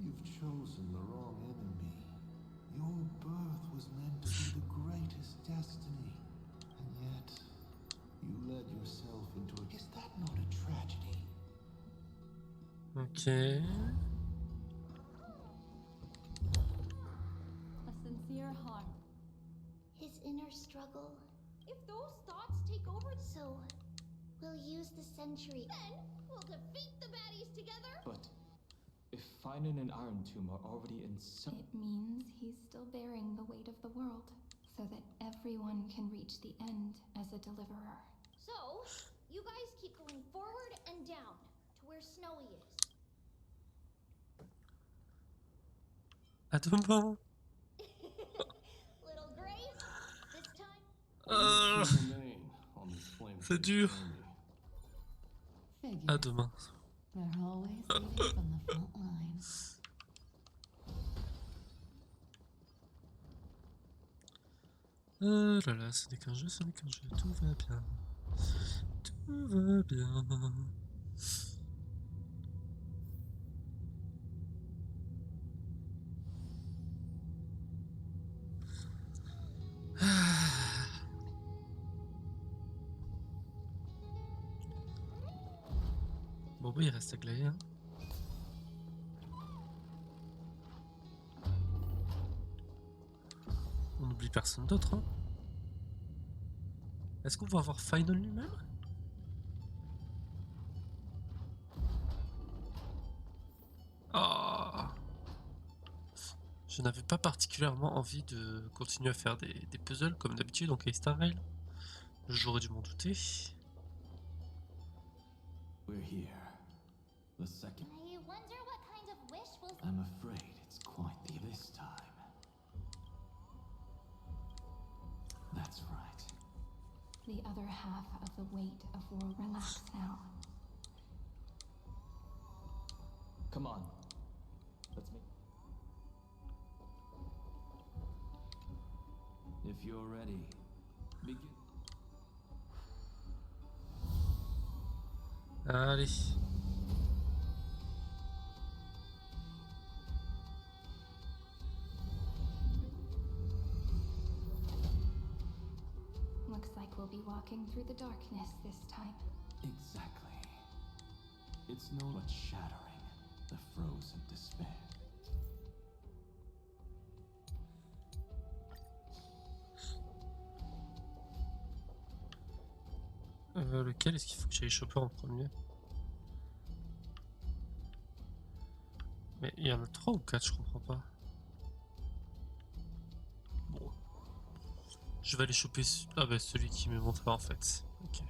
you've chosen the wrong enemy. Your birth was meant to be the greatest destiny, and yet you led yourself into it. Is that not a tragedy? Ok. A sincere heart. His inner struggle. If those thoughts take over, so we'll use the century. then we'll defeat the baddies together. But if Phainon and Iron Tomb are already in some... It means he's still bearing the weight of the world, so that everyone can reach the end as a deliverer. So, you guys keep going forward and down to where Snowy is. À demain. Little Grace, this time. C'est dur. À demain. They're always leading from the front lines. Oh là là, ce n'est qu'un jeu, ce n'est qu'un jeu, tout va bien. Tout va bien. Bon bah il reste à glayer, hein. On n'oublie personne d'autre, hein. Est-ce qu'on va avoir Phainon lui-même? Ah, je n'avais pas particulièrement envie de continuer à faire des puzzles comme d'habitude, donc Star Rail. J'aurais dû m'en douter. We're here. The second. I wonder what kind of wish will... I'm afraid it's quite the this time. That's right. The other half of the weight of war relax now. Come on. Let's make... If you're ready, begin. Allez. Looks like we'll be walking through the darkness this time. Exactly. It's no but shattering the frozen despair. Lequel est-ce qu'il faut que j'aille choper en premier? Mais il y en a 3 ou 4, je comprends pas. Bon. Je vais aller choper celui qui m'est montré en fait. Ok.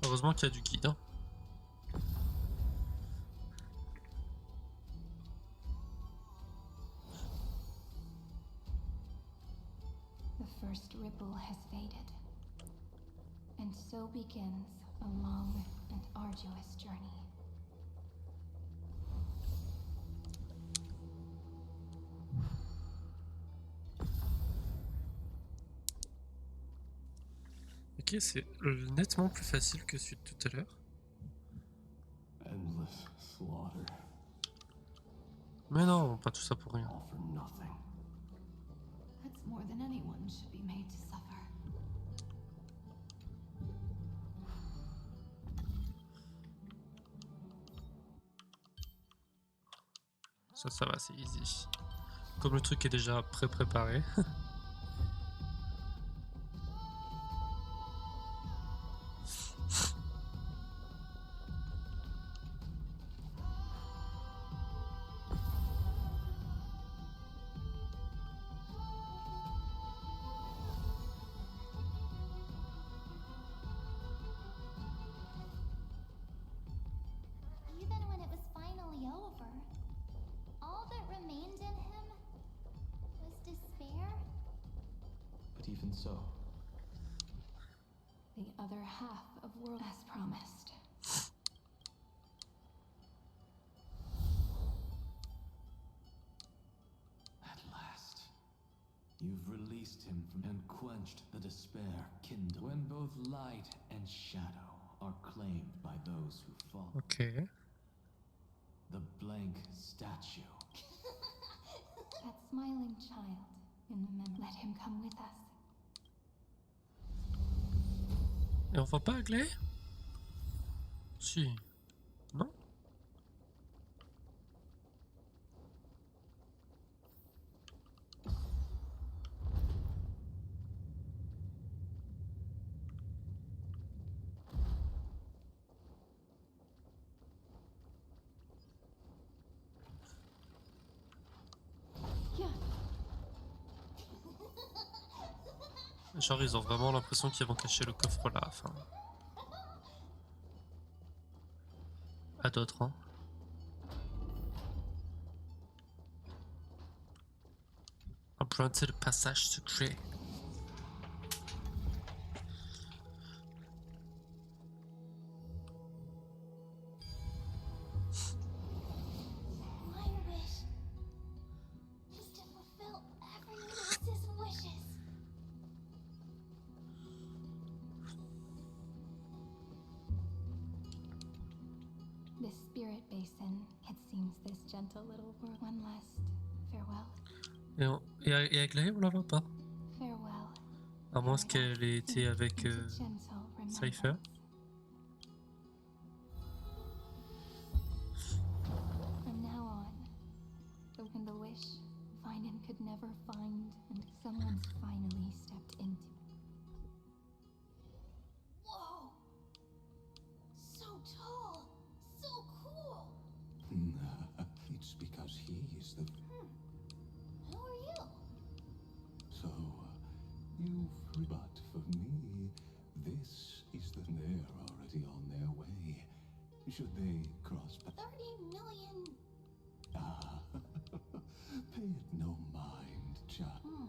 Heureusement qu'il y a du guide, hein. The first ripple has faded. And so begins a long and arduous journey. Ok, c'est nettement plus facile que celui de tout à l'heure. Endless slaughter. Mais non, pas tout ça pour rien. All for nothing. That's more than anyone should be made to suffer. Ça va, c'est easy. Comme le truc est déjà pré-préparé. Even when it was finally over, all that remained in him was despair. But even so, The other half of world as promised. At last, you've released him from and quenched the despair kindled when both light and shadow are claimed by those who fall. Ok. The blank statue. That smiling child in the memory. Let him come with us. Et on va pas Aglaé? Si. Non? Genre ils ont vraiment l'impression qu'ils vont cacher le coffre là, enfin... À d'autres, hein. Emprunter le passage secret. spirit basin, it seems this gentle little world. One last farewell. Et Aglaé, on la voit pas. Farewell. À moins qu'elle ait été avec Cypher. From now on, the wish Phainon could never find, and someone's finally stepped into. Whoa! So tall, so cool. It's because he is the. Who are you? So, but for me, this is the. They're already on their way. Should they cross? 30 million. Pay it no mind, John.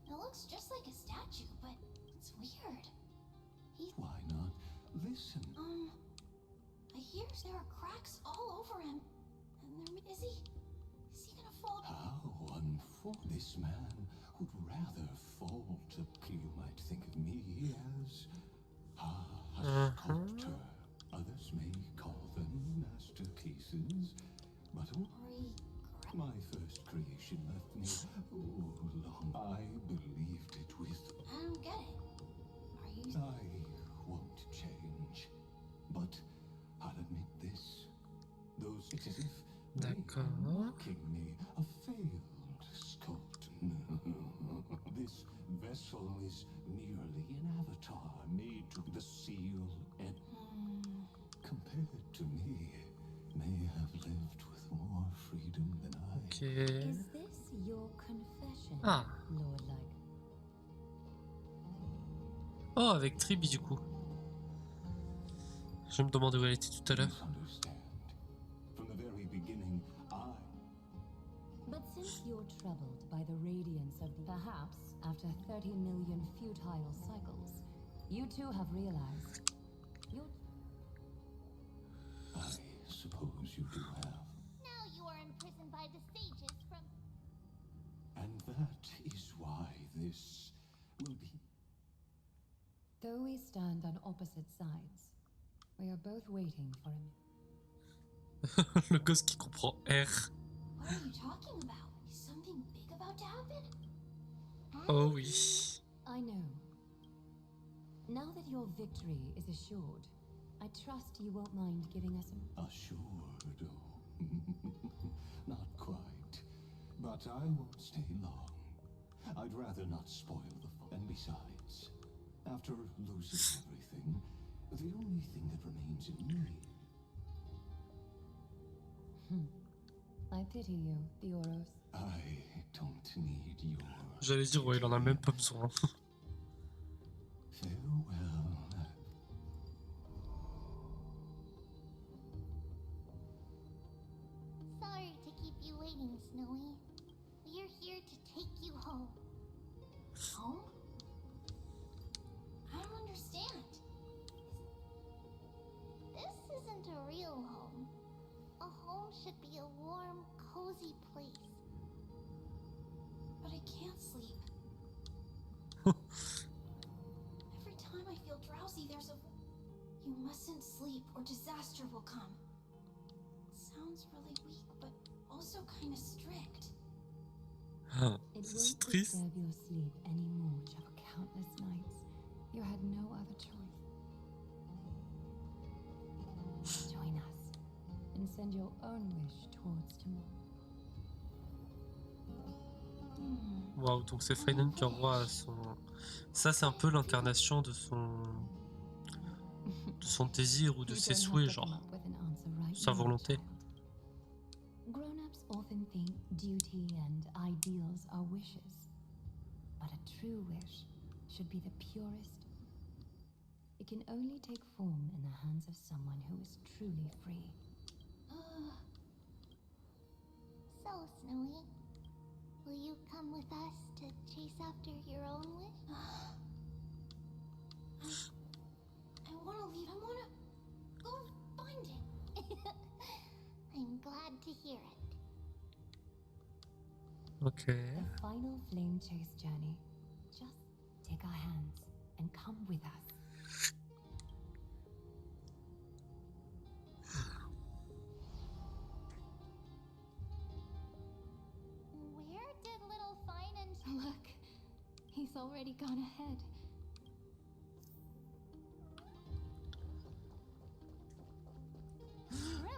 It looks just like a statue, but it's weird. Why not listen? I hear there are cracks all over him. And is he gonna fall? How unfortunate. This man would rather fall to. You might think of me as a sculptor. Others may call them masterpieces, but my first creation left me long. I believed it with. I don't get it. Are you? I won't change, but I'll admit this. It's as if they are mocking me, a failed sculptor. This vessel is merely an avatar made to the seal and compared to me, may have lived with more freedom than I. Okay. Is this your confession, Ah. Lord Like? Oh, avec Triby du coup. Je me demandais où elle était tout à l'heure. From the very beginning, But since you're troubled by the radiance of the perhaps after 30 million futile cycles, you too have realized you're. I suppose you do have. Now you are imprisoned by the sages from. And that is why this will be. Though we stand on opposite sides, we are both waiting for him. Le gosse qui comprend R. What are you talking about? Is something big about to happen? Oh oui. I know. Now that your victory is assured, I trust you won't mind giving us Assured, not quite. But I won't stay long. I'd rather not spoil the fun. And besides, after losing everything, the only thing that remains in me. I pity you, Theoros. I don't need your. J'allais dire, ouais, il en a même pas besoin. Farewell. Sorry to keep you waiting, Snowy. We're here to take you home. Home? I don't understand. This isn't a real home. A home should be a warm, cozy place. But I can't sleep. Every time I feel drowsy, there's a. You mustn't sleep or disaster will come. It sounds really weak, but also kind of strict. Ah, It c'est won't triste. disturb your sleep anymore, Chuck. Countless nights. You had no other choice. Join us and send your own wish towards tomorrow. Waouh, donc c'est Phainon qui envoie son. Ça, c'est un peu l'incarnation de son désir ou de ses souhaits, genre. Sa volonté. Grown-ups often think duty and ideals are wishes. But a true wish should be the purest. It can only take form in the hands of someone who is truly free. So, Snowy, will you come with us to chase after your own wish? I want to leave. I want to go find it. I'm glad to hear it. Okay. The final flame chase journey. Just take our hands and come with us. He's already gone ahead.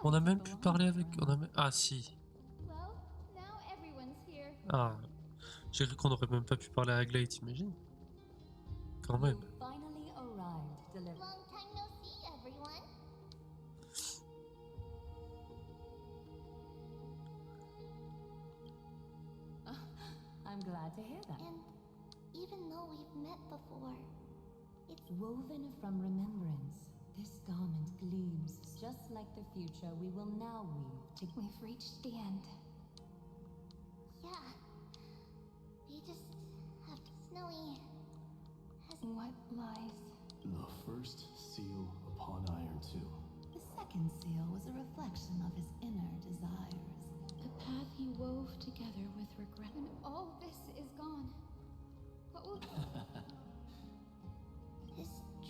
On a même pu parler avec... Ah si. Well, now everyone's here. Ah, j'ai cru qu'on aurait même pas pu parler à Aglaé, t'imagines? Quand même. Finally arrived, delivered. Long time no see, everyone. I'm glad to hear that. And even though we've met before, it's Woven from remembrance, this garment gleams just like the future we will now weave. We've reached the end. yeah. We just have to Snowy has What lies? The first seal upon Iron 2. The second seal was a reflection of his inner desires. The path he wove together with regret. When all this is gone, what will... his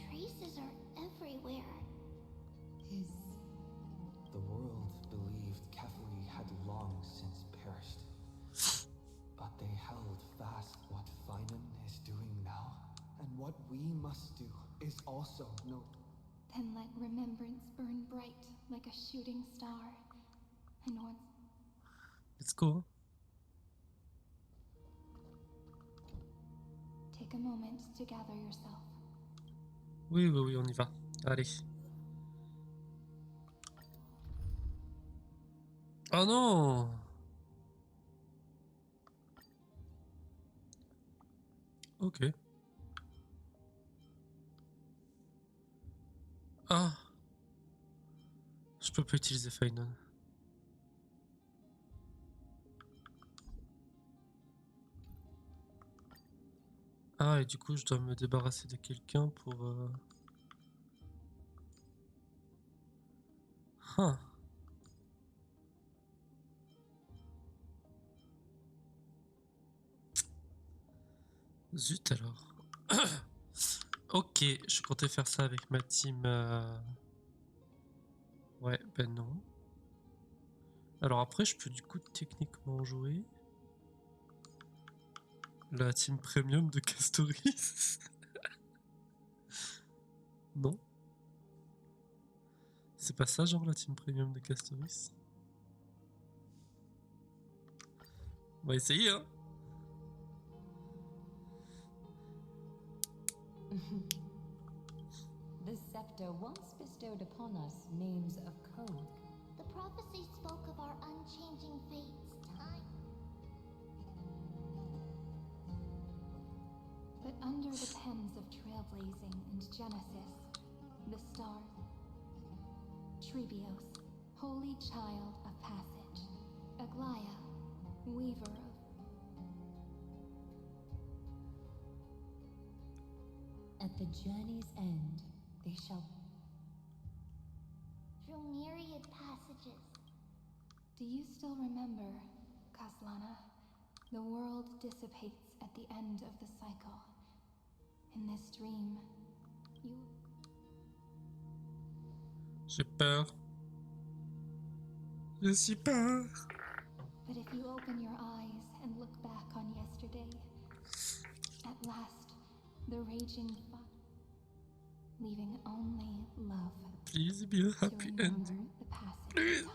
traces are everywhere. The world believed Kefri had long since perished. But they held fast what Phainon is doing now. And what we must do is also know. Then let remembrance burn bright like a shooting star. And once... Let's go. Take a moment to gather yourself. Oui, oui, oui, on y va. Allez. Oh non! Ok. Ah! Je peux pas utiliser Phainon. Ah, et du coup, je dois me débarrasser de quelqu'un pour... Huh. Zut alors. Ok, je comptais faire ça avec ma team. Ouais, ben non. Alors après, je peux du coup techniquement jouer la team premium de Castoris. Non. C'est pas ça, genre la team premium de Castoris. On va essayer, hein. The scepter once bestowed upon us names of code. The prophecy spoke of our unchanging fates, time. But under the pens of trailblazing and Genesis, the star, Trebios, holy child of passage, Aglaia, weaver of... At the journey's end, they shall... Through myriad passages. Do you still remember, Kaslana? The world dissipates at the end of the cycle. In this dream, you... J'ai peur. Je suis peur. But if you open your eyes and look back on yesterday, at last, the raging fire, leaving only love. Please be a happy ending. The passage Please. of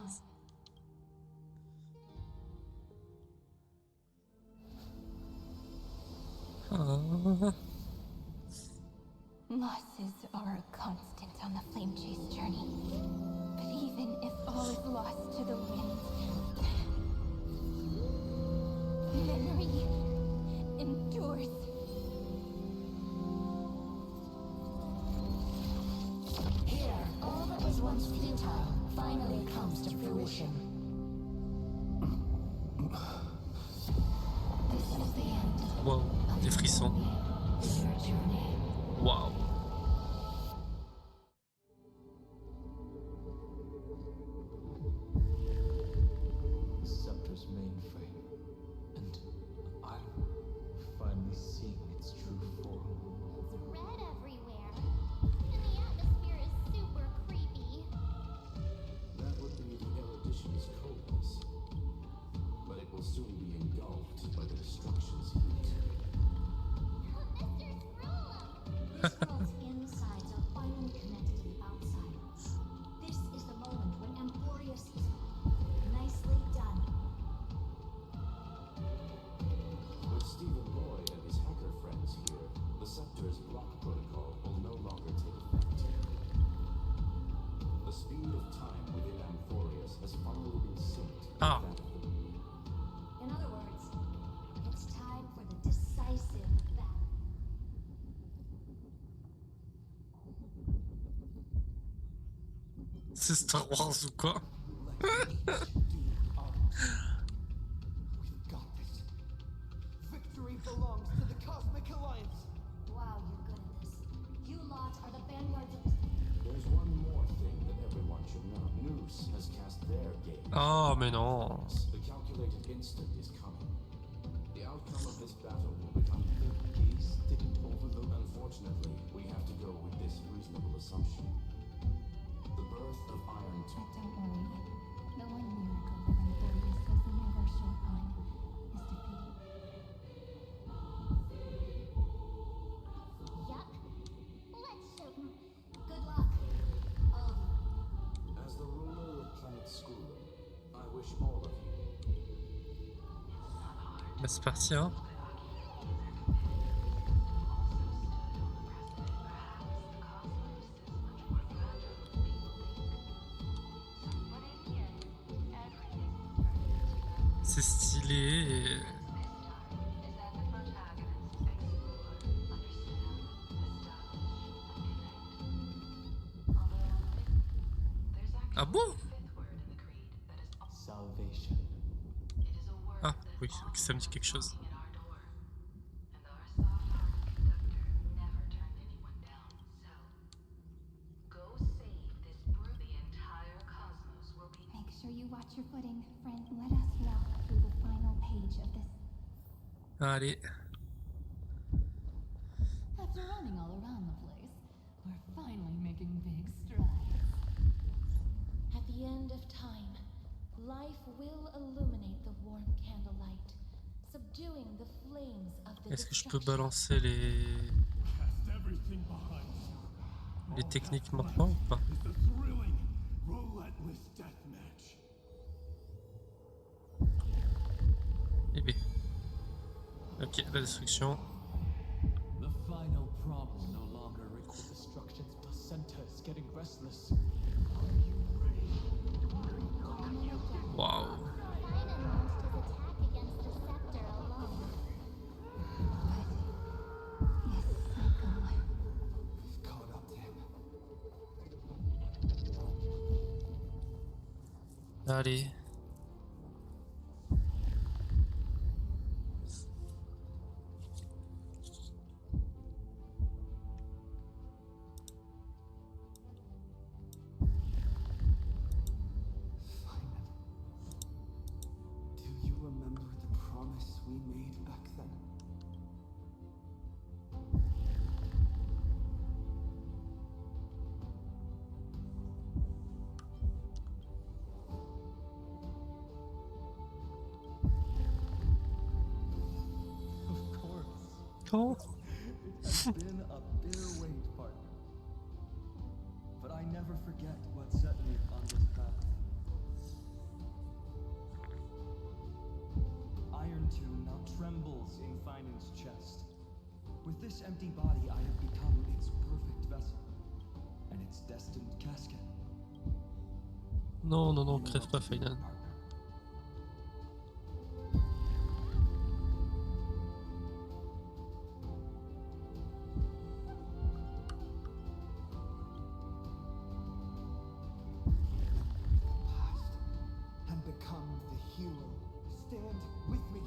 time. Losses are a constant on the flame chase journey. But even if all is lost to the wind, memory endures. Here, all that was once futile finally comes to fruition. This is the end. Wow, des frissons. Your journey. Wow. The scepter's mainframe, and I'm finally seeing its true form. It's red everywhere. And the atmosphere is super creepy. That would be the erudition's coldness. But it will soon be engulfed by the destruction's heat. world's insides are finally connected to the outside. This is the moment when Emporius... Nicely done. With Stephen Lloyd and his hacker friends here, the Scepter's block protocol will no longer take effect. The speed of time within Amphorius has finally been synced with that of the moon. In other words, it's time for the decisive battle. C'est Star Wars ou quoi? We've got this. Victory belongs to the Cosmic Alliance. Wow, you're good at this. You lot are the vanguards of... There's one more thing that everyone should know. Noose has cast their game. Oh, mais non. The calculated instant is coming. The outcome of this battle will become the gaze didn't overlook. Unfortunately, we have to go with this reasonable assumption. The birth of Iron But don't worry. The one miracle that Emporius was never short on is defeated. Yup. Let's show them. Good luck. All of you. As the ruler of Planet School, I wish all of you. Bah, c'est parti, hein. C'est stylé. Ah bon? Salvation. Ah oui, ok, ça me dit quelque chose. Make sure you watch your footing, friend. Let us walk through the final page of this. Allez. After running all around the place, we're finally making big strides. At the end of time, life will illuminate the warm candlelight, subduing the flames of the Est-ce que je peux destruction. balancer les techniques maintenant ou pas? It's a thrilling, relentless deathmatch. Eh bien. Ok, la destruction. The final problem no longer requires destruction's placenta is getting restless. Waouh. Phainon launched his attack against the scepter alone. We've caught up to him. Allez. Do you remember the promise we made back then? Of course. Quand? It has been a bitter wait, partner. But I never forget what set me on this path. Iron Tomb now trembles in Phainon's chest. With this empty body, I have become its perfect vessel, and its destined casket. Non, non, non, crève pas, Phainon. And become the hero. Stand with me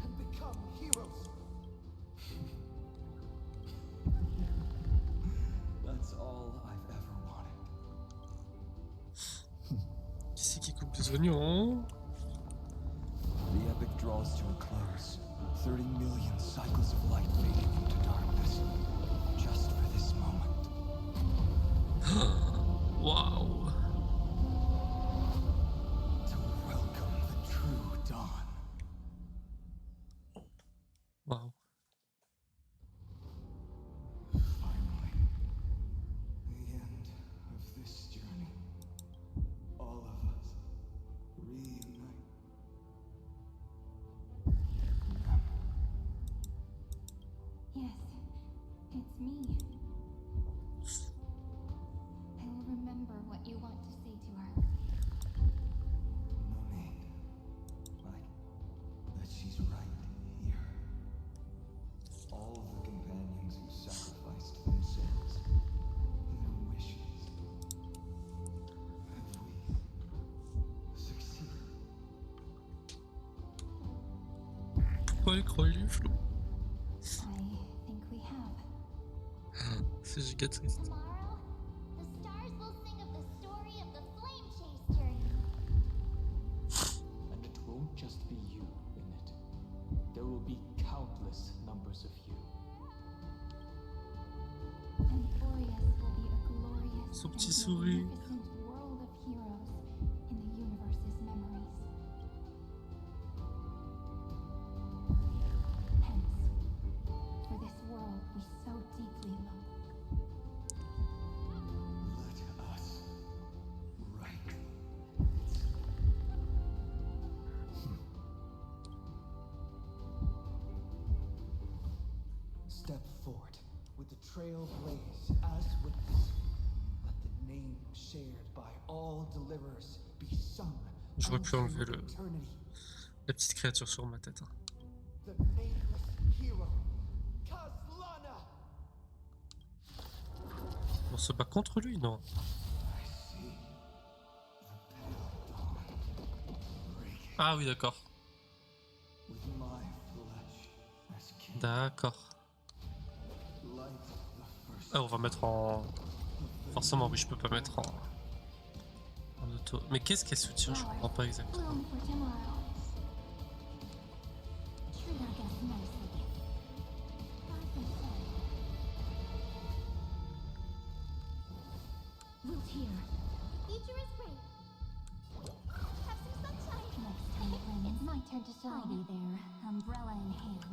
and become heroes. That's all I've ever wanted. Qui c'est qui coupe des oignons? The epic draws to a close. 30 million cycles of light fading into darkness. Just for this moment. Waouh. To welcome the true dawn. Waouh. Finally. à l'écran, il est flou. I think we have. C'est giga triste. Tomorrow, the stars will sing of the story of the flame chase journey. And it won't just be you in it. There will be countless numbers of you. And Boreas will be a glorious Son and petit sourire. magnificent world of heroes in the universe's memories. Hence, for this world we so deeply love. Let us write it. Step forward with the trail blaze as witness. Let the name shared by all deliverers be sung. J'aurais pu enlever unto la petite créature sur ma tête. Hein. The nameless hero, Kaslana. On se bat contre lui, non? Ah oui, d'accord. D'accord. Ah, on va mettre en... Forcément, oui, je peux pas mettre en auto. Mais qu'est-ce qu'elle soutient? Je comprends pas exactement. Bloom for tomorrow. Treat our guests nicely. God consent. Root here. Future is great. Have some sunshine. Next time, Lynn, it's my turn to shine. I'll be there, umbrella in hand.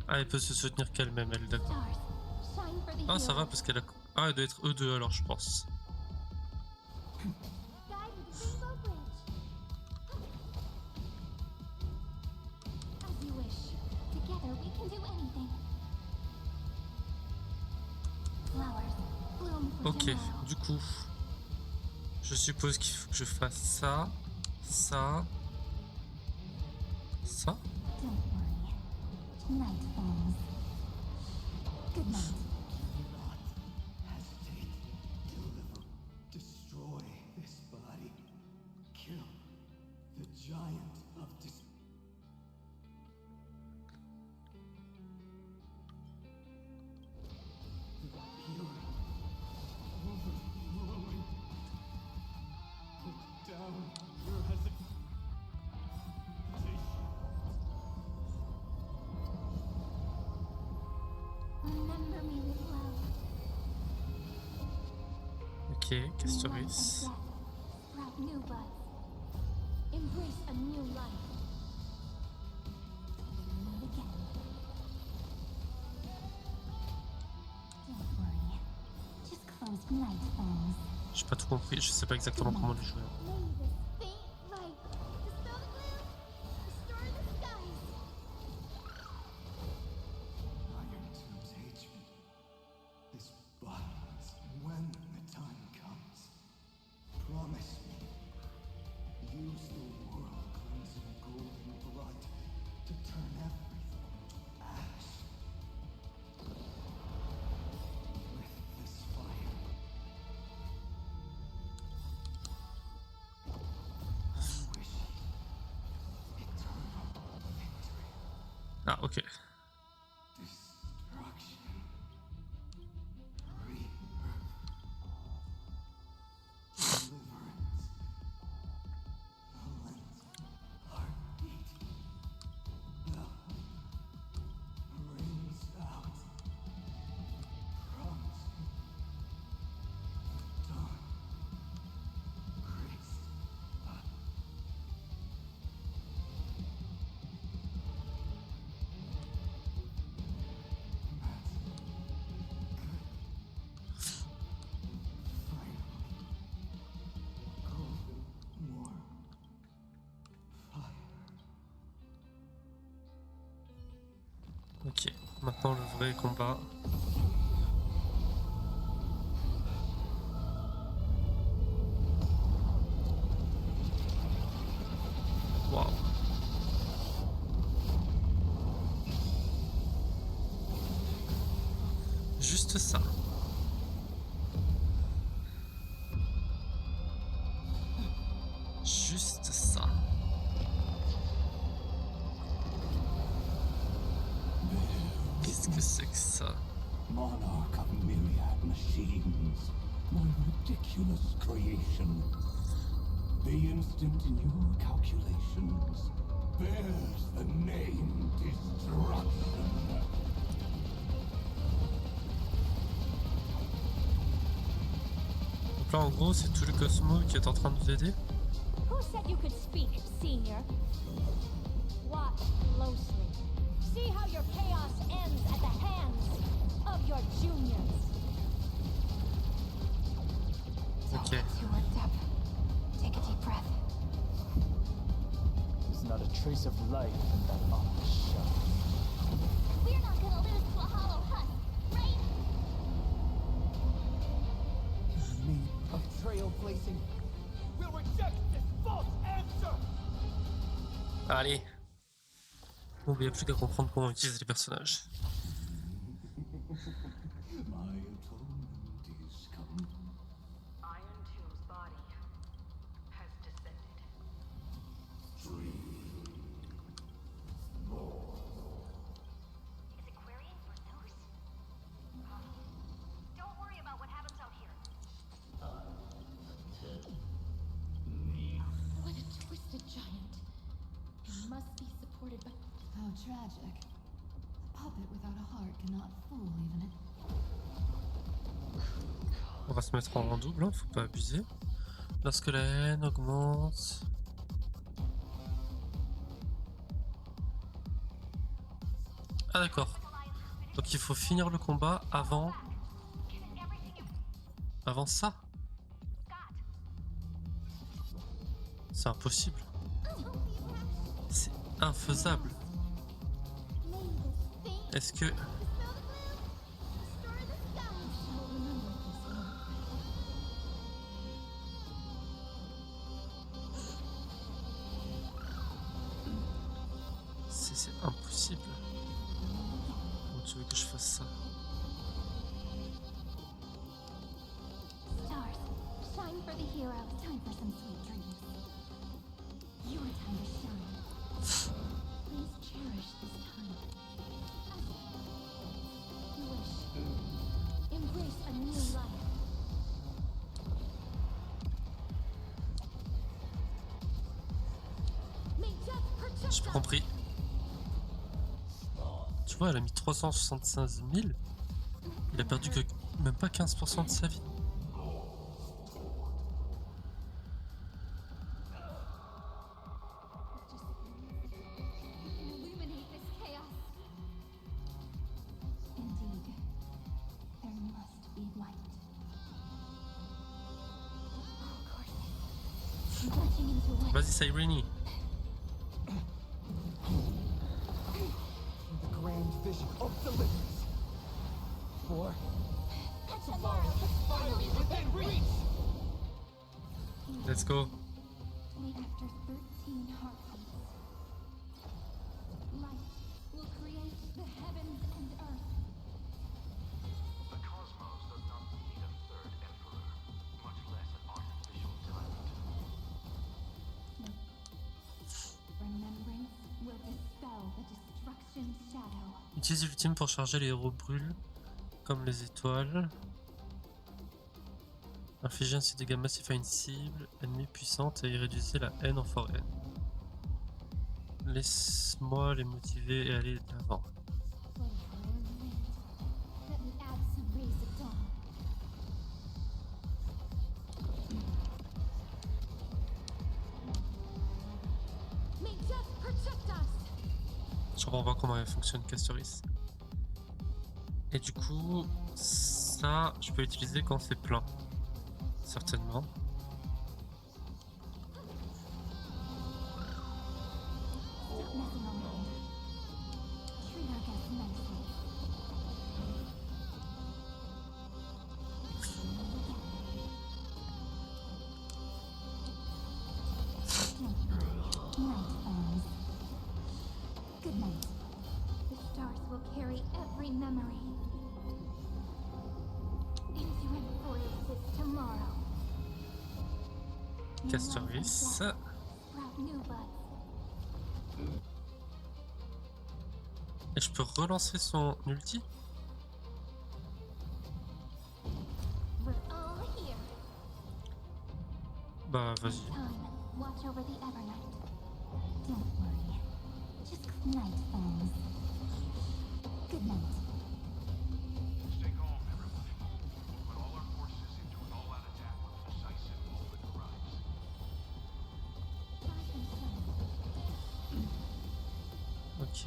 Ah, elle peut se soutenir qu'elle-même, elle, d'accord. Stars, shine for the Ah, ça va heroes. parce qu'elle a... Ah, elle doit être E2 alors, je pense. Guide with the rainbow bridge. As you wish. Together we can do anything. Flowers, bloom for Ok, tomorrow. du coup, je suppose qu'il faut que je fasse ça, ça, ça. Don't worry. Night falls. Good night. Destroy this body. Kill the giant of the pure, overflowing. Put down your hesitation. Remember me with love. Ok, Castoris. Sprout new buds. Embrace a new life. Live again. Don't worry. Just close night falls. J'ai pas tout compris, je sais pas exactement comment le jouer. May this faint light dispel the gloom, restore the skies. Iron Tubes hates me. This bites when the time comes. Promise me. Use the world cleansing golden blood to turn everything to ash. With this fire, I wish eternal victory. Ah, ok. Destruction. Rebirth. Deliverance. Helen's heartbeat. Blood rings out. Promise me. The dawn. Grace. Ok, maintenant le vrai combat. Waouh. Juste ça. Juste ça. c'est que ça? Monarch of myriad machines, my ridiculous creation. The instant in your calculations bears the name destruction. Donc là en gros c'est tout le Cosmo qui est en train de nous aider. Who said you could speak, Senior? Watch closely. See how your chaos ends at the hands of your juniors. Ok. Too worked up. Take a deep breath. There's not a trace of life in that ominous shell. We're not gonna lose to a hollow husk, right? Me of trailblazing. We'll reject this false answer. Allez. Bon, il n'y a plus qu'à comprendre comment utiliser les personnages. My atonement is come. Iron Tomb's body has descended. Is it querying for news? Don't worry about what happens out here. What a twisted giant. It must be supported by... How tragic. A puppet without a heart cannot fool even it. On va se mettre en double, hein, faut pas abuser. Lorsque la haine augmente. Ah d'accord. Donc il faut finir le combat avant... Avant ça. C'est impossible. C'est infaisable. Est-ce que... C'est impossible. Comment tu veux que je fasse ça? Stars, shine for the hero. Time for some sweet dreams. Your time to shine. Please cherish this time. Wish. Embrace a new life. May death protect J'ai pas compris. Tu vois, elle a mis 375 000. Il a perdu que même pas 15% de sa vie. illuminate this chaos. Indeed, there must be light. Of course. Glitching into light. Vas-y, Cyrene. The grand vision of deliverance. For tomorrow is finally within reach. Let's go. After 13 heartbeats, light will create the heavens and earth. The cosmos does not need a third emperor, much less an artificial tyrant. Remembrance will dispel the destruction shadow. Utilise l'ultime pour charger les héros brûlent, comme les étoiles. Infligez ainsi des dégâts massifs à une cible ennemie puissante et réduisez la haine en forêt. Laisse-moi les motiver et aller de l'avant. Let me add some rays of dawn. May death protect us. Je comprends pas comment elle fonctionne, Castoris. Et du coup, ça, je peux l'utiliser quand c'est plein. Certainement. Stop messing around. Treat our guests nicely. Night falls. Good night. The stars will carry every memory into Emphoresis tomorrow. Castoris. Sprout new buds. Et je peux relancer son ulti? We're all here. Bah vas-y. This time, watch over the Evernight. Don't worry. Just good night, friends. Good night. Stay calm, everyone. Put all our forces into an all-out attack when the decisive moment arrives. Ok.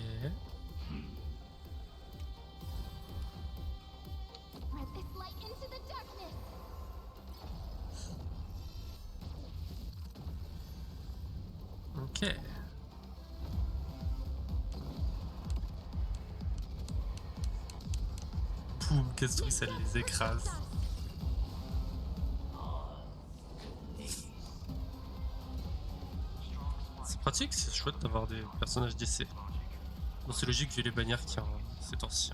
Spread this light into the darkness. Ok. Boum, qu'est-ce que ça les écrase. C'est pratique, c'est chouette d'avoir des personnages d'essai. Bon, c'est logique vu les bannières qu'il y a ces temps-ci.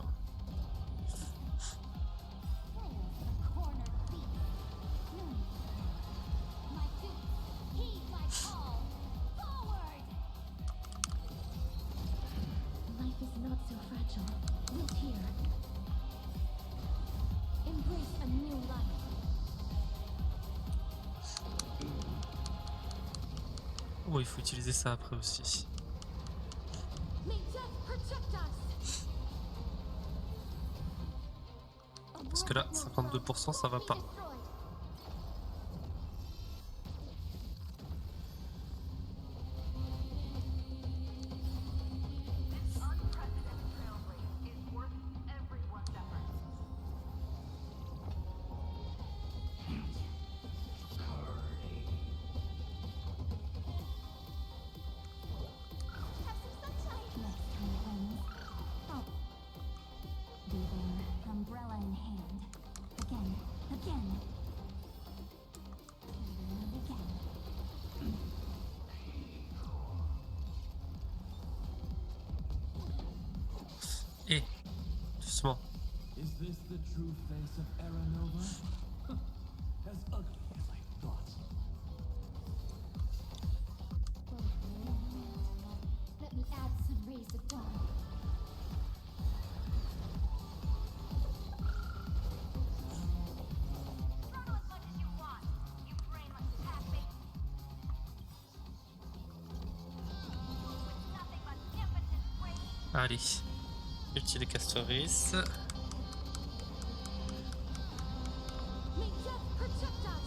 Life is not so fragile. Look here. Embrace a new life. Oh, il faut utiliser ça après aussi. May death protect us. Parce que là, 52%, ça va pas. Be there, umbrella in hand. Again, again. And again. Eh, doucement. Is this the true face of Aranova? As ugly as I thought. Let me add some rays of dawn. Allez, utile Castoris. May death protect us.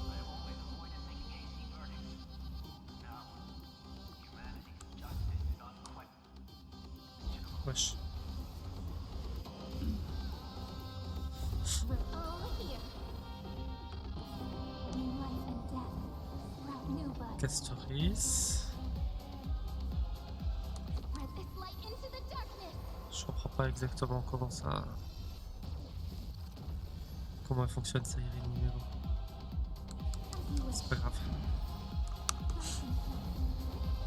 I have always avoided making hasty verdicts. Now, humanity's justice is unquestionable. Wesh. We're all here. In life and death, sprout new buds. Castoris. Spread this light into the darkness. Je comprends pas exactement comment ça. Comment elle fonctionne, ça irait numéro. C'est pas grave.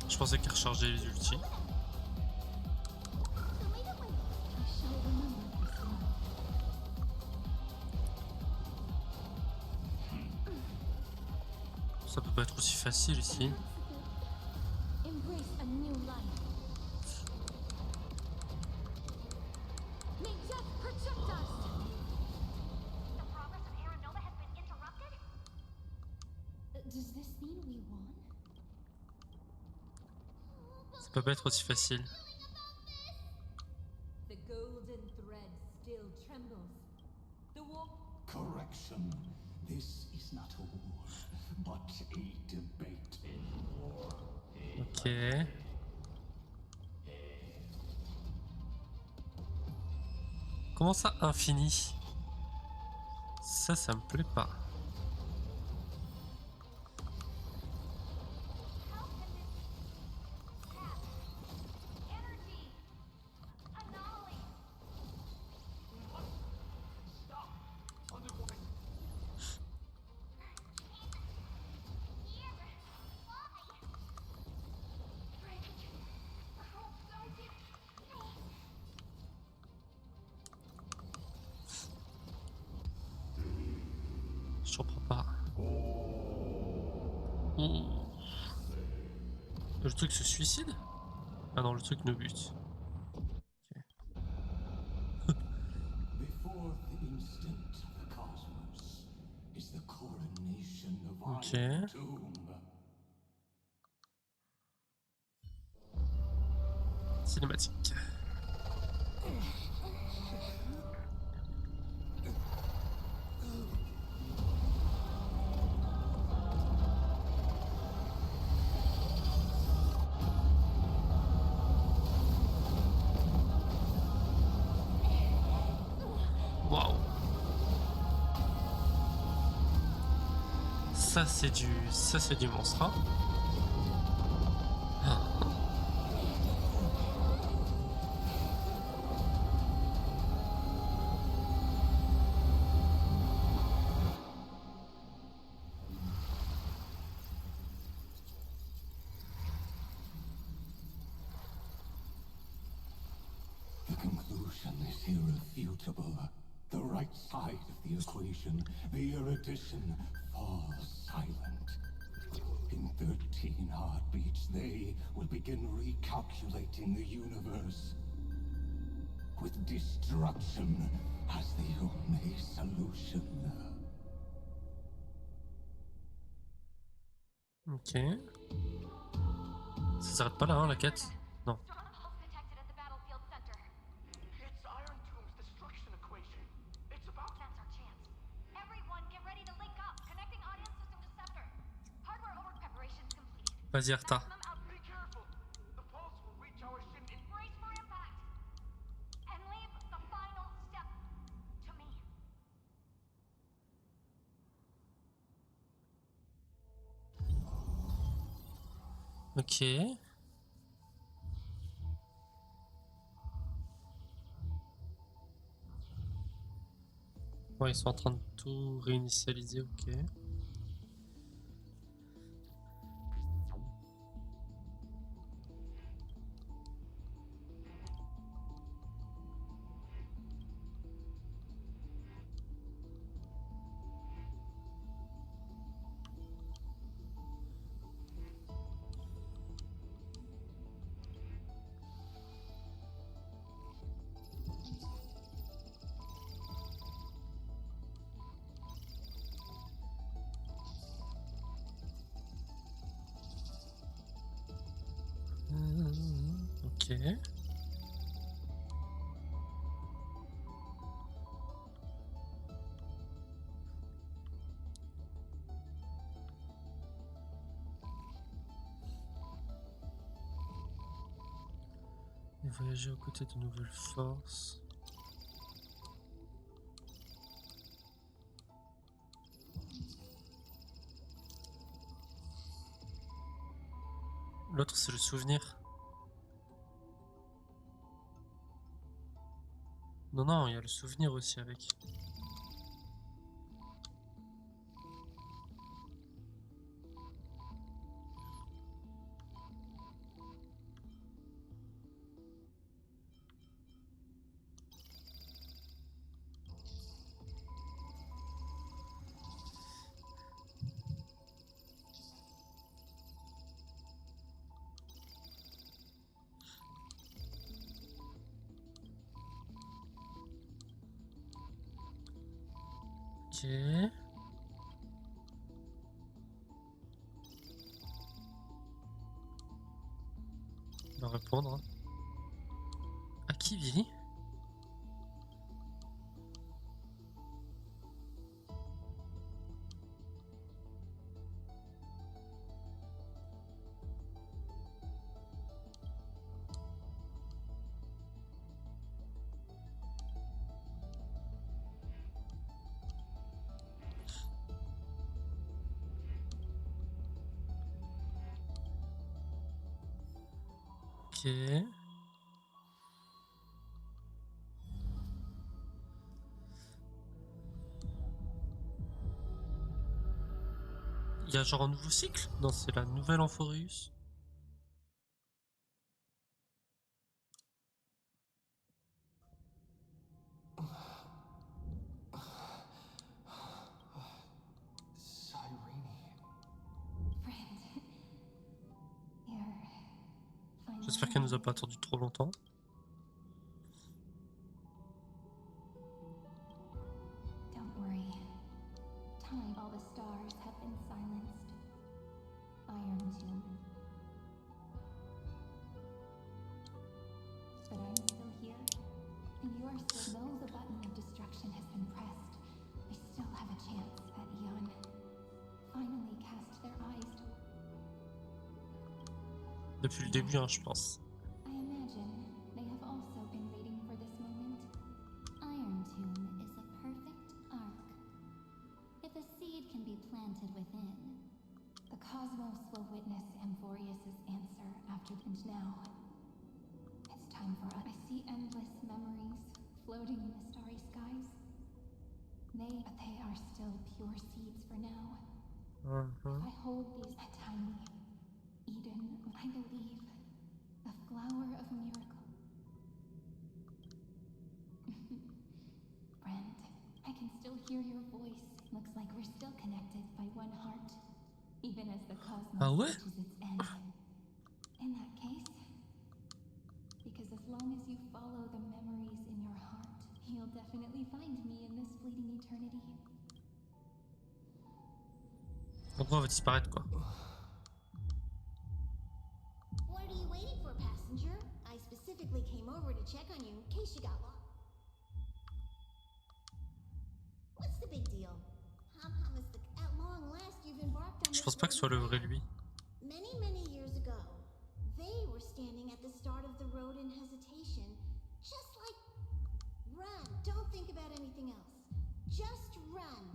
Je pensais qu'elle rechargeait les ultis. I shall remember this love. Ça peut pas être aussi facile ici. Embrace a new life. May death protect us. The progress of Aranova has been interrupted? Does this mean we won? Ça peut pas être aussi facile. The golden thread still trembles. The war. Correction. This is not a war, but a debate. Ok. Comment ça, infini? Ça me plaît pas. Je comprends pas. Oh. Le truc se suicide? Ah non, le truc nous bute. Ok. Cinématique. Waouh. Ça c'est du monstre, hein. The conclusion is irrefutable. The right side of the equation, the erudition, falls silent. In 13 heartbeats, they will begin recalculating the universe. With destruction as the only solution. Ok. Ça s'arrête pas là, hein, la quête? Non. Vas-y, Herta. Ok. Ouais, ils sont en train de tout réinitialiser, ok. Ok. Et voyager aux côtés de nouvelles forces. L'autre, c'est le souvenir. Non, non, il y a le souvenir aussi avec. Ok. On va répondre. À qui vit? Ok. Il y a genre un nouveau cycle? Non, c'est la nouvelle Amphoreus. Je J'espère qu'elle nous a pas attendu trop longtemps. Don't worry. Time, all the stars have been silenced. Iron Tomb. But I'm still here, and you are still. Though the button of destruction has been pressed, I still have a chance at Eon. Finally cast their eyes to. Depuis le début, hein, je pense. I imagine they have also been waiting for this moment. Iron Tomb is a perfect arc. If a seed can be planted within, the cosmos will witness Amphorius's answer after. And now, it's time for us. I see endless memories floating in the starry skies. But they are still pure seeds for now. If I hold these a tiny Eden, I believe the flower of miracle. Friend, I can still hear your voice. Looks like we're still connected by one heart, even as the cosmos reaches its end. In that case, because as long as you follow the memories in your heart, you'll definitely find me in this fleeting eternity. Donc on va disparaître quoi. What are you waiting for, passenger? I specifically came over to check on you in case you got lost. What's the big deal? At long last, you've embarked on. Je pense pas que ce soit le vrai lui. Many years ago, they were standing at the start of the road in hesitation, just like. Run. Don't think about anything else. Just run.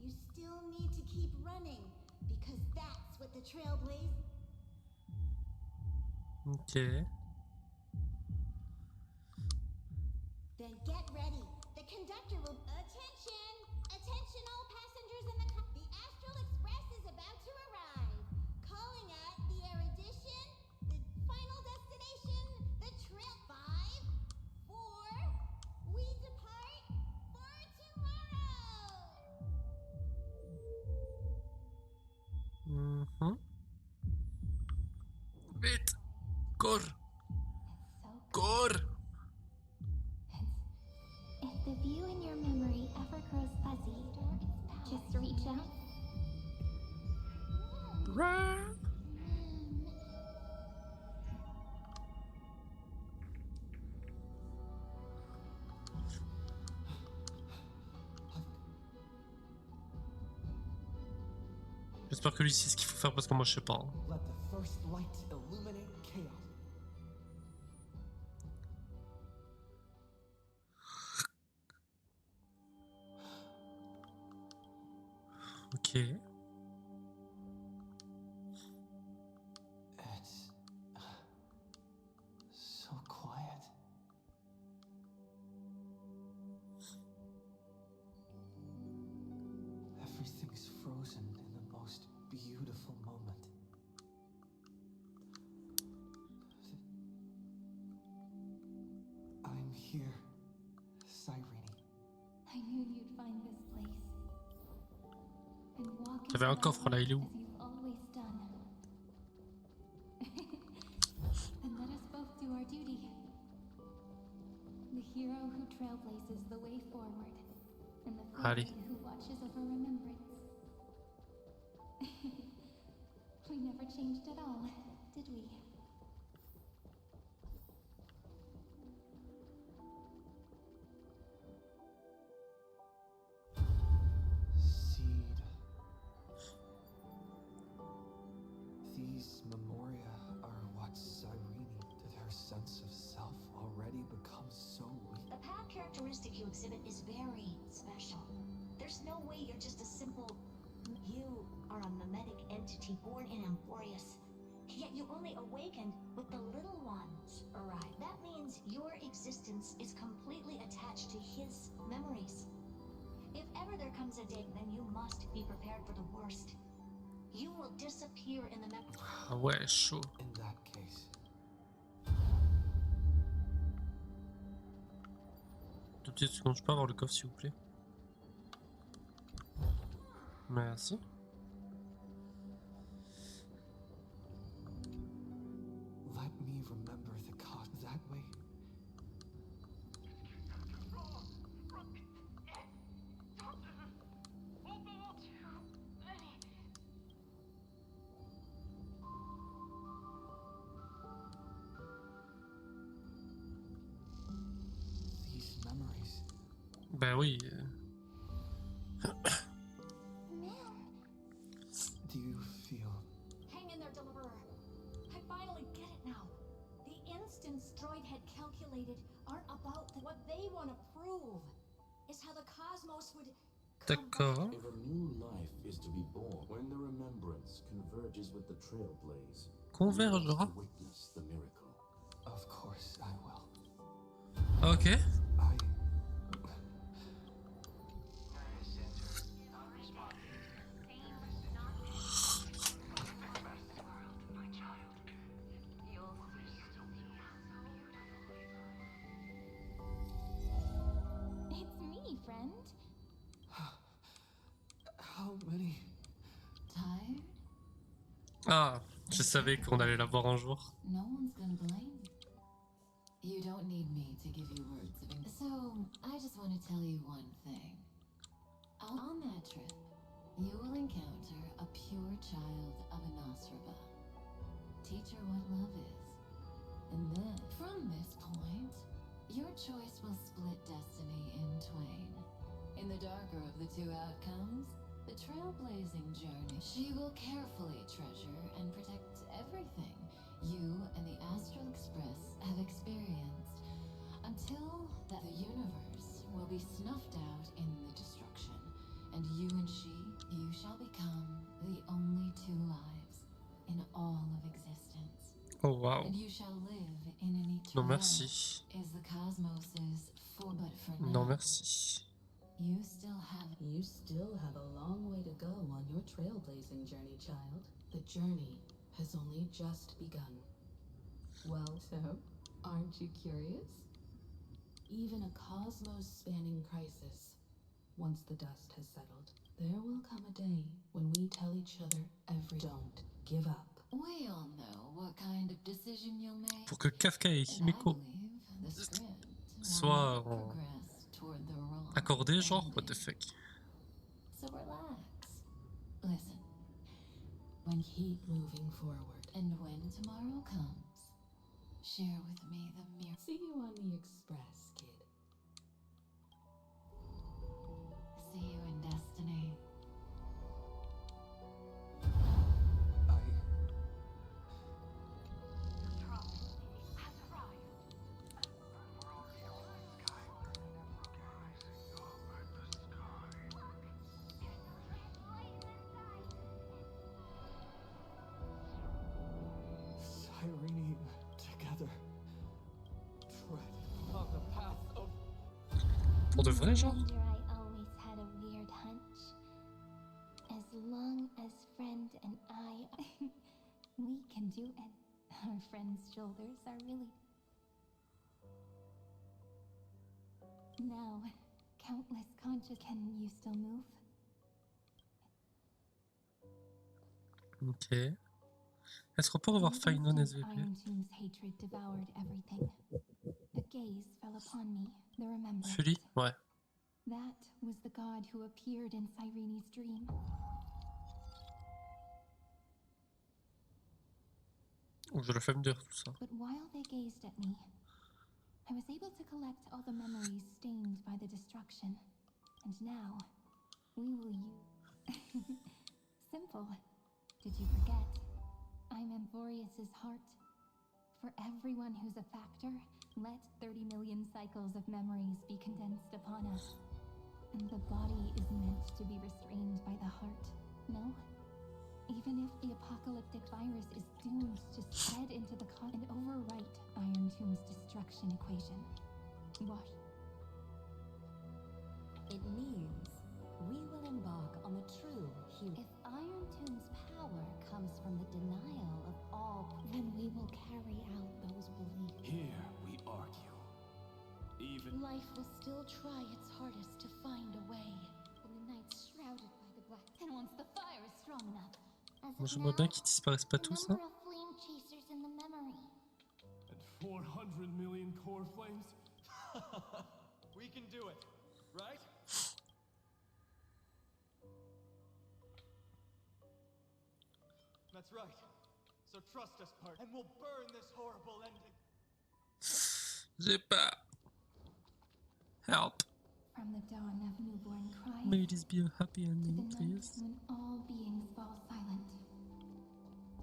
You still need to keep running, because that's what the trailblaze. Ok. Then get ready. The conductor will. Attention! Attention, all passengers in the car. The Astral Express is about to arrive. Calling at the Erudition, the final destination, the trail. 5, 4. We depart for tomorrow. Vite! Cours! Cours! If the view in your memory ever grows fuzzy, just reach out. Run! J'espère que lui sait ce qu'il faut faire parce que moi je sais pas. Hein. Let the first light illuminate chaos. Ok. It's so quiet. Everything's frozen in the most beautiful moment. I'm here, Cyrene. I knew you'd find this place. And walk into J'avais un that coffre là, light il est où? as you've always done. Then let us both do our duty. The hero who trailblazes the way forward, and the Allez. family who watches over remembrance. We never changed at all, did we? Seed. These memoria are what Cyrene did her sense of self already become so weak. The path characteristic you exhibit is very special. There's no way you're just a simple. You are a mimetic entity born in Amphorius. Yet you only awakened with the little ones arrived. That means your existence is completely attached to his memories. If ever there comes a day, then you must be prepared for the worst. You will disappear in the memory. Ah ouais, chaud. In that case, 2 petites secondes, je peux avoir le coffre s'il vous plaît? Merci. let me me remember the cause that way. These memories. Bah oui. Do you feel? Hang in there, Deliverer. I finally get it now. The instants Droid had calculated aren't about what they want to prove. It's how the cosmos would D'accord. If a new life is to be born, when the remembrance converges with the trailblaze, Convergera. witness the miracle. Of course I will. Ok. It's me, friend. How many? Tired? Ah, je savais qu'on allait la voir un jour. No one's gonna blame. You don't need me to give you words of So, I just want to tell you one thing. On that trip, you will encounter a pure child of an Ostrava. Teach her what love is. And then, from this point, your choice will split destiny in twain. In the darker of the two outcomes, the trailblazing journey, she will carefully treasure and protect everything you and the Astral Express have experienced, until that the universe will be snuffed out in the destruction, and you and she, you shall become the only two lives in all of existence. Oh wow. And you shall live in an eternal. Non merci. Is the cosmos's but for now. Non merci. You still have a long way to go on your trailblazing journey, child. The journey has only just begun. Well, so, aren't you curious? Even a cosmos-spanning crisis, once the dust has settled, there will come a day when we tell each other don't give up. We all know what kind of decision you'll make. Pour que Kafka et Himeko soient accordés, genre, what the fuck. So relax. Listen. When keep moving forward, and when tomorrow comes, share with me the mirror. See you on the Express, kid. See you in destiny. Cyrene together. Tread on the path of. Pour de vrai, genre? I always had a weird hunch. As long as friend and I, we can do it. Our friend's shoulders are really. Now, countless conscious. Can you still move? Ok. Est-ce qu'on peut revoir Phainon SVP? Irontomb's hatred devoured everything. A gaze fell upon me, the remembrance. Sully? Ouais. That was the god who appeared in Cyrene's dream. Oh, j'ai la flemme de dire tout ça. But while they gazed at me, I was able to collect all the memories stained by the destruction. And now, we will use... Simple. Did you forget? I'm Amphorius's heart. For everyone who's a factor, let 30 million cycles of memories be condensed upon us. And the body is meant to be restrained by the heart, no? Even if the apocalyptic virus is doomed to spread into the and overwrite Irontomb's destruction equation. Wash. It means we will embark on the true hero. If Irontomb's power comes from the denial of all, then we will carry out those beliefs. Here we argue. Even life will still try its hardest to find a way. When the night's shrouded by the black, and once the fire is strong enough. Moi j'aimerais bien qu'ils disparaissent pas tous, hein. do it, right? That's right. So trust us, part, and we'll burn this horrible ending. J'ai pas. Help. From the dawn of newborn cries May this be a happy to the ending, night please. when all beings fall silent.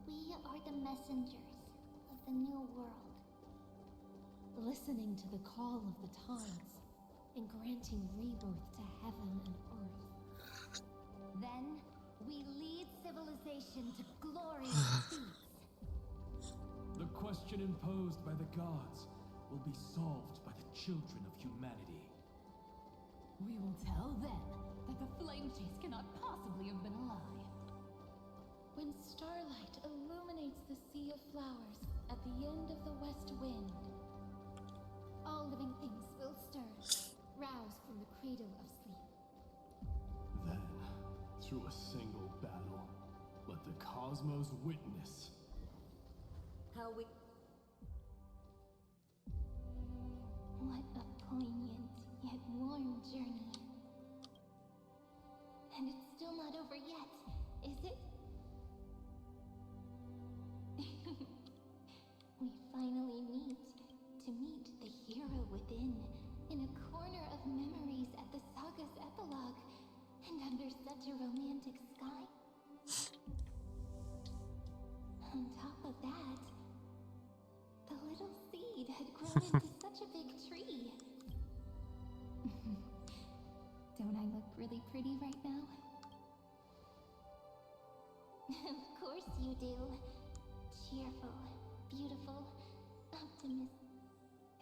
We are the messengers of the new world. Listening to the call of the tides and granting rebirth to heaven and earth. Then we lead civilization to glorious feats. The question imposed by the gods will be solved by the children of humanity. We will tell them that the flame chase cannot possibly have been a lie. When starlight illuminates the sea of flowers at the end of the west wind, All living things will stir, roused from the cradle of sleep. Then, through a single battle, let the cosmos witness How we... What a poignant yet warm journey. And it's still not over yet, is it? We finally meet to meet the hero within, in a corner of memories at the saga's epilogue, and under such a romantic sky. On top of that, the little seed had grown into such a big tree. Don't I look really pretty right now? Of course you do. Cheerful, beautiful, optimistic.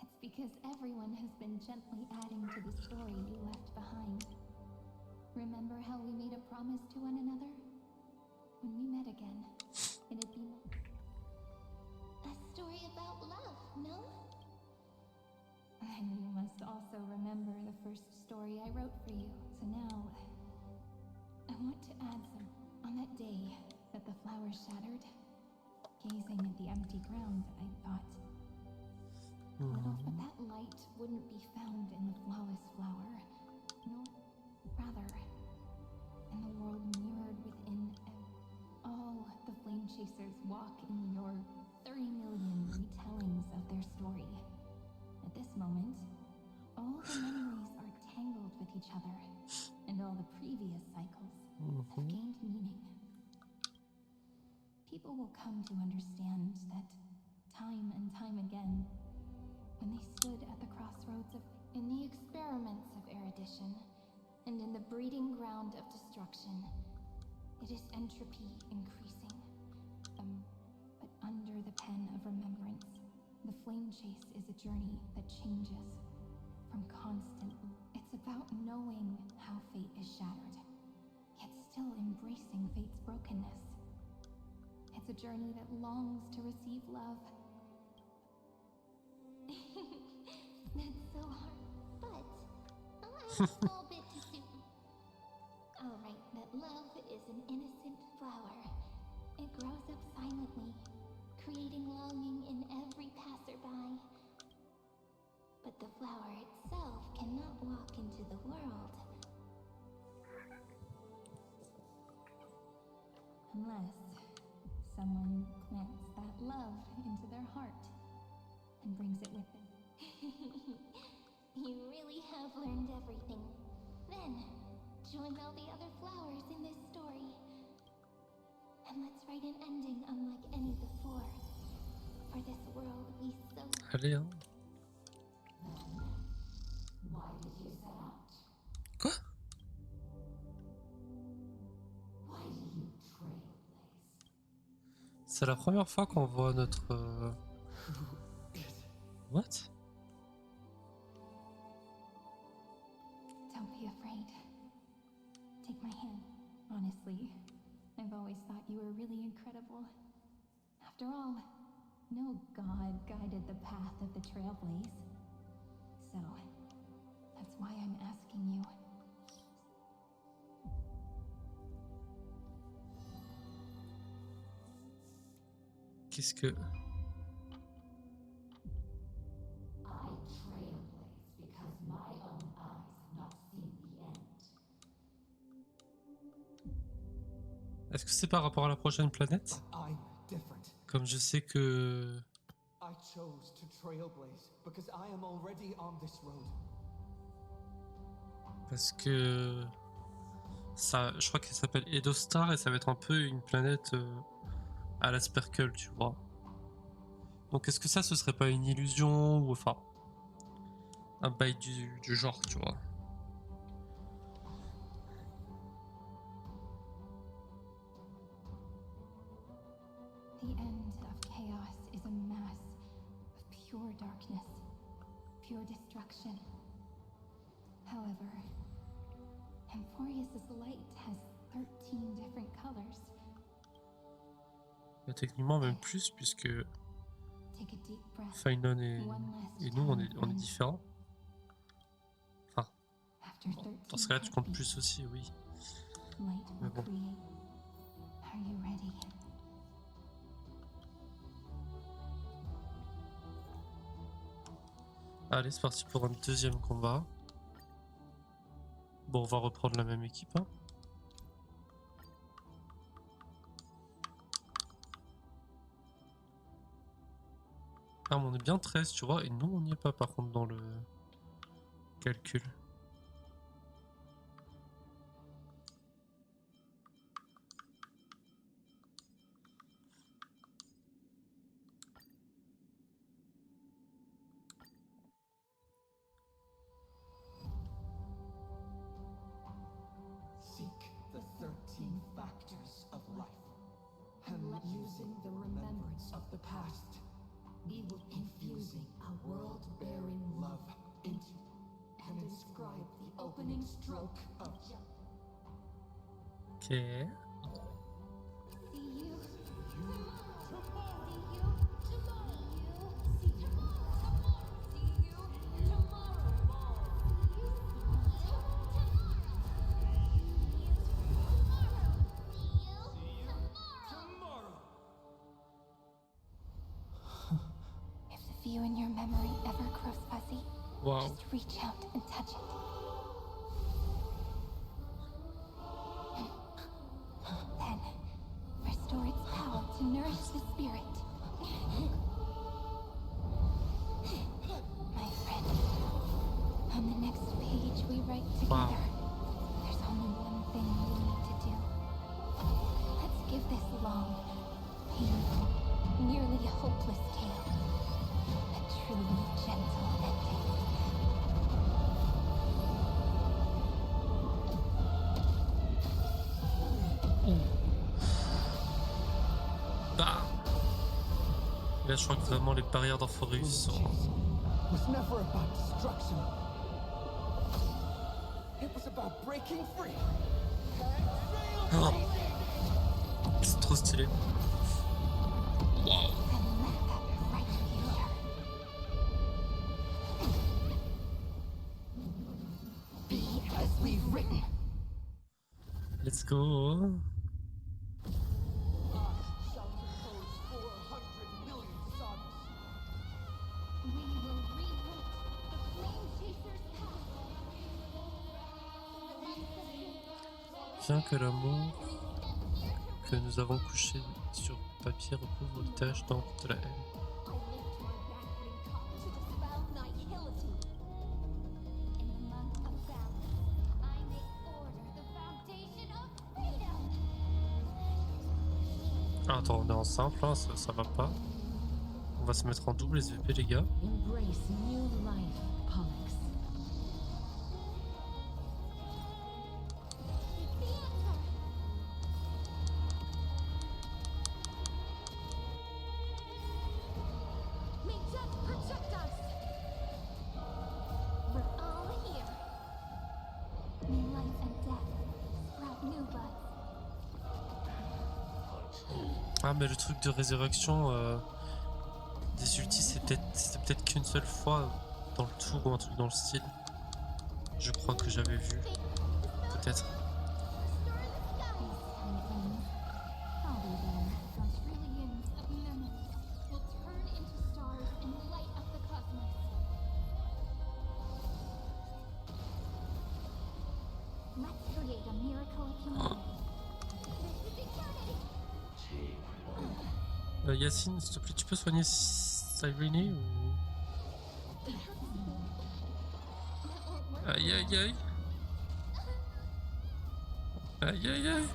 It's because everyone has been gently adding to the story you left behind. Remember how we made a promise to one another? When we met again, it'd be a story about love, no? And you must also remember the first story I wrote for you. So now, I want to add some. On that day that the flowers shattered, gazing at the empty ground, I thought, little but that light wouldn't be found in the flawless flower, nor rather in the world mirrored within all the flame chasers walk in your 30 million retellings of their story. At this moment, all the memories are tangled with each other, and all the previous cycles have gained meaning. People will come to understand that time and time again, when they stood at the crossroads of, in the experiments of erudition, and in the breeding ground of destruction, it is entropy increasing. But under the pen of remembrance, the flame chase is a journey that changes from constant. It's about knowing how fate is shattered, yet still embracing fate's brokenness. It's a journey that longs to receive love. That's so hard, but I'll add a small bit to soon. I'll write that love is an innocent flower. It grows up silently, creating longing in every passerby. But the flower itself cannot walk into the world. Unless someone plants that love into their heart and brings it with them. You really have learned everything. Then, join all the other flowers in this story. And let's write an ending unlike any before. For this world we so... Allez, hein. Why did you set out? Quoi? Why do you trailblaze? C'est la première fois qu'on voit notre... What? Don't be afraid. Take my hand. Honestly, I've always thought you were really incredible. After all, no god guided the path of the trailblaze. So, that's why I'm asking you. Qu'est-ce que... I trailblaze because my own eyes c'est par rapport à la prochaine planète? I'm different. Comme je sais que... I chose to trailblaze because I am already on this road. Parce que... ça, je crois qu'elle s'appelle Edostar et ça va être un peu une planète à la Sperkle, tu vois. Donc est-ce que ça, ce serait pas une illusion ou enfin... un bail du genre, tu vois. The end of chaos is a mass of pure darkness, pure destruction. However, Emphorius's light has 13 different colors. Bah, techniquement même plus puisque Take a deep breath. Phainon et nous on est différents. Enfin, dans ce cas-là tu comptes plus aussi, oui. Light Mais will bon. create. Are you ready? Allez, c'est parti pour un deuxième combat. Bon, on va reprendre la même équipe. Hein. Ah, mais on est bien 13, tu vois, et nous, on n'y est pas par contre dans le calcul. Seek the 13 factors of life. And using the remembrance of the past, we will infusing a world-bearing love into and inscribe the opening stroke of Ok. See you. See you If the view in your memory ever grows fuzzy, Wow. just reach out and touch it. Then, restore its power to nourish the spirit. My friend, on the next page we write together, there's only one thing we need to do. Let's give this long, painful, nearly hopeless tale a truly gentle ending. Bah. Là, je crois que vraiment les barrières d'Orphorus sont... was never about destruction. It was about breaking free. Oh. C'est trop stylé. Wow. Be as we've written. Let's go. Bien que l'amour que nous avons couché sur papier recouvre les taches d'encre de la haine. Ah, attends, on est en simple, hein, ça va pas. On va se mettre en double SVP les gars. Embrace new life, Pollux. May death protect us! We're all here. May life and death sprout new buds. Ah mais le truc de résurrection des ultis c'était peut-être qu'une seule fois dans le tour ou un truc dans le style. Je crois que j'avais vu. Peut-être. Let's create a miracle of humanity. This is eternity! Yacine, s'il te plaît, tu peux soigner Cyrene ou... Aïe aïe aïe. Aïe aïe aïe.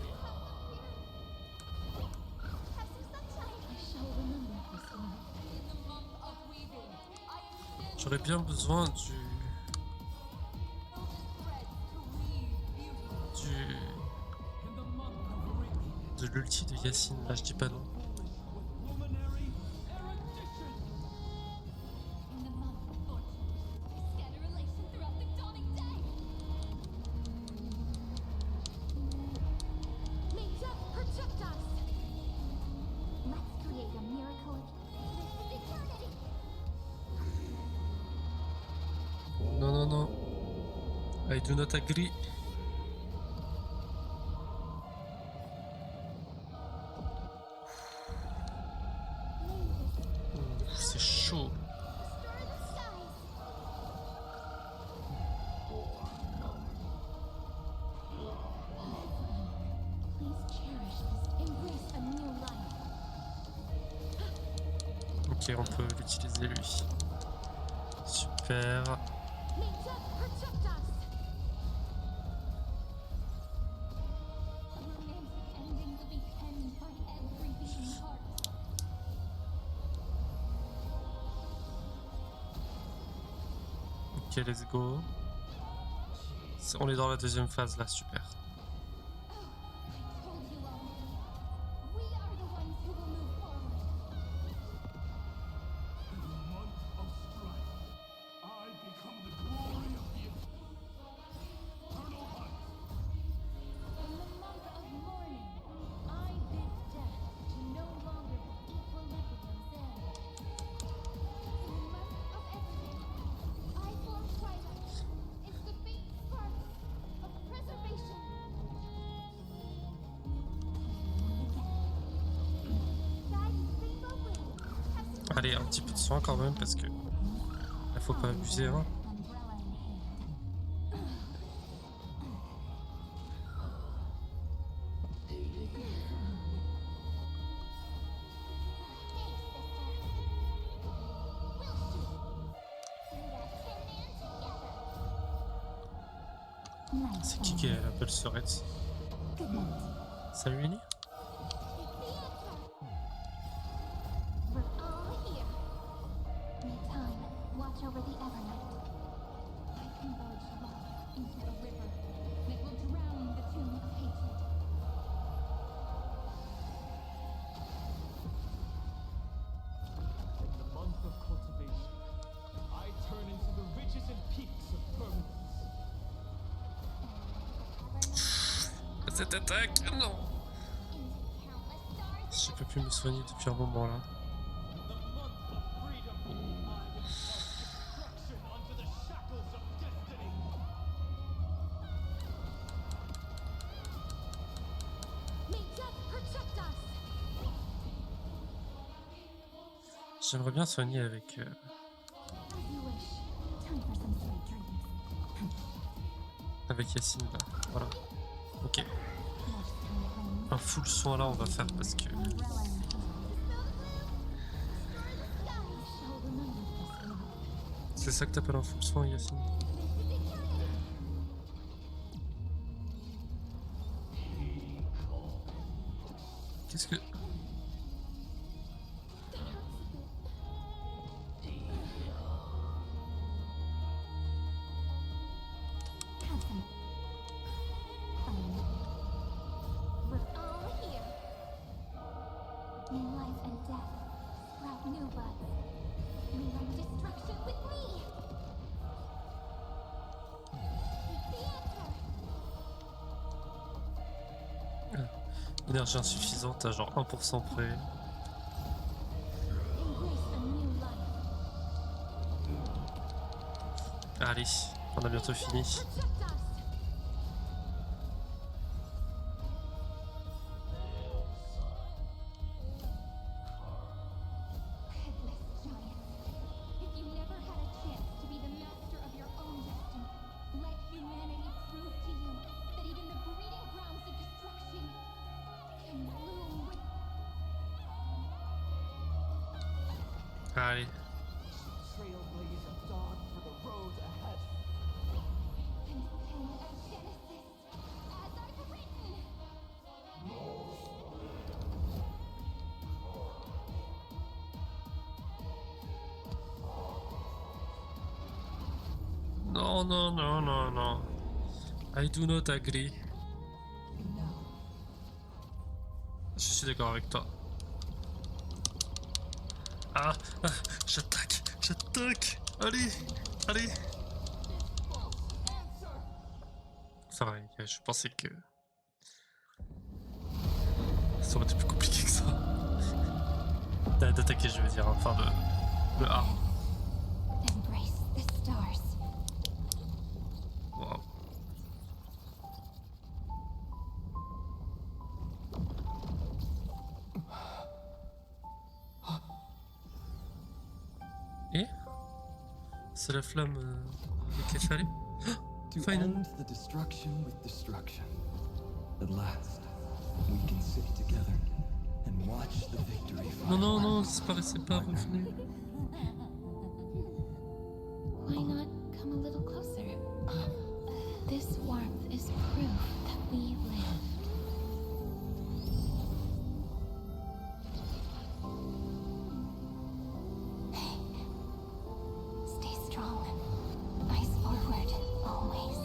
J'aurais bien besoin de l'ulti de Yacine, là je dis pas non. Non non non. I do not agree. C'est chaud. Ok, on peut l'utiliser lui. Super. Ok, let's go. On est dans la deuxième phase là, super. Allez, un petit peu de soin quand même parce que il faut pas abuser hein. C'est qui appelle Cyrène? Salut Heyyyy. Cette attaque, non. J'ai pas pu me soigner depuis un moment là. J'aimerais bien soigner avec Yacine là, voilà. Ok. Un full soin là on va faire parce que... C'est ça que t'appelles un full soin Yacine? Qu'est-ce que... Énergie insuffisante à genre 1% près. Allez, on a bientôt fini. Allez. Trailblaze of dawn for the road ahead. Non, non, non, non, non. I do not agree. Je suis d'accord avec toi. Ah, ah, j'attaque, j'attaque. Allez, allez. Ça va, je pensais que ça aurait été plus compliqué que ça. D'attaquer, je veux dire, enfin le A. Embrace the stars. Wow. Et c'est la flamme qu'il fallait. To end the destruction with destruction. At last, we can sit together and watch the victory. Non, non, non, disparaissez pas, revenez. Why not come a little closer? This warmth is proof that we live. Stay strong. Eyes forward, always.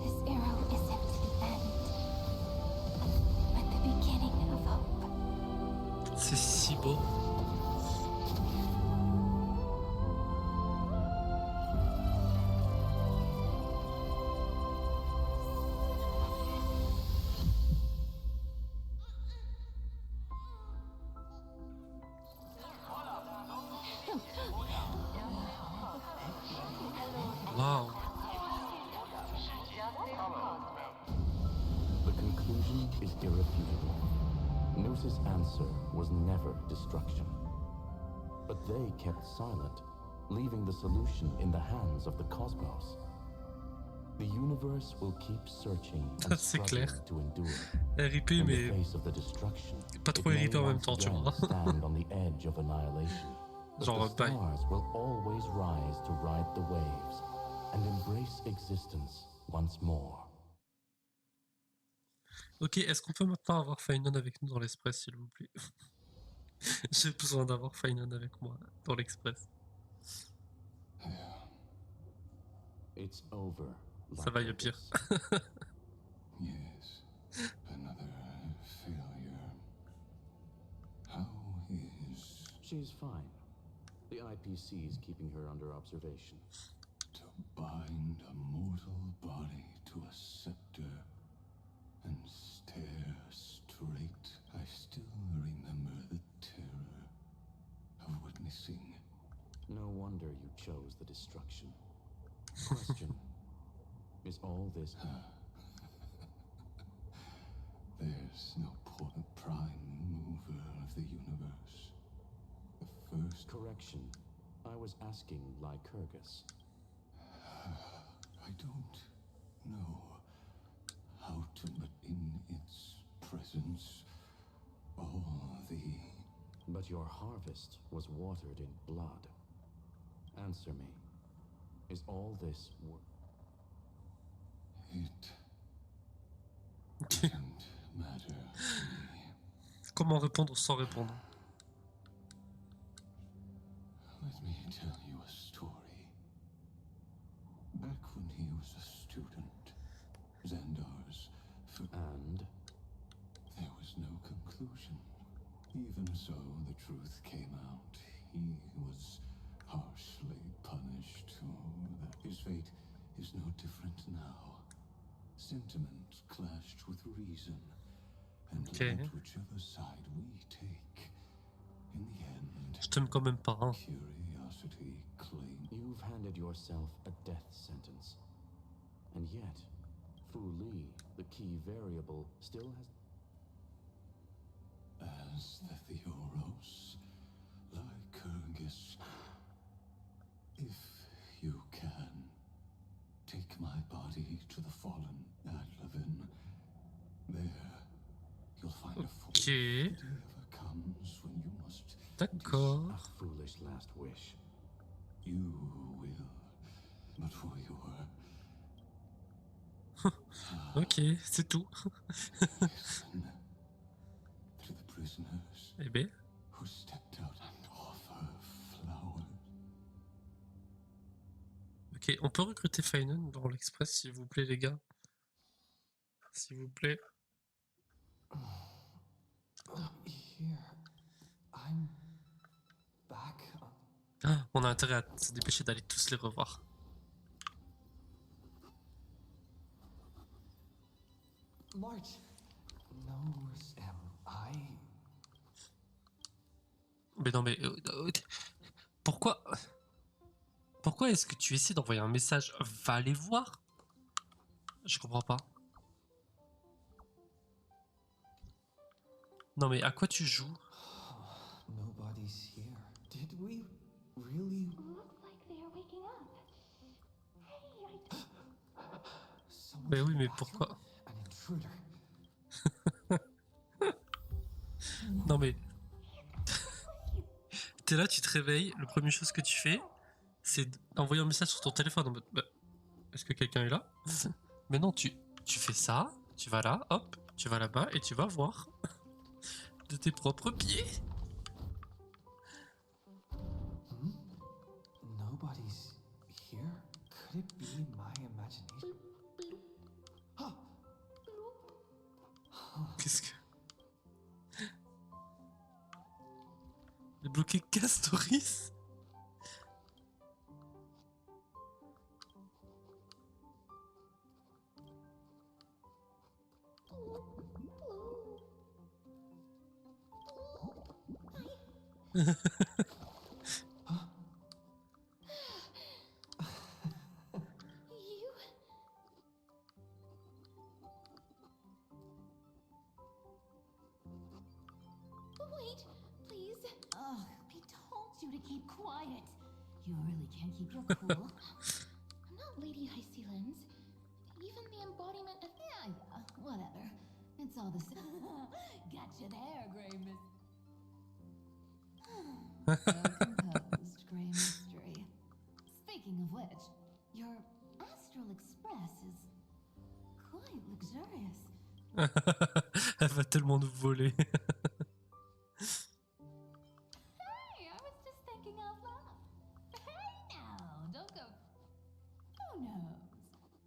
This arrow isn't the end, but the beginning of hope. C'est si beau. Wow. The conclusion is irrefutable. Gnosis' answer was never destruction. But they kept silent, leaving the solution in the hands of the cosmos. The universe will keep searching and C'est clair. struggling to endure. RIP, In the mais face of the destruction, pas trop it may RIP en même once temps, tu again vois. stand on the edge of annihilation. But Genre, the bye. stars will always rise to ride the waves and embrace existence once more. Ok, est-ce qu'on peut maintenant avoir Phainon avec nous dans l'Express, s'il vous plaît? J'ai besoin d'avoir Phainon avec moi dans l'Express. It's over. Ça va, il y a pire. Yes, another failure. How is... She's fine. The IPC is keeping her under observation. To bind a mortal body to a scepter and stare straight. I still remember the terror of witnessing. No wonder you chose the destruction. Question. Is all this... There's no prime mover of the universe. The first... Correction. I was asking Lycurgus. I don't know how to, but in its presence, all the... But your harvest was watered in blood. Answer me. Is all this work? It doesn't matter to me. Comment répondre sans répondre? Let me tell you a story. Back when he was a student, Xandar's... And? There was no conclusion. Even so, the truth came out. He was harshly punished. Oh, his fate is no different now. Sentiment clashed with reason, and let whichever side we take. In the end, Je t'aime quand même pas, hein. curiosity claimed. You've handed yourself a death sentence. And yet, Fu Li, the key variable, still has... As the Theoros, Lycurgus, if you can, take my body to the fallen Adlevin. There, you'll find a force that ever comes when you D'accord. A foolish last wish. You will, but for your Ok, c'est tout. listen to the prisoners Eh ben. who stepped out and offer flowers. Ok, on peut recruter Phainon dans l'Express, s'il vous plaît, les gars. S'il vous plaît. Here, I'm back. Ah, on a intérêt à se dépêcher d'aller tous les revoir. March knows Mais non, mais pourquoi est-ce que tu essaies d'envoyer un message? Va les voir. Je comprends pas. Non mais à quoi tu joues? Nobody's here. Did we really? Looks like they are waking up. Hey, Mais oui, mais pourquoi? An intruder. Non mais... T'es là, tu te réveilles, la première chose que tu fais, c'est d'envoyer un message sur ton téléphone en mode... Bah, est-ce que quelqu'un est là? Mais non, tu fais ça, tu vas là, hop, tu vas là-bas et tu vas voir de tes propres pieds. Nobody's here? Could it be my imagination? Qu'est-ce que... Le bloqué Castoris? Wait, please. Ugh, we told you to keep quiet. You really can't keep your cool. I'm not Lady Hysselens. Even the embodiment of... Yeah, whatever. It's all the same. Gotcha there, Grey Miss. So composed, Grey Mystery. Speaking of which, your astral express is quite luxurious. Elle va tellement nous voler. Hey, I was just thinking out loud. Hey now, don't go. Who knows?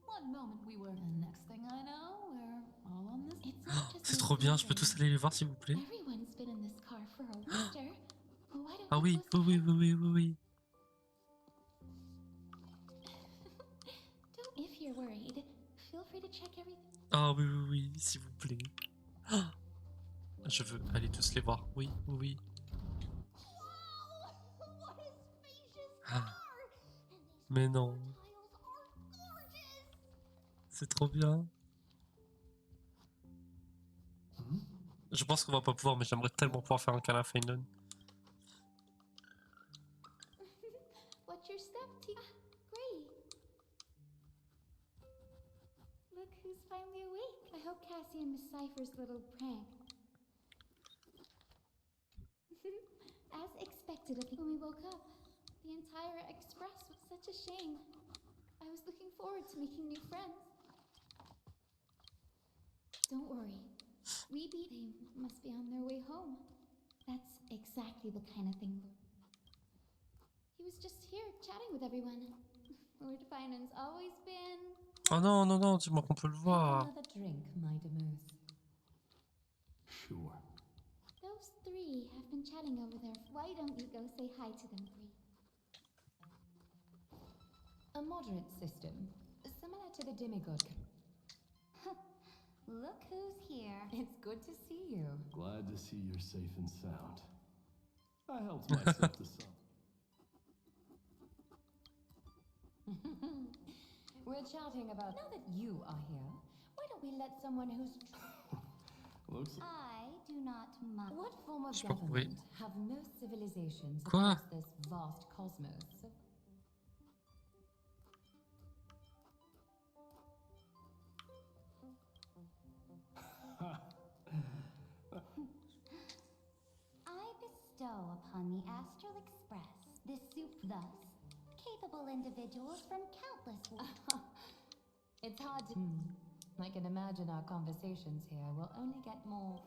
One moment we were, and next thing I know, we're all on this. It's not just C'est trop bien, je peux tous aller les voir s'il vous plaît? Everyone's been in this car for a winter. Why don't Ah we oui, go oui, oui, oui, oui, oui. Don't, if you're worried, feel free to check everything. Ah oui, oui, oui, s'il vous plaît. Ah, je veux aller tous les voir, oui, oui, oui. Ah. Mais non. C'est trop bien. Je pense qu'on va pas pouvoir, mais j'aimerais tellement pouvoir faire un câlin à Phainon. What's your step, T? Great. Look who's finally awake. I hope Cassian deciphers little prank. As expected of when we woke up, the entire express was such a shame. I was looking forward to making new friends. Don't worry. We beat they must be on their way home. That's exactly the kind of thing he was just here chatting with everyone. Lord Phainon's always been... Oh non, non, non, dis-moi qu'on peut le voir. Another drink, my demuse. Sure. Those three have been chatting over there. Why don't you go say hi to them, Bree? A moderate system, similar to the demigod. Look who's here. It's good to see you. Glad to see you're safe and sound. I helped myself to some. We're chatting about now that you are here. Why don't we let someone who's Looks I do not mind. what form of Je sais pas, oui. government have most civilizations Quoi? across this vast cosmos? I bestow upon on the Astral Express. This soup thus capable individuals from countless It's hard to... I can imagine our conversations here will only get more...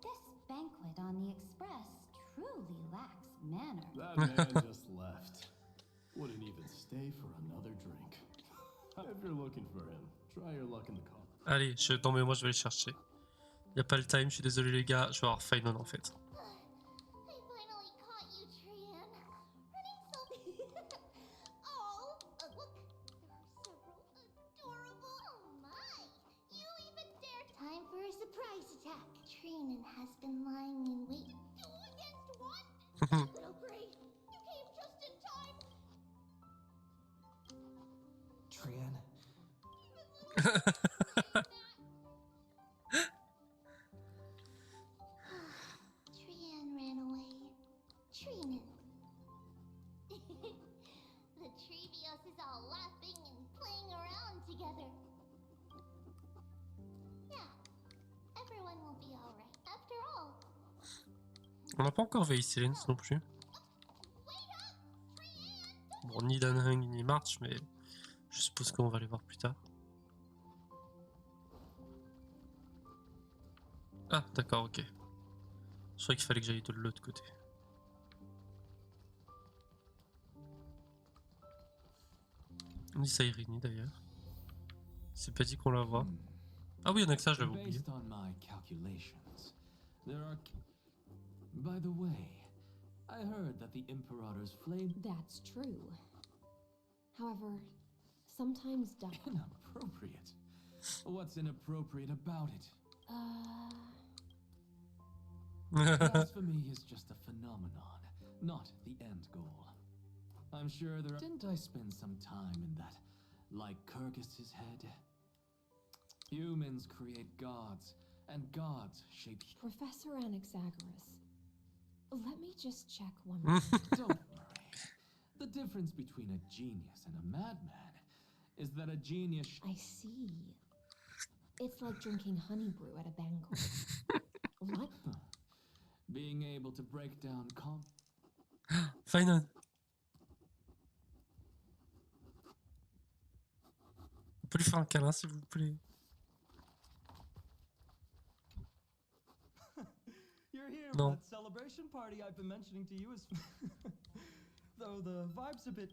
This banquet on the Express truly lacks manner. That man just left. Wouldn't even stay for another drink. If you're looking for him, try your luck in the car. Allez, non mais moi je vais les chercher. Y a pas le time, je suis désolé les gars, je vais avoir Phainon en fait. I finally caught you, Cyrene. Running so... oh, look. There are several adorable... Oh my! You even dared... Time for a surprise attack. Cyrene has been lying in wait. 2 against 1? Little Gray, you came just in time. Cyrene. Cyrene ran away. Cyrene. The Trevios is all laughing and playing around together. Yeah, everyone will be alright after all. On n'a pas encore veillé Cyrène non plus. Bon, ni Dan Hung ni March, mais je suppose qu'on va les voir plus tard. Ah, d'accord, ok. Je croyais qu'il fallait que j'aille de l'autre côté. Ni Cyrene d'ailleurs. C'est pas dit qu'on la voit. Ah oui, il y en a que ça, je l'avais oublié. Based on my calculations, there are... By the way, I heard that the Imperator's flame... That's true. However, sometimes... Inappropriate? What's inappropriate about it? Blasphemy is just a phenomenon, not the end goal. I'm sure there... Didn't I spend some time in that, like Kyrgyz's head? Humans create gods, and gods shape... Professor Anaxagoras, let me just check one more. Don't worry. The difference between a genius and a madman is that a genius... I see. It's like drinking honey brew at a banquet. What? Being able to break down Phainon. On peut lui faire un câlin s'il vous plaît. You're here No. for that celebration party I've been mentioning to you is though the vibe's a bit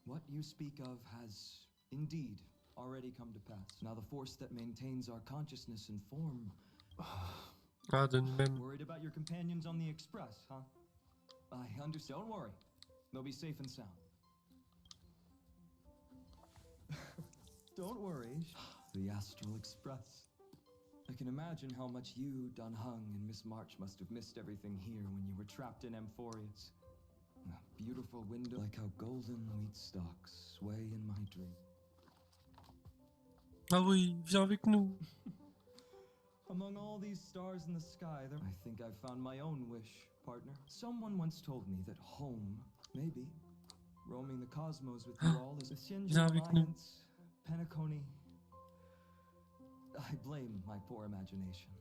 What you speak of has indeed already come to pass. Now the force that maintains our consciousness and form. Ah, de nous-mêmes. Worried about your companions on the Express, huh? I understand. Don't worry. They'll be safe and sound. Don't worry. The Astral Express. I can imagine how much you, Dun Hung, and Miss March must have missed everything here when you were trapped in Amphorius. A beautiful window, like how golden wheat stalks sway in my dream. Ah oui, viens avec nous. Among all these stars in the sky, I think I've found my own wish, partner. Someone once told me that home, maybe, roaming the cosmos with you all is a Shinji Viens avec nous. Alliance, Penacony. I blame my poor imagination.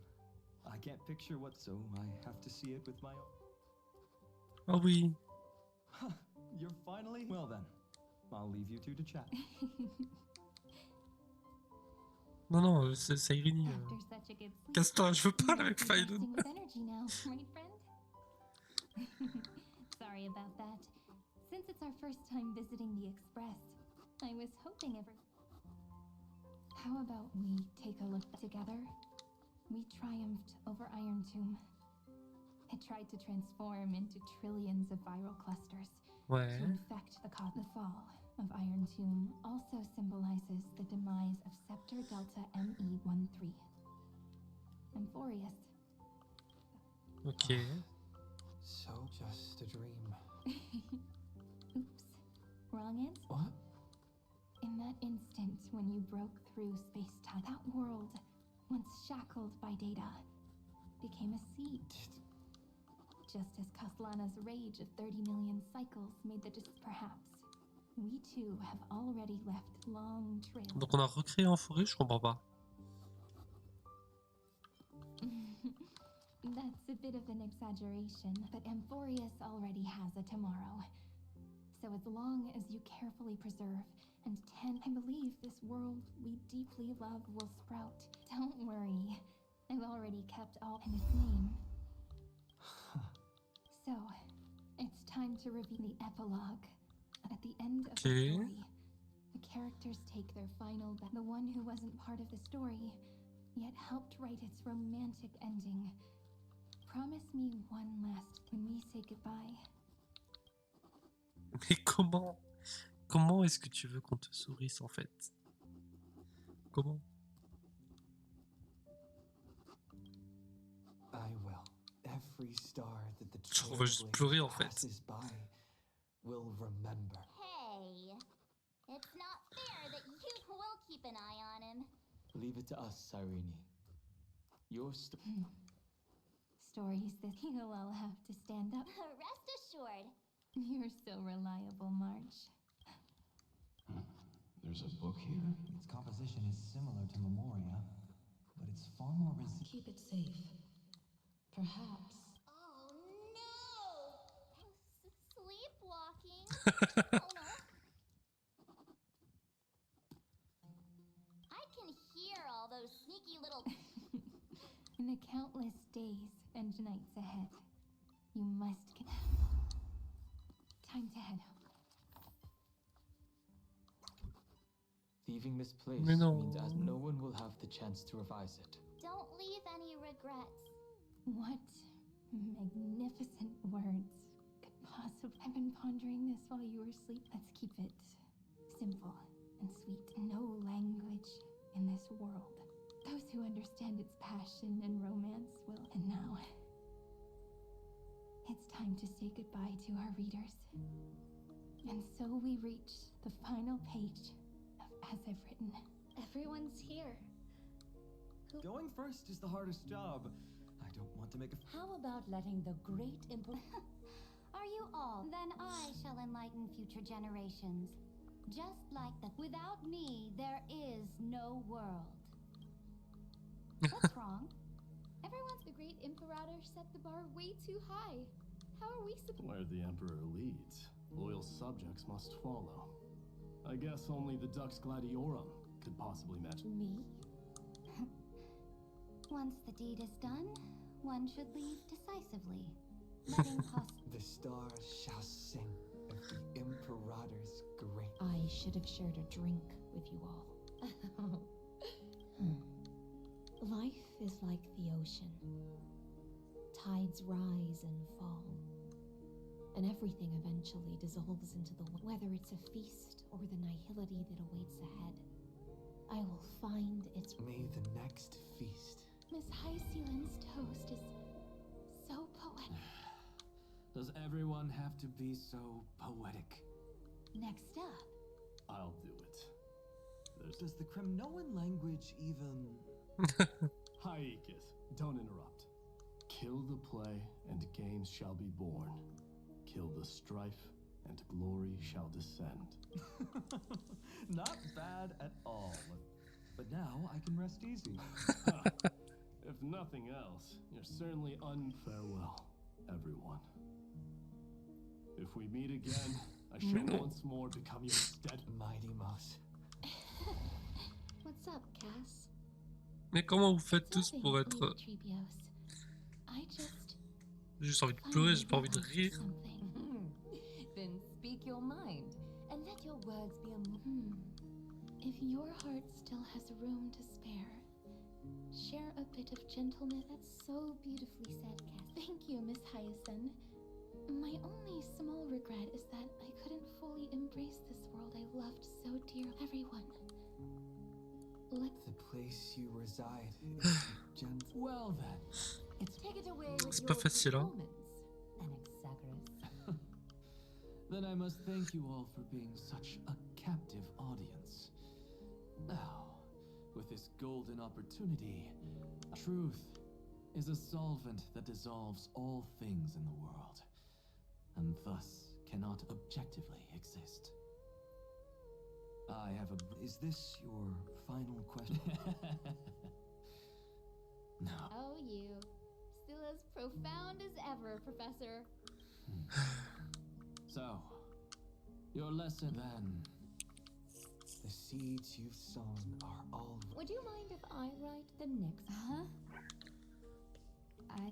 I can't picture what, so I have to see it with my own. Ah oui. You're finally... Well then, I'll leave you two to chat. Non, non, c'est Cyrene. After such a good sleep, Casse-toi, je veux pas aller avec Phainon. bursting with energy now, right, friend? Sorry about that. Since it's our first time visiting the Express, I was hoping How about we take a look together? We triumphed over Iron Tomb. It tried to transform into trillions of viral clusters Ouais. to infect the fall of Iron Tomb also symbolizes the demise of Scepter Delta ME13. Amphorius. Ok. So just a dream. Oops. Wrong answer. What? In that instant when you broke through space-time, that world, once shackled by data, became a seed. Just as Kaslana's rage of 30 million cycles made the perhaps, we too have already left long trails. Donc on a recréé en forêt, je comprends pas. That's a bit of an exaggeration, but Amphorius already has a tomorrow. So as long as you carefully preserve and tend, I believe this world we deeply love will sprout. Don't worry, I've already kept all in its name. So, it's time to reveal the epilogue. At the end of the story, the characters take their final bet. The one who wasn't part of the story, yet helped write its romantic ending. Promise me one last when we say goodbye. Mais comment est-ce que tu veux qu'on te sourisse en fait? Comment? I will. Every star that the On va juste pleurer en fait. passes by will remember. Hey, it's not fair that you will keep an eye on him. Leave it to us, Cyrene. Your Stories that you'll all have to stand up. Rest assured. You're so reliable, March. There's a book here. Its composition is similar to Memoria, but it's far more resistant. Keep it safe. Perhaps. Oh no! Sleepwalking? Oh no. I can hear all those sneaky little... In the countless days and nights ahead, you must get... Time to head home. Leaving this place Mais non. means as no one will have the chance to revise it. Don't leave any regrets. What magnificent words could possibly... I've been pondering this while you were asleep. Let's keep it simple and sweet. No language in this world. Those who understand its passion and romance will... And now, it's time to say goodbye to our readers. And so we reach the final page of As I've Written. Everyone's here. Going first is the hardest job. I don't want to make a... How about letting the great Are you all? Then I shall enlighten future generations. Just like the... Without me, there is no world. What's wrong? Everyone's the great Imperator set the bar way too high. How are we supposed... Where the Emperor leads, loyal subjects must follow. I guess only the Dux Gladiorum could possibly match... Me? Once the deed is done, one should leave decisively. Letting The stars shall sing of the Imperator's great... I should have shared a drink with you all. Life is like the ocean. Tides rise and fall, and everything eventually dissolves into the... Whether it's a feast or the nihility that awaits ahead, I will find its... May the next feast... Miss Hycelen's toast is so poetic. Does everyone have to be so poetic? Next up. I'll do it. Does the Kremnoan language even... Heyyyy, don't interrupt. Kill the play, and games shall be born. Kill the strife, and glory shall descend. Not bad at all. But now I can rest easy. If nothing else, you're certainly Farewell, everyone. If we meet again, I shall once more become your stead... Mighty Mouse. What's up, Cass? Mais comment vous faites tous pour être... J'ai juste envie de pleurer, j'ai pas envie de rire. Then speak your mind, and let your words be a... If your heart still has room to spare, share a bit of gentleness. That's so beautifully said, Cass. Thank you, Miss Hyacin. My only small regret is that I couldn't fully embrace this world I loved so dear. Everyone. The place you reside is gentle. Well then. Take it away with C'est your pas facile, hein? Anaxagoras. Then I must thank you all for being such a captive audience. Now, with this golden opportunity, truth is a solvent that dissolves all things in the world, and thus cannot objectively exist. I have a... Is this your final question? No. Oh, you. still as profound as ever, Professor. So, your lesson then. The seeds you've sown are all... Would you mind if I write the next?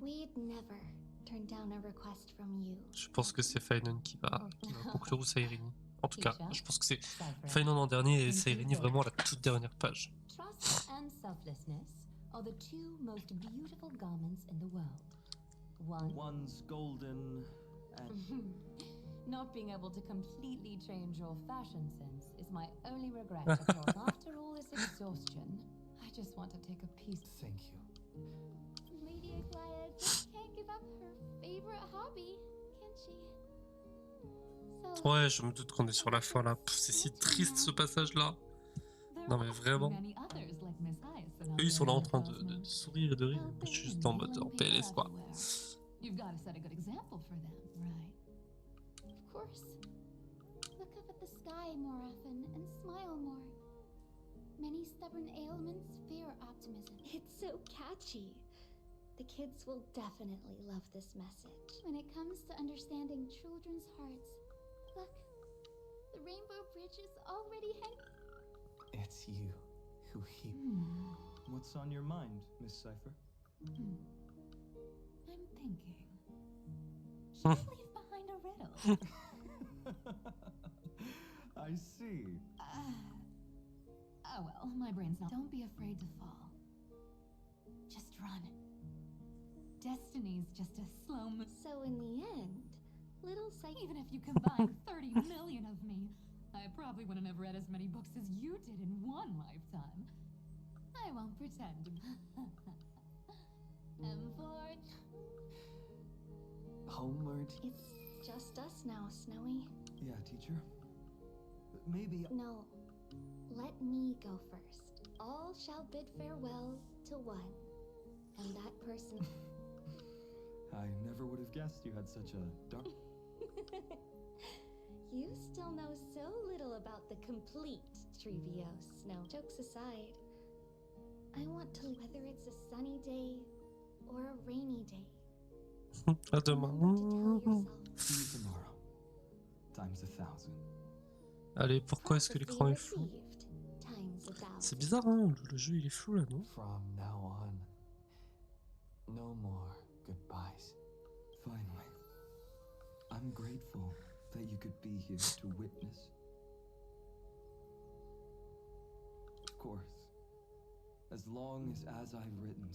We'd never turn down a request from you. Je pense que c'est Phainon qui va conclure ou Cyrene. En tout cas, je pense que c'est Phainon en dernier et Cyrene vraiment à la toute dernière page. Trust and selflessness are the two most beautiful garments in the world. One's golden and... Not being able to completely change your fashion sense is my only regret. After all this exhaustion, I just want to take a piece. Thank you. Lady Aglaia just can't give up her favorite hobby, can she? So, Ouais, je me doute qu'on est sur la fin là. C'est si triste ce passage là. Non mais vraiment. Eux ils sont là en train de sourire et de rire. Je suis juste en mode en PLS quoi. You've got to set a good example for them, right? of course. Look up at the sky more often and smile more. Many stubborn ailments fear optimism. It's so catchy. The kids will definitely love this message. When it comes to understanding children's hearts, look, the Rainbow Bridge is already hanging. It's you who hear. What's on your mind, Miss Cipher? I'm thinking. Should I leave behind a riddle? I see. Oh well, my brain's not. Don't be afraid to fall. Just run. Destiny's just a slow mo. So in the end, little Psyche... Even if you combine 30 million of me, I probably wouldn't have read as many books as you did in one lifetime. I won't pretend. M4. Homeward. It's just us now, Snowy. Yeah, teacher. Maybe... No. Let me go first. All shall bid farewell to one. And that person... I never would have guessed you had such a dark... You still know so little about the complete Trivio, Snow. Jokes aside, I want to, whether it's a sunny day or a rainy day. À demain. See you tomorrow. Times 1,000. Allez, pourquoi est-ce que l'écran est flou? C'est bizarre, hein, le jeu il est flou là, non? From now on, no more goodbyes. Finally, I'm grateful that you could be here to witness. Of course, as long as I've written,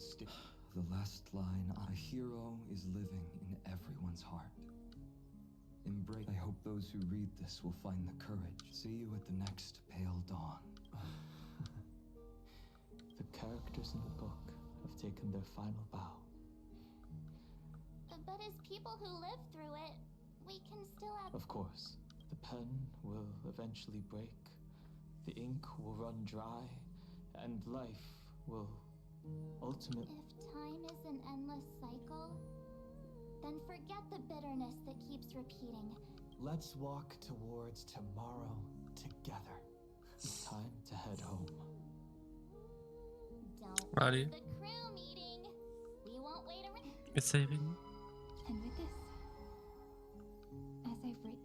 the last line, a hero is living in everyone's heart. Embrace. I hope those who read this will find the courage. See you at the next pale dawn. The characters in the book have taken their final bow. But as people who live through it, we can still have... Of course, the pen will eventually break, the ink will run dry, and life will ultimately... If time is an endless cycle, then forget the bitterness that keeps repeating. Let's walk towards tomorrow together. Time to head home. Don't Allez. miss the crew meeting. We won't wait around. Et Cyrene? And with this, as I've written,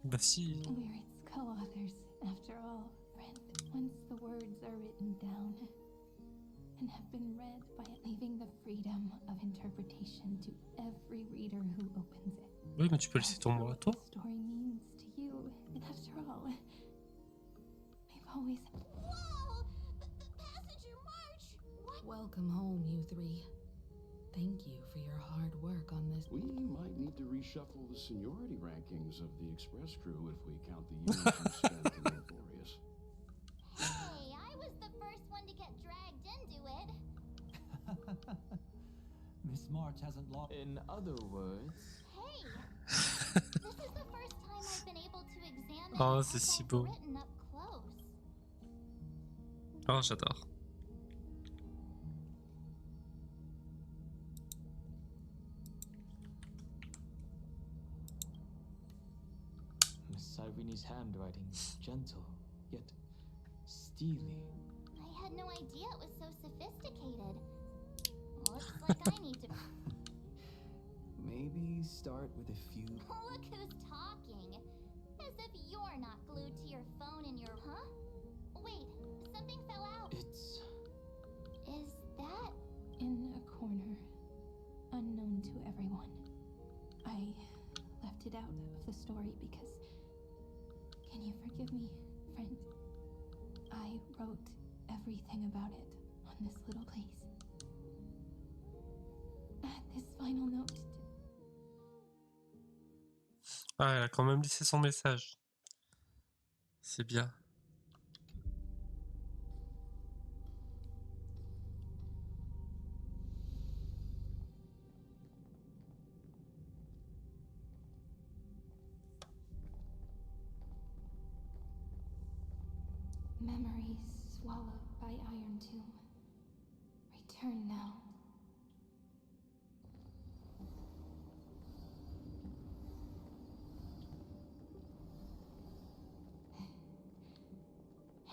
Bah si. we're its co-authors, after all, friend. Once the words are written down and have been read by leaving the freedom of interpretation to every reader who opens it. Oui, mais tu peux laisser ton mot à toi. What the story means to you, and after all, we've always... Whoa! The passenger march! What? Welcome home, you three. Thank you for your hard work on this. We might need to reshuffle the seniority rankings of the express crew if we count the years you spent in Laborious. Hey, I was the first one to get dragged into it. Miss March hasn't lost. In other words... Hey! This is the first time I've been able to examine Oh, what c'est si I've beau. written up close. Oh, j'adore. Miss Cyrene's handwriting is gentle, yet steely. I had no idea it was so sophisticated. Looks like I need to. Maybe start with a few. Look who's talking. As if you're not glued to your phone and your. Huh? Wait, something fell out. It's. Is that. In a corner, unknown to everyone. I left it out of the story because. Can you forgive me, friend? I wrote everything about it on this little place. Add this final note to. Ah, elle a quand même laissé son message. C'est bien. Memories swallowed by Iron Tomb. Return now.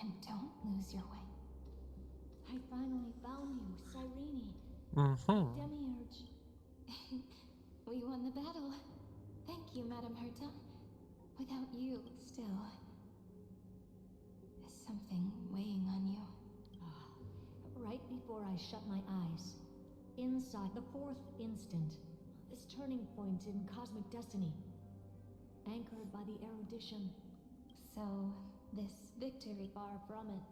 And don't lose your way. I finally found you, Cyrene. Mhm. Demiurge. We won the battle. Thank you, Madame Herta. Without you, still. Is something weighing on you? Right before I shut my eyes, inside the fourth instant, this turning point in cosmic destiny, anchored by the erudition. So, this victory. Far from it.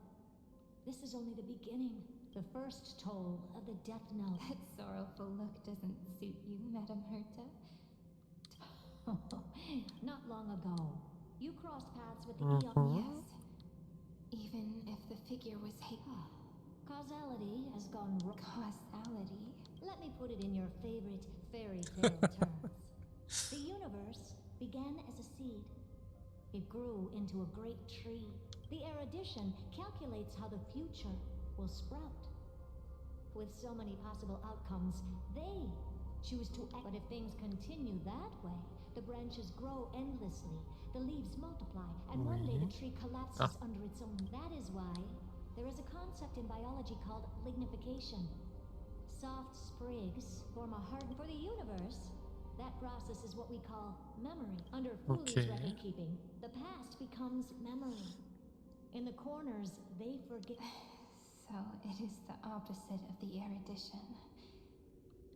This is only the beginning, the first toll of the death knell. That sorrowful look doesn't suit you, Madame Herta. Not long ago, you crossed paths with the Eon. Yes. Even if the figure was Causality has gone wrong. Causality? Let me put it in your favorite fairy tale terms. The universe began as a seed. It grew into a great tree. The erudition calculates how the future will sprout. With so many possible outcomes, they choose to act. But if things continue that way, the branches grow endlessly, the leaves multiply, and one day the tree collapses under its own. That is why there is a concept in biology called lignification. Soft sprigs form a hard. For the universe, that process is what we call memory. Under foolish record keeping, the past becomes memory. In the corners, they forget. So it is the opposite of the erudition.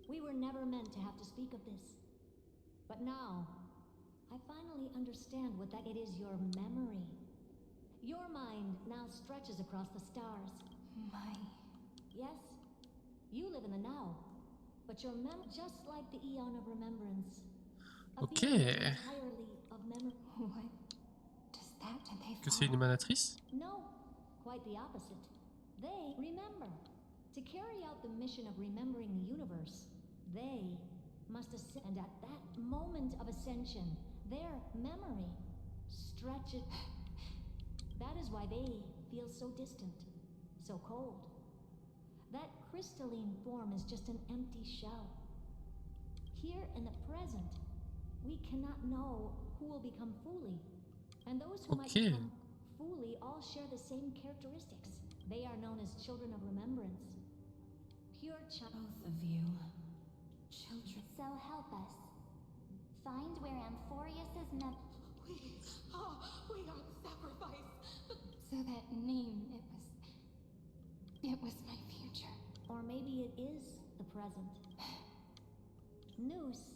We were never meant to have to speak of this. But now, I finally understand what that it is. Your memory. Your mind now stretches across the stars. Yes, you live in the now, but your just like the Eon of Remembrance. Entirely of memory. What does that mean? Que c'est une émanatrice? No, quite the opposite. They remember. To carry out the mission of remembering the universe, they must ascend. And at that moment of ascension, their memory stretches. That is why they feel so distant, so cold. That crystalline form is just an empty shell. Here in the present, we cannot know who will become fully. And those who might become fully all share the same characteristics. They are known as children of remembrance. Pure child. Both of you. Children. So help us. Find where Amphorius's We are the sacrifice. So that name, it was my future. Or maybe it is the present. Noose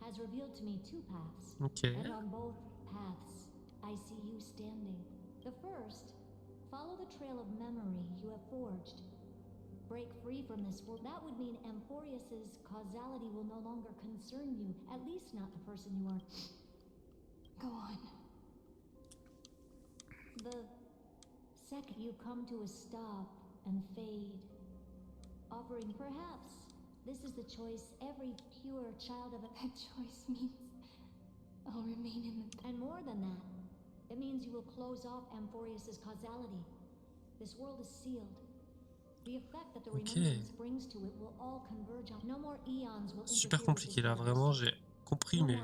has revealed to me two paths. And on both paths, I see you standing. The first, follow the trail of memory you have forged. Break free from this world. That would mean Amphorius's causality will no longer concern you, at least not the person you are. Go on. The second, you come to a stop and fade, offering perhaps this is the choice every pure child of a. That choice means I'll remain in the. And more than that, it means you will close off Amphorius's causality. This world is sealed. The effect that the remembrance brings to it will all converge on. No more eons will. Super compliqué là, vraiment j'ai compris, mais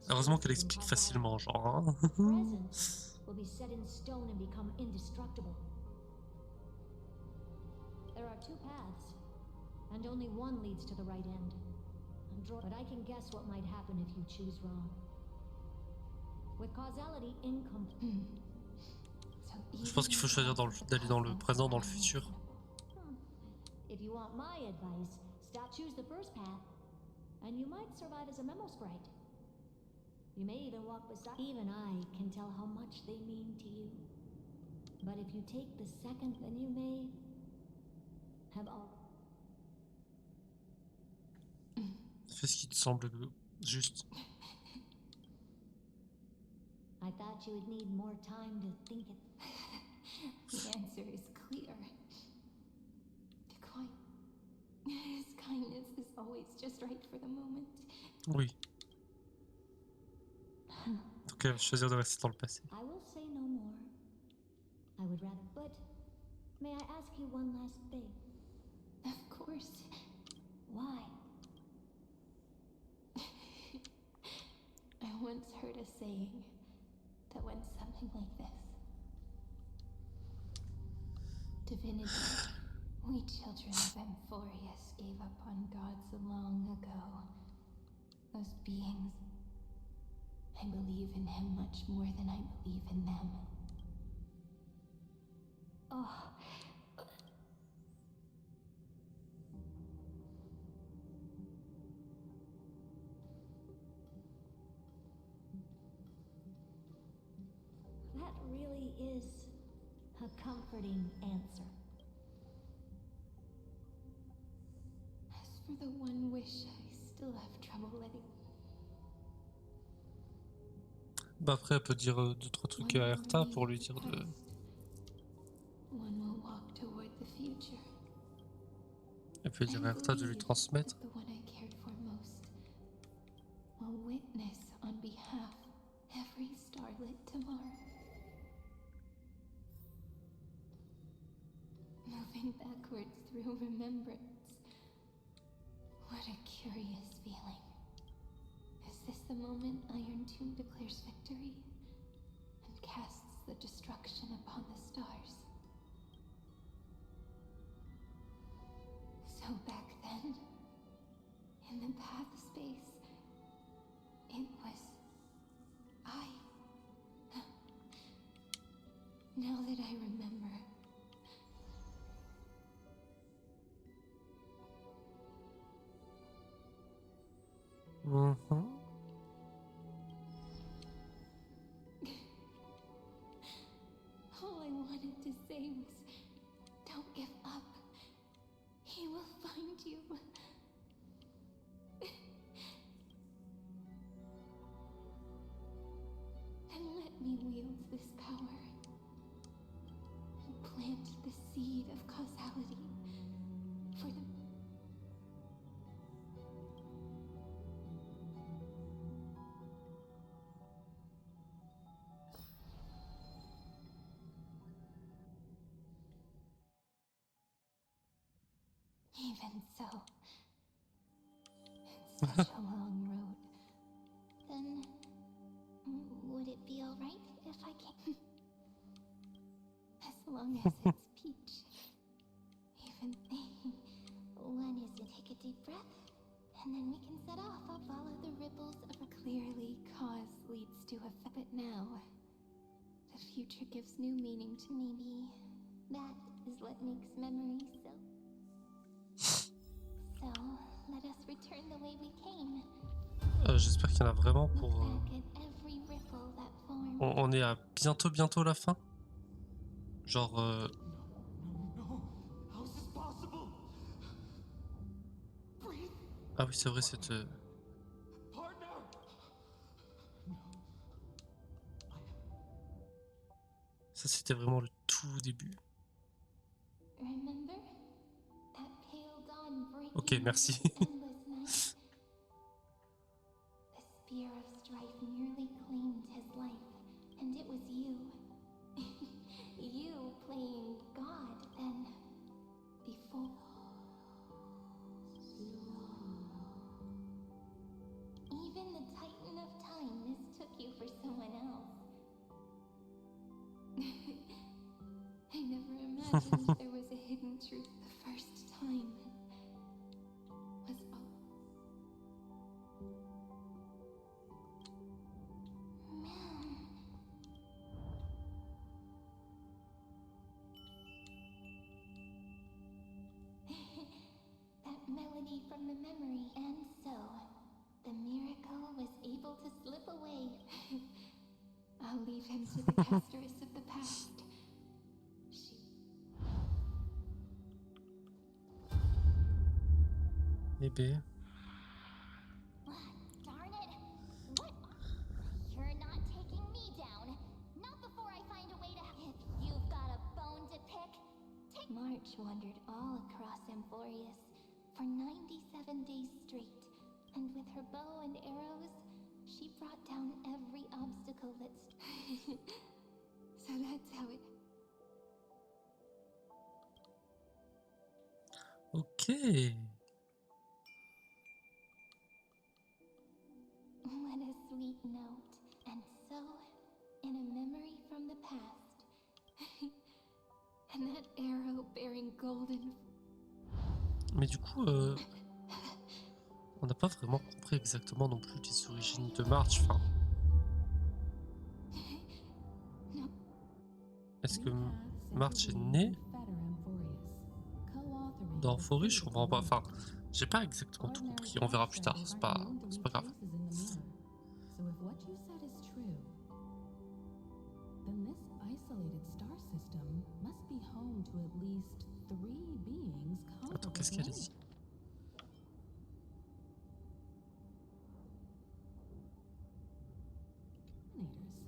heureusement qu'elle explique facilement, genre. Will be set in stone and become indestructible. There are two paths. and only one leads to the right end. But I can guess what might happen if you choose wrong. With causality incomplete. Je pense qu'il faut choisir d'aller dans le présent, dans le futur. If you want my advice, choose the first path, and you might survive as a memo sprite. You may even walk beside. Even I can tell how much they mean to you. But if you take the second, then you may have all. Fais ce qui te semble juste. I thought you would need more time to think it. The answer is clear. His kindness is always just right for the moment. Oui. Donc elle va choisir de rester dans le passé. I will say no more. I would rather, but may I ask you one last thing? Of course. Why? I once heard a saying that went something like this. Divinity, we children of Amphorius gave up on gods long ago. Those beings, I believe in him much more than I believe in them. Oh. That really is a comforting answer. As for the one wish I still have trouble letting. Bah après elle peut dire 2-3 trucs à Herta pour lui dire de... One will walk toward the future. Elle peut dire à Herta de lui transmettre. The one I cared for most will witness on behalf every starlit tomorrow. Moving backwards through remembrance. What a curious feeling. Is this the moment Iron Tomb declares victory and casts the destruction upon the stars? So back then, in the path space, it was I. Now that I remember. Mm-hmm. All I wanted to say was, don't give up. He will find you. And let me wield this power and plant the seed of causality for the... Even so, it's such a long road. Then, would it be alright if I came? As long as it's peach. Even one is to take a deep breath, and then we can set off. I'll follow the ripples of a... Clearly, cause leads to effect. But now, the future gives new meaning to me. Maybe that is what makes memories so... So, let us return the way we came. J'espère qu'il y en a vraiment pour... Every ripple that forms. On est à bientôt la fin. Genre... No. How is this possible? Breathe. Ah oui c'est vrai cette... Partner. Ça c'était vraiment le tout début. Remember? That pale dawn breaking. Ok, merci. The spear of strife nearly claimed his life, and it was you. You playing God, then before. Even the Titan of Time mistook you for someone else. I never imagined there was a hidden truth the first time. from the memory, and so the miracle was able to slip away. I'll leave him to the castress of the past. Eh ben. Darn it! What? You're not taking me down. Not before I find a way to. If you've got a bone to pick, take. March wandered all across Amphorius for 97 days straight, and with her bow and arrows, she brought down every obstacle that's. So that's how it. Ok. What a sweet note. And so, in a memory from the past, and that arrow bearing golden. Mais du coup, on n'a pas vraiment compris exactement non plus les origines de March. Enfin, est-ce que March est né dans Amphorie? Je comprends pas. Enfin, j'ai pas exactement tout compris. On verra plus tard. C'est pas grave. So if what you said is true, then this isolated star system must be home to at least 3 beings Attends, qu'est-ce qu'elle a dit?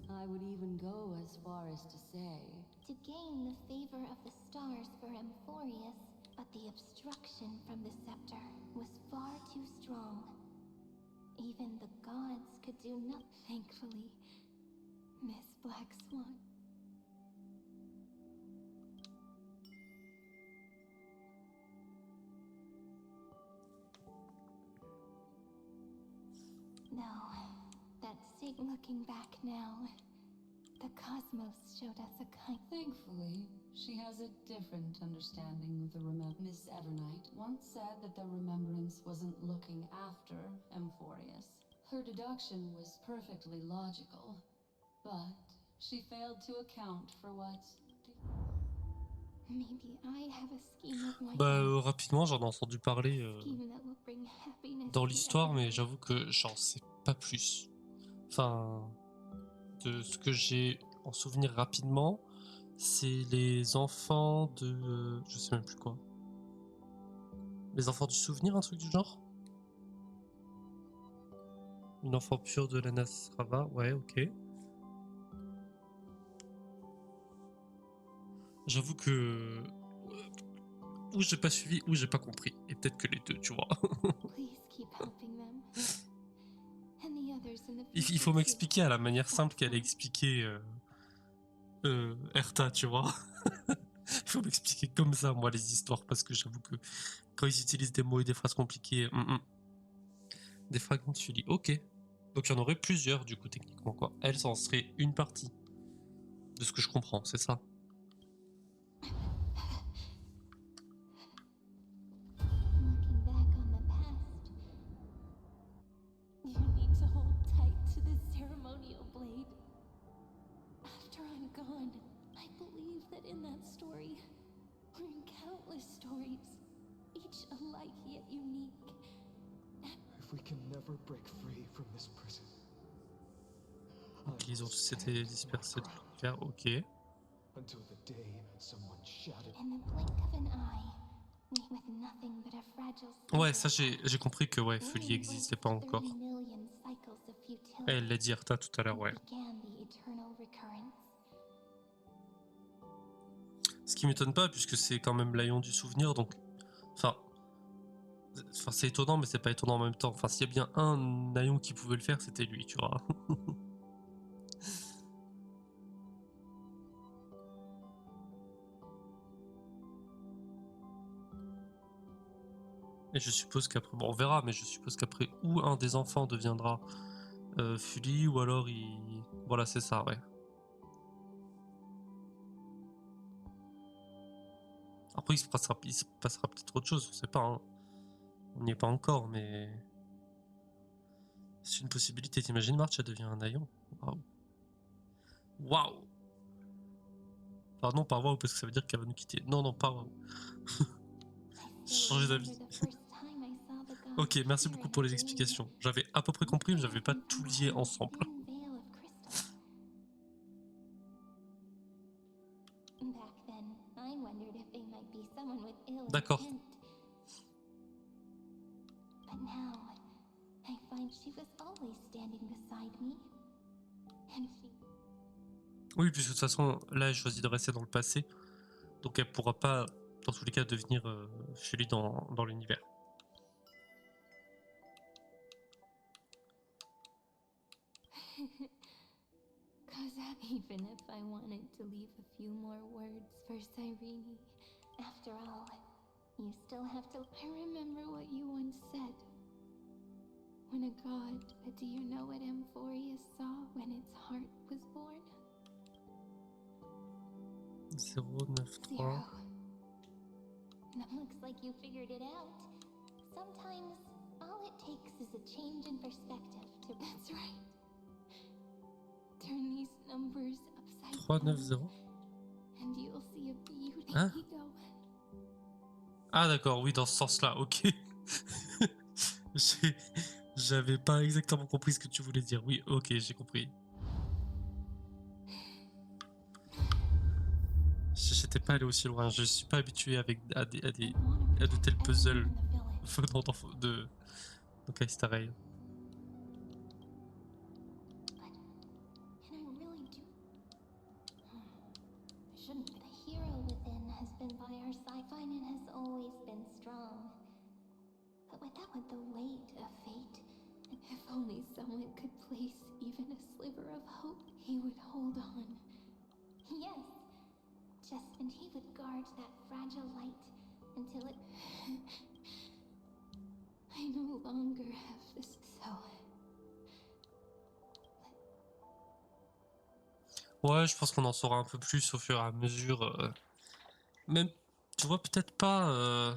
I would even go as far as to say, To gain the favor of the stars for Amphorius, but the obstruction from the scepter was far too strong. Even the gods could do nothing. Thankfully, Miss Black Swan. No, looking back now, the cosmos showed us a kind. Thankfully, she has a different understanding of the Miss Evernight once said that the remembrance wasn't looking after Amphorius. Her deduction was perfectly logical, but she failed to account for what. Maybe I have a scheme of my Bah rapidement, j'en ai entendu parler scheme that will bring happiness dans to l'histoire, mais everyone. j'avoue que j'en sais pas plus. Enfin, de ce que j'ai en souvenir rapidement, c'est les enfants de... je sais même plus quoi. Les enfants du souvenir, un truc du genre? Une enfant pure de la Nasrava, ouais, ok. J'avoue que... ou j'ai pas suivi, ou j'ai pas compris. Et peut-être que les deux, tu vois. Please keep helping them. And the others in the Il future faut too. m'expliquer à la manière simple qu'elle a expliqué Herta, tu vois. Il faut m'expliquer comme ça, moi, les histoires, parce que j'avoue que quand ils utilisent des mots et des phrases compliquées, des fragments, tu dis ok. Donc il y en aurait plusieurs, du coup, techniquement, quoi. Elle, ça en serait une partie. De ce que je comprends, c'est ça. Looking back on the past, you need to hold tight to this ceremonial blade. After I'm gone, I believe that in that story, or in countless stories, each alike yet unique, If we can never break free from this prison, Donc ils ont tous été dispersés de l'univers, ok. until the day someone shattered. in the blink of an eye, we with nothing but a fragile Ouais, ça j'ai compris que ouais, Heyyyy n'existait pas encore. 30 million cycles of futility Elle l'a dit Herta tout à l'heure, ouais. began the eternal recurrence. Ce qui m'étonne pas, puisque c'est quand même l'Aïon du souvenir, donc... Enfin, c'est étonnant, mais c'est pas étonnant en même temps. Enfin, s'il y a bien un Aïon qui pouvait le faire, c'était lui, tu vois. Et je suppose qu'après... Bon, on verra, mais je suppose qu'après, ou un des enfants deviendra Heyyyy, ou alors il... Voilà, c'est ça, ouais. Après, il se passera peut-être autre chose, on sait pas. Hein. On n'y est pas encore, mais... C'est une possibilité. T'imagines, March, elle devient un Aïon. Waouh. Waouh. Enfin, non, pas waouh, parce que ça veut dire qu'elle va nous quitter. Non, non, pas waouh. Changer d'avis. Ok, merci beaucoup pour les explications. J'avais à peu près compris, mais j'avais pas tout lié ensemble. D'accord. Oui, puisque de toute façon, là, elle choisit de rester dans le passé. Donc elle pourra pas, dans tous les cas, devenir chez lui dans l'univers. Even if I wanted to leave a few more words for Cyrene, after all, you still have to. I remember what you once said. When a god, but do you know what Amphoria saw when its heart was born? 093. Looks like you figured it out. Sometimes all it takes is a change in perspective to. That's right. Turn these numbers upside 390. down, and you'll see a beauty. Hein? Ah d'accord, oui, dans ce sens-là, ok. J'avais pas exactement compris ce que tu voulais dire. Oui, ok, j'ai compris. J'étais pas allé aussi loin, je suis pas habitué à de tels puzzles venant de Heyyyy. The hero within has been by our side. Phainon has always been strong. But without the weight of fate, if only someone could place even a sliver of hope, he would hold on. Yes, and he would guard that fragile light until it. I no longer have this, so. Ouais, je pense qu'on en saura un peu plus au fur et à mesure. Même, tu vois, peut-être pas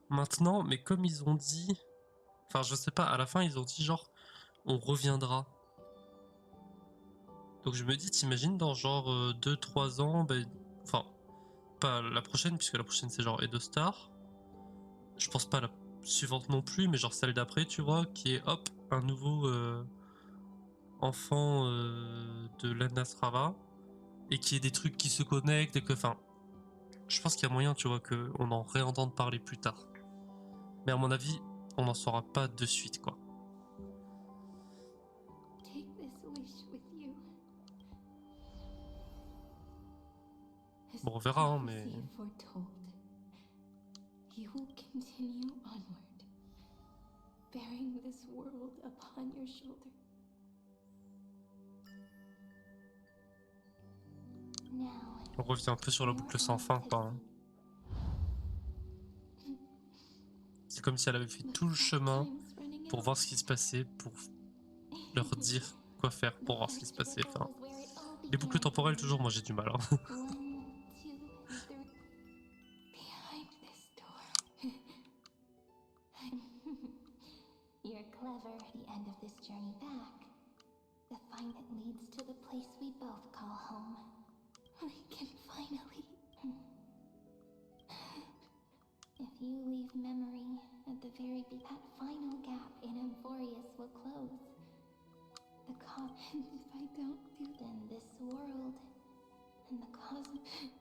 maintenant, mais comme ils ont dit... Enfin, je sais pas, à la fin, ils ont dit genre, on reviendra. Donc je me dis, t'imagines dans genre 2-3 ans, ben... Enfin, pas la prochaine, puisque la prochaine c'est genre Edo Star. Je pense pas la suivante non plus, mais genre celle d'après, tu vois, qui est, hop, un nouveau enfant de l'Anasrava. Et qui est des trucs qui se connectent et que, enfin... Je pense qu'il y a moyen, tu vois, qu'on en réentende parler plus tard. Mais à mon avis, on n'en saura pas de suite, quoi. Bon, on verra, hein, mais... You will continue onward, bearing this world upon your shoulder. On revient un peu sur la boucle sans fin, quoi. Hein. C'est comme si elle avait fait tout le chemin pour voir ce qui se passait, pour leur dire quoi faire pour voir ce qui se passait. Enfin, les boucles temporelles, toujours, moi j'ai du mal. Hein. You're clever. The end of this journey back, the find that leads to the place we both call home. We can finally. If you leave memory at the very that final gap in Amphorius will close. The and if I don't do then this world and the cosmos.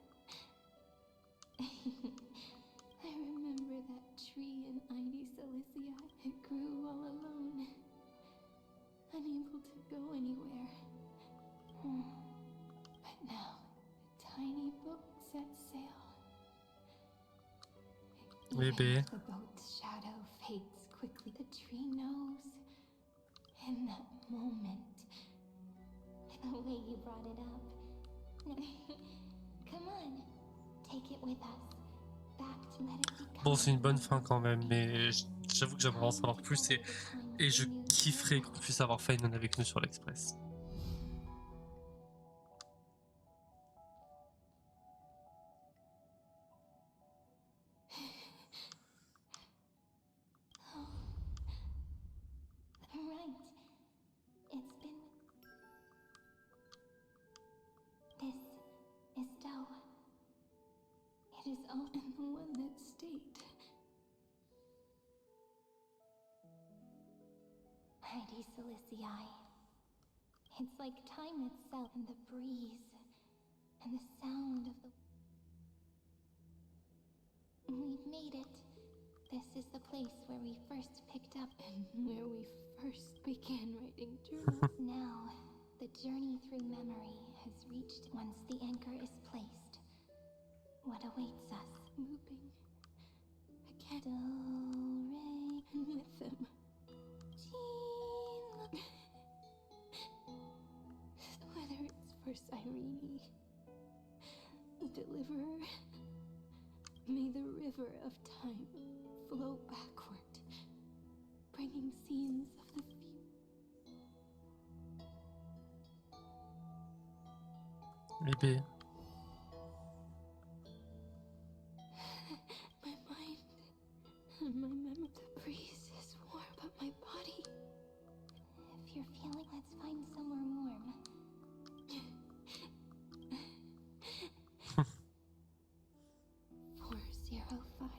I remember that tree in Heyyyy Cilicia. It grew all alone, unable to go anywhere. But now, the tiny boat sets sail. Bébé. The boat's shadow fades quickly. The tree knows. In that moment, the way you brought it up. Come on, take it with us. Back to let it become. Bon, c'est une bonne fin quand même, mais j'avoue que j'aimerais en savoir plus et je kifferais qu'on puisse avoir Phainon avec nous sur l'Express. It is all in the one that stayed. Paradis Silicii. It's like time itself, and the breeze, and the sound of the... We've made it. This is the place where we first picked up and where we first began writing journals. Now, the journey through memory has reached. Once the anchor is placed, what awaits us? Looping again. Do, re, with them. Whether it's for Cyrene, the deliverer, may the river of time flow backward, bringing scenes of the Bébé. My mind and my memory. The breeze is warm, but my body. If you're feeling, let's find somewhere warm. 405.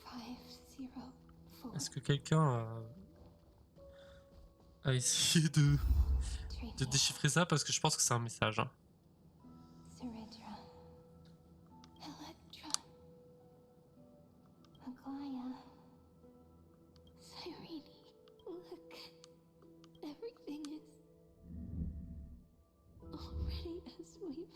504. Est-ce que quelqu'un a essayé de déchiffrer ça? Parce que je pense que c'est un message. Hein. Ceredra. Electra. Aglaya. Cyrene. Look. Everything is already as we've...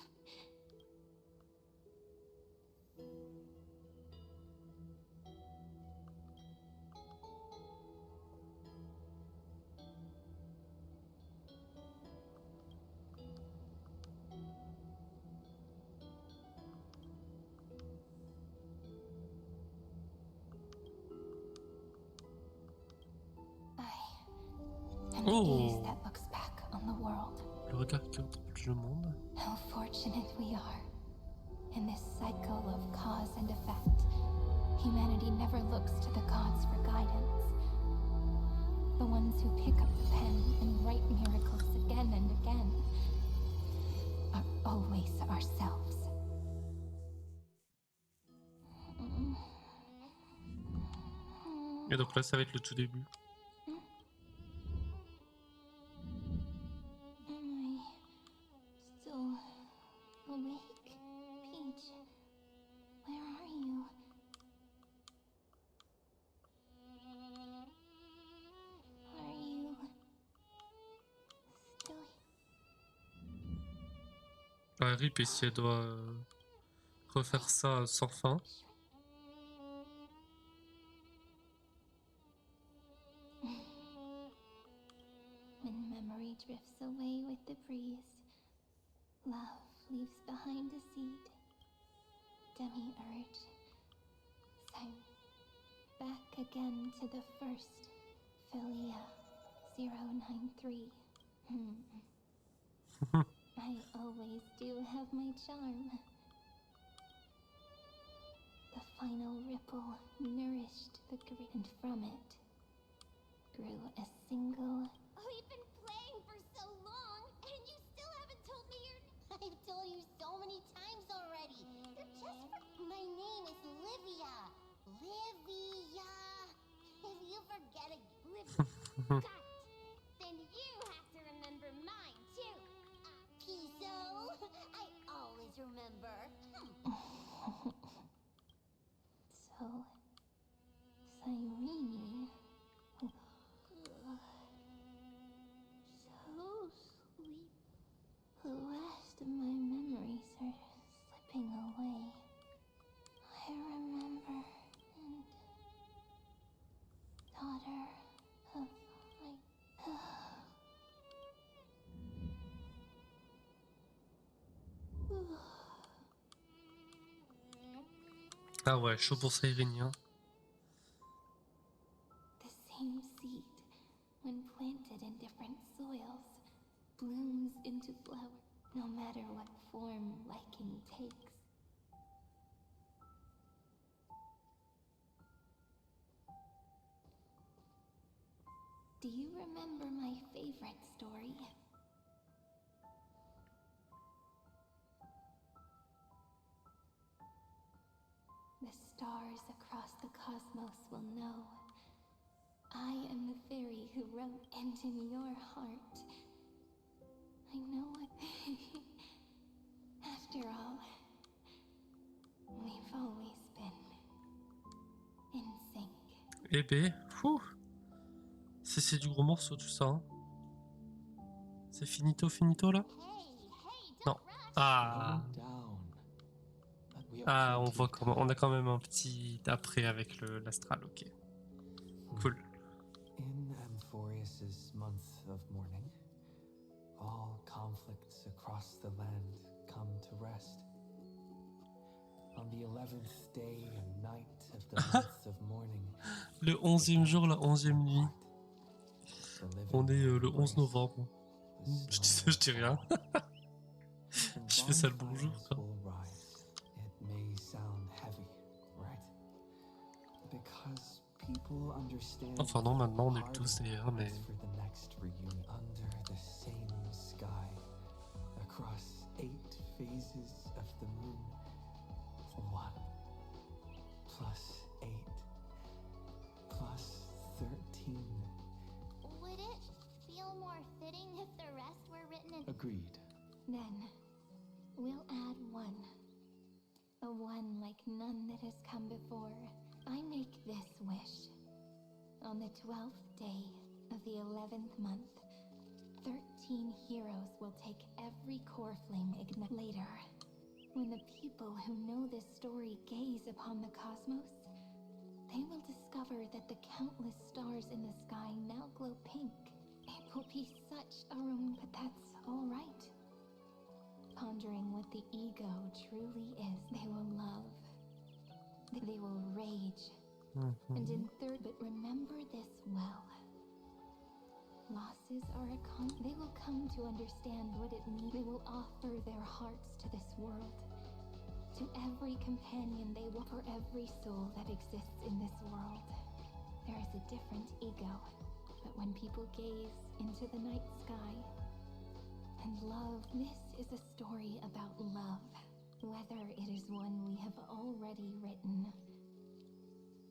And the gaze that looks back on the world. Le regard qui contemple le monde. How fortunate we are. In this cycle of cause and effect, humanity never looks to the gods for guidance. The ones who pick up the pen and write miracles again and again are always ourselves. Et donc là, ça va être le tout début. Awake, Peach. Where are you? Are you still? Ah, rip, et si elle doit refaire ça sans fin. When memory drifts away with the breeze, love leaves behind a seed. Demiurge. Back again to the first. Philia 093. I always do have my charm. The final ripple nourished the green, and from it grew a single... We've been playing for so long, and you still haven't told me your... I've told you so many times already. You're just for... My name is Livia. Livia. If you forget it, Livia. Got it. Then you have to remember mine, too. Piso. I always remember. So... Cyrene... So sleep. The last of my memories are slipping away. I remember, and daughter of Ah ouais, chaud pour Cyrene. The same seed, when planted in different soils, blooms into flower, no matter what form liking takes. Do you remember my favorite story? The stars across the cosmos will know. I am the fairy who wrote and in your heart. I know what. After all, we've always been in sync. Eh ben, fou. C'est du gros morceau tout ça. Hein. C'est finito là? Non. Ah. Ah, on voit comment. On a quand même un petit après avec l'astral, ok. Cool. In Amphorius's month of mourning, all conflicts across the land come to rest. On the 11th day and night of the month of mourning, le 11e jour, la 11e nuit. On est le 11 novembre. Je dis ça, je dis rien. Je fais ça le bonjour, quoi. Enfin non, maintenant on est tous des hein, mais... Would it feel more fitting if the rest were written in... Agreed. Then, we'll add one. A one like none that has come before. I make this wish. On the 12th day of the 11th month, 13 heroes will take every core flame ignite. Later, when the people who know this story gaze upon the cosmos, they will discover that the countless stars in the sky now glow pink. It will be such a but that's all right. Pondering what the ego truly is, they will love. They will rage. And in third, but remember this well. Losses are they will come to understand what it means. They will offer their hearts to this world. To every companion they will, for every soul that exists in this world. There is a different ego, but when people gaze into the night sky and love, this is a story about love. Whether it is one we have already written,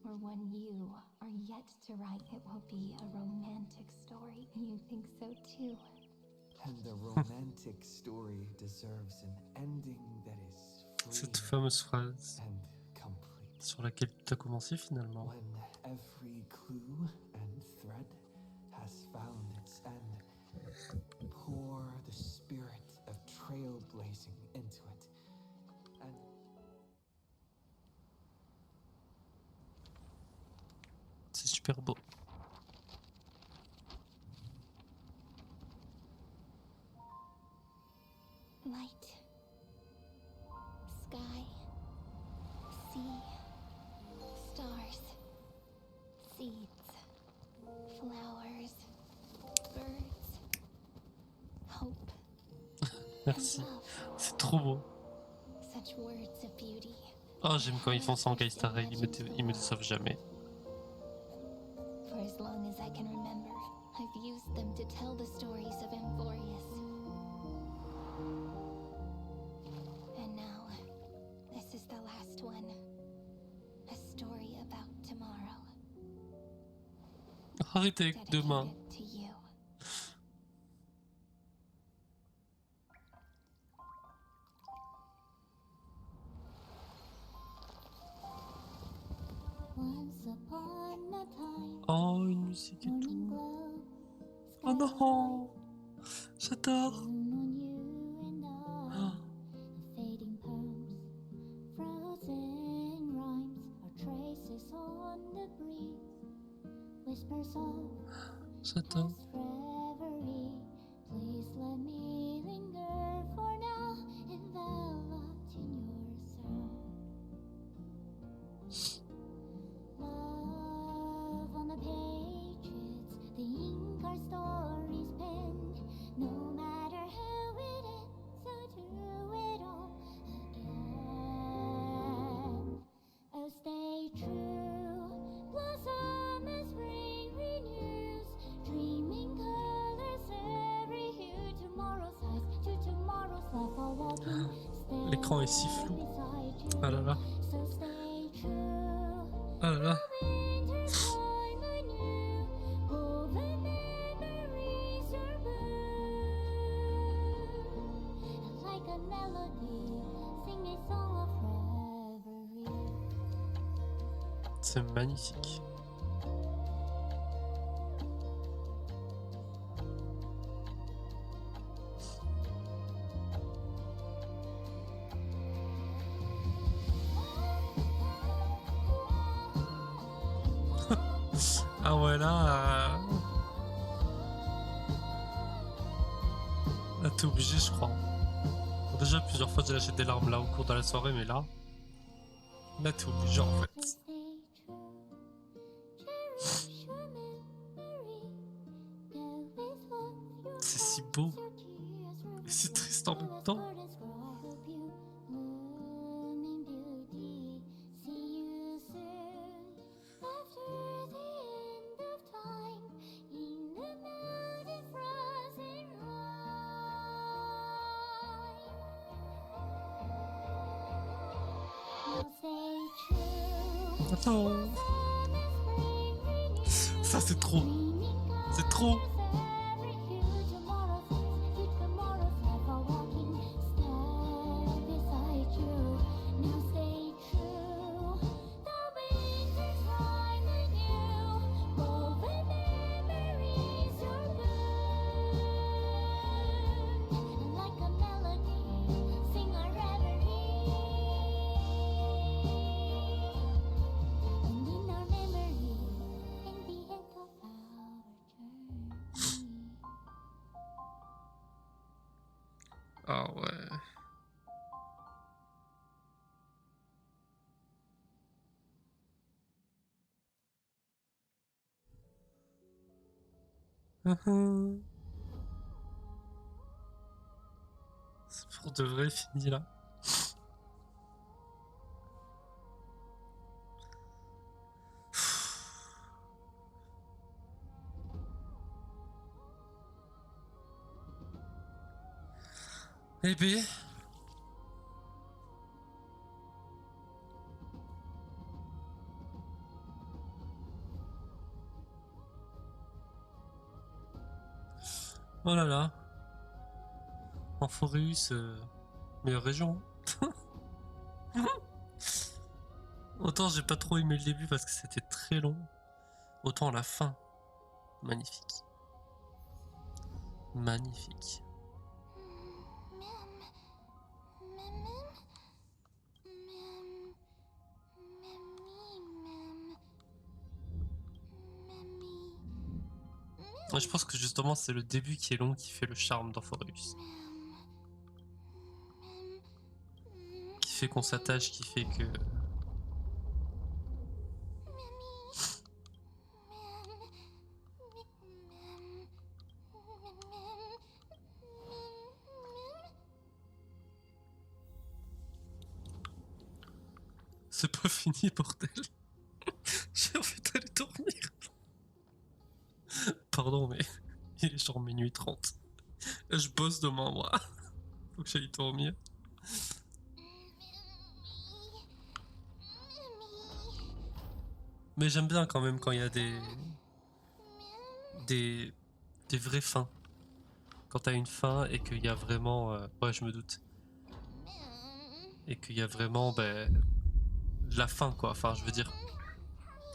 or one you are yet to write, it will be a romantic story. You think so too? And the romantic story deserves an ending that is free Cette fameuse phrase and complete. Sur laquelle tu as commencé finalement. When every clue and thread has found its end, pour the spirit of trailblazing into it. And c'est super beau. Light, sky, sea, stars, seeds, flowers, birds, hope. Merci, c'est trop beau. Such words of beauty. Oh, j'aime quand ils font ça en Gaïstarel, ils me déçoivent jamais. For as long as I can remember, I've used them to tell the stories of Amphorius. And now, this is the last one. A story about tomorrow. Arrêtez avec demain. Dedicated to you. Once upon a time. Oh, une musique et tout. Oh non, j'adore. Oh. Fading poems, frozen rhymes, or traces on the breeze. Whispers of J'adore. reverie. Please let me linger for now, enveloped in your sound. Love on the pages, the ink our stories penned. No matter how it ends, so do it all again. Oh, stay true, blossom as spring renews, dreaming colors every hue. Tomorrow's eyes to tomorrow's life are walking. L'écran est si flou. Ah là là. So stay true. Ah là là. Winter's time anew, C'est magnifique. Ah ouais là, là t'es obligé je crois. Bon, déjà plusieurs fois j'ai lâché des larmes là au cours de la soirée, mais là t'es obligé en fait. C'est si beau et c'est triste en même temps. Oh. Ça c'est trop. C'est trop. Ah ouais. C'est pour de vrai fini là. Eh ben. Oh là là. Amphoreus, meilleure région. Autant j'ai pas trop aimé le début parce que c'était très long. Autant la fin. Magnifique. Magnifique. Ouais, je pense que justement c'est le début qui est long qui fait le charme d'Amphoreus. Qui fait qu'on s'attache, qui fait que... C'est pas fini, bordel. J'ai envie d'aller dormir. Pardon, mais il est genre minuit 30. Je bosse demain, moi. Faut que j'aille dormir. Mais j'aime bien quand même quand il y a des vraies fins. Quand t'as une fin et qu'il y a vraiment... Ouais, je me doute. Et qu'il y a vraiment la fin, quoi. Enfin, je veux dire...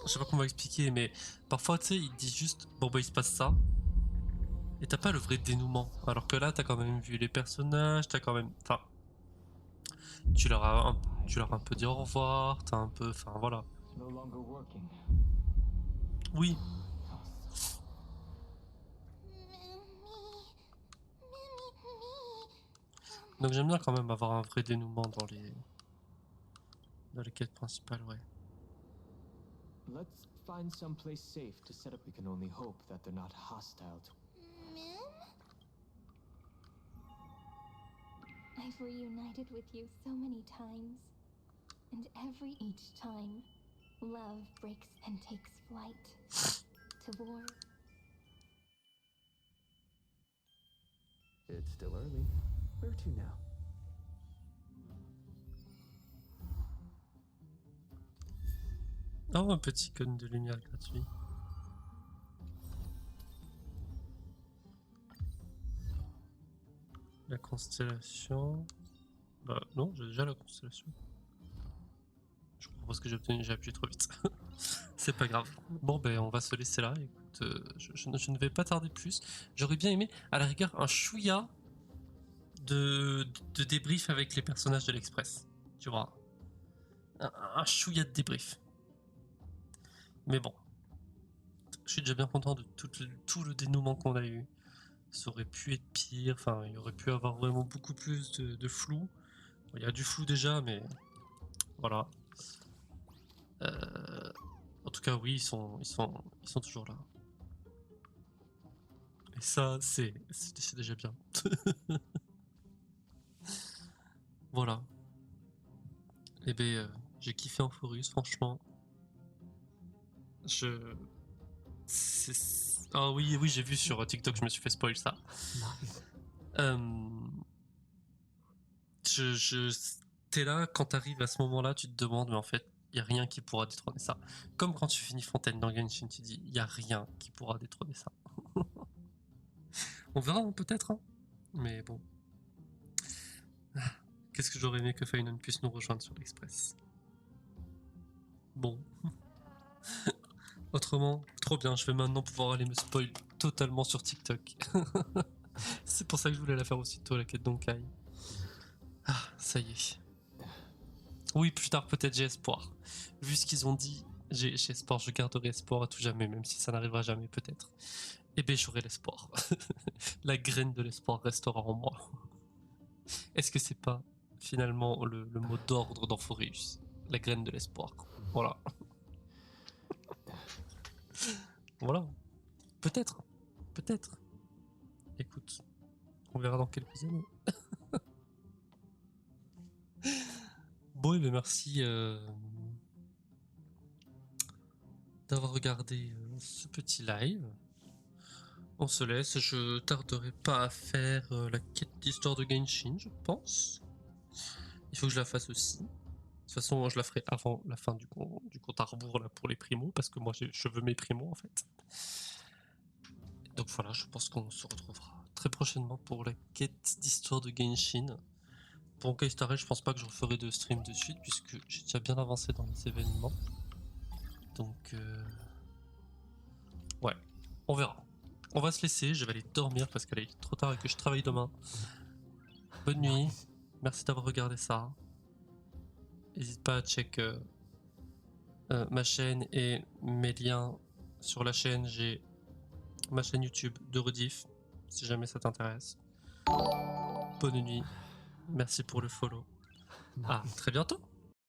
Je sais pas comment expliquer, mais parfois, tu sais, ils disent juste... Bon, bah, il se passe ça. Et t'as pas le vrai dénouement. Alors que là, t'as quand même vu les personnages, t'as quand même... Enfin... Tu leur as un peu dit au revoir, t'as un peu... Enfin, voilà. Oui. Donc j'aime bien quand même avoir un vrai dénouement dans les quêtes principales, ouais. Let's find someplace safe to set up. We can only hope that they're not hostile to... I've reunited with you so many times, and each time, love breaks and takes flight to war. It's still early. Where to now? Oh, un petit cône de lumière gratuit. La constellation. Bah non, j'ai déjà la constellation. Je comprends pas ce que j'ai obtenu, j'ai appuyé trop vite. C'est pas grave. Bon ben on va se laisser là, écoute, je ne vais pas tarder plus. J'aurais bien aimé, à la rigueur, un chouïa de débrief avec les personnages de l'Express. Tu vois. Un chouïa de débrief. Mais bon. Je suis déjà bien content de tout le dénouement qu'on a eu. Ça aurait pu être pire, enfin il y aurait pu avoir vraiment beaucoup plus de flou. Il y a du flou déjà, mais voilà. En tout cas oui, ils sont toujours là. Et ça c'est déjà bien. Voilà. Et ben j'ai kiffé Amphorus, franchement. Ah oui, j'ai vu sur TikTok, je me suis fait spoil ça. T'es là, quand t'arrives à ce moment-là, tu te demandes, mais en fait, il y a rien qui pourra détrôner ça. Comme quand tu finis Fontaine dans Genshin, tu dis, il y a rien qui pourra détrôner ça. On verra, hein, peut-être, hein. Mais bon. Qu'est-ce que j'aurais aimé que Phainon puisse nous rejoindre sur l'Express. Bon. Autrement, trop bien, je vais maintenant pouvoir aller me spoil totalement sur TikTok. C'est pour ça que je voulais la faire aussitôt, la quête d'Onkai. Ah, ça y est. Oui, plus tard, peut-être j'ai espoir. Vu ce qu'ils ont dit, j'ai espoir, je garderai espoir à tout jamais, même si ça n'arrivera jamais, peut-être. Eh bien, j'aurai l'espoir. La graine de l'espoir restera en moi. Est-ce que c'est pas, finalement, le mot d'ordre d'Amphorus? La graine de l'espoir. Voilà. Voilà. Peut-être. Peut-être. Écoute, on verra dans quelques années. Bon, et bien merci d'avoir regardé ce petit live. On se laisse, je tarderai pas à faire la quête d'histoire de Genshin, je pense. Il faut que je la fasse aussi. De toute façon, je la ferai avant la fin du compte à rebours là, pour les primos, parce que moi je veux mes primos en fait. Donc voilà, je pense qu'on se retrouvera très prochainement pour la quête d'histoire de Genshin. Pour Histoire, je pense pas que je referai de stream de suite, puisque j'ai déjà bien avancé dans les événements. Donc ouais, on verra. On va se laisser, je vais aller dormir parce qu'il est trop tard et que je travaille demain. Bonne nuit, merci d'avoir regardé ça. N'hésite pas à check ma chaîne et mes liens sur la chaîne. J'ai ma chaîne YouTube de rediff, si jamais ça t'intéresse. Bonne nuit, merci pour le follow. À très bientôt.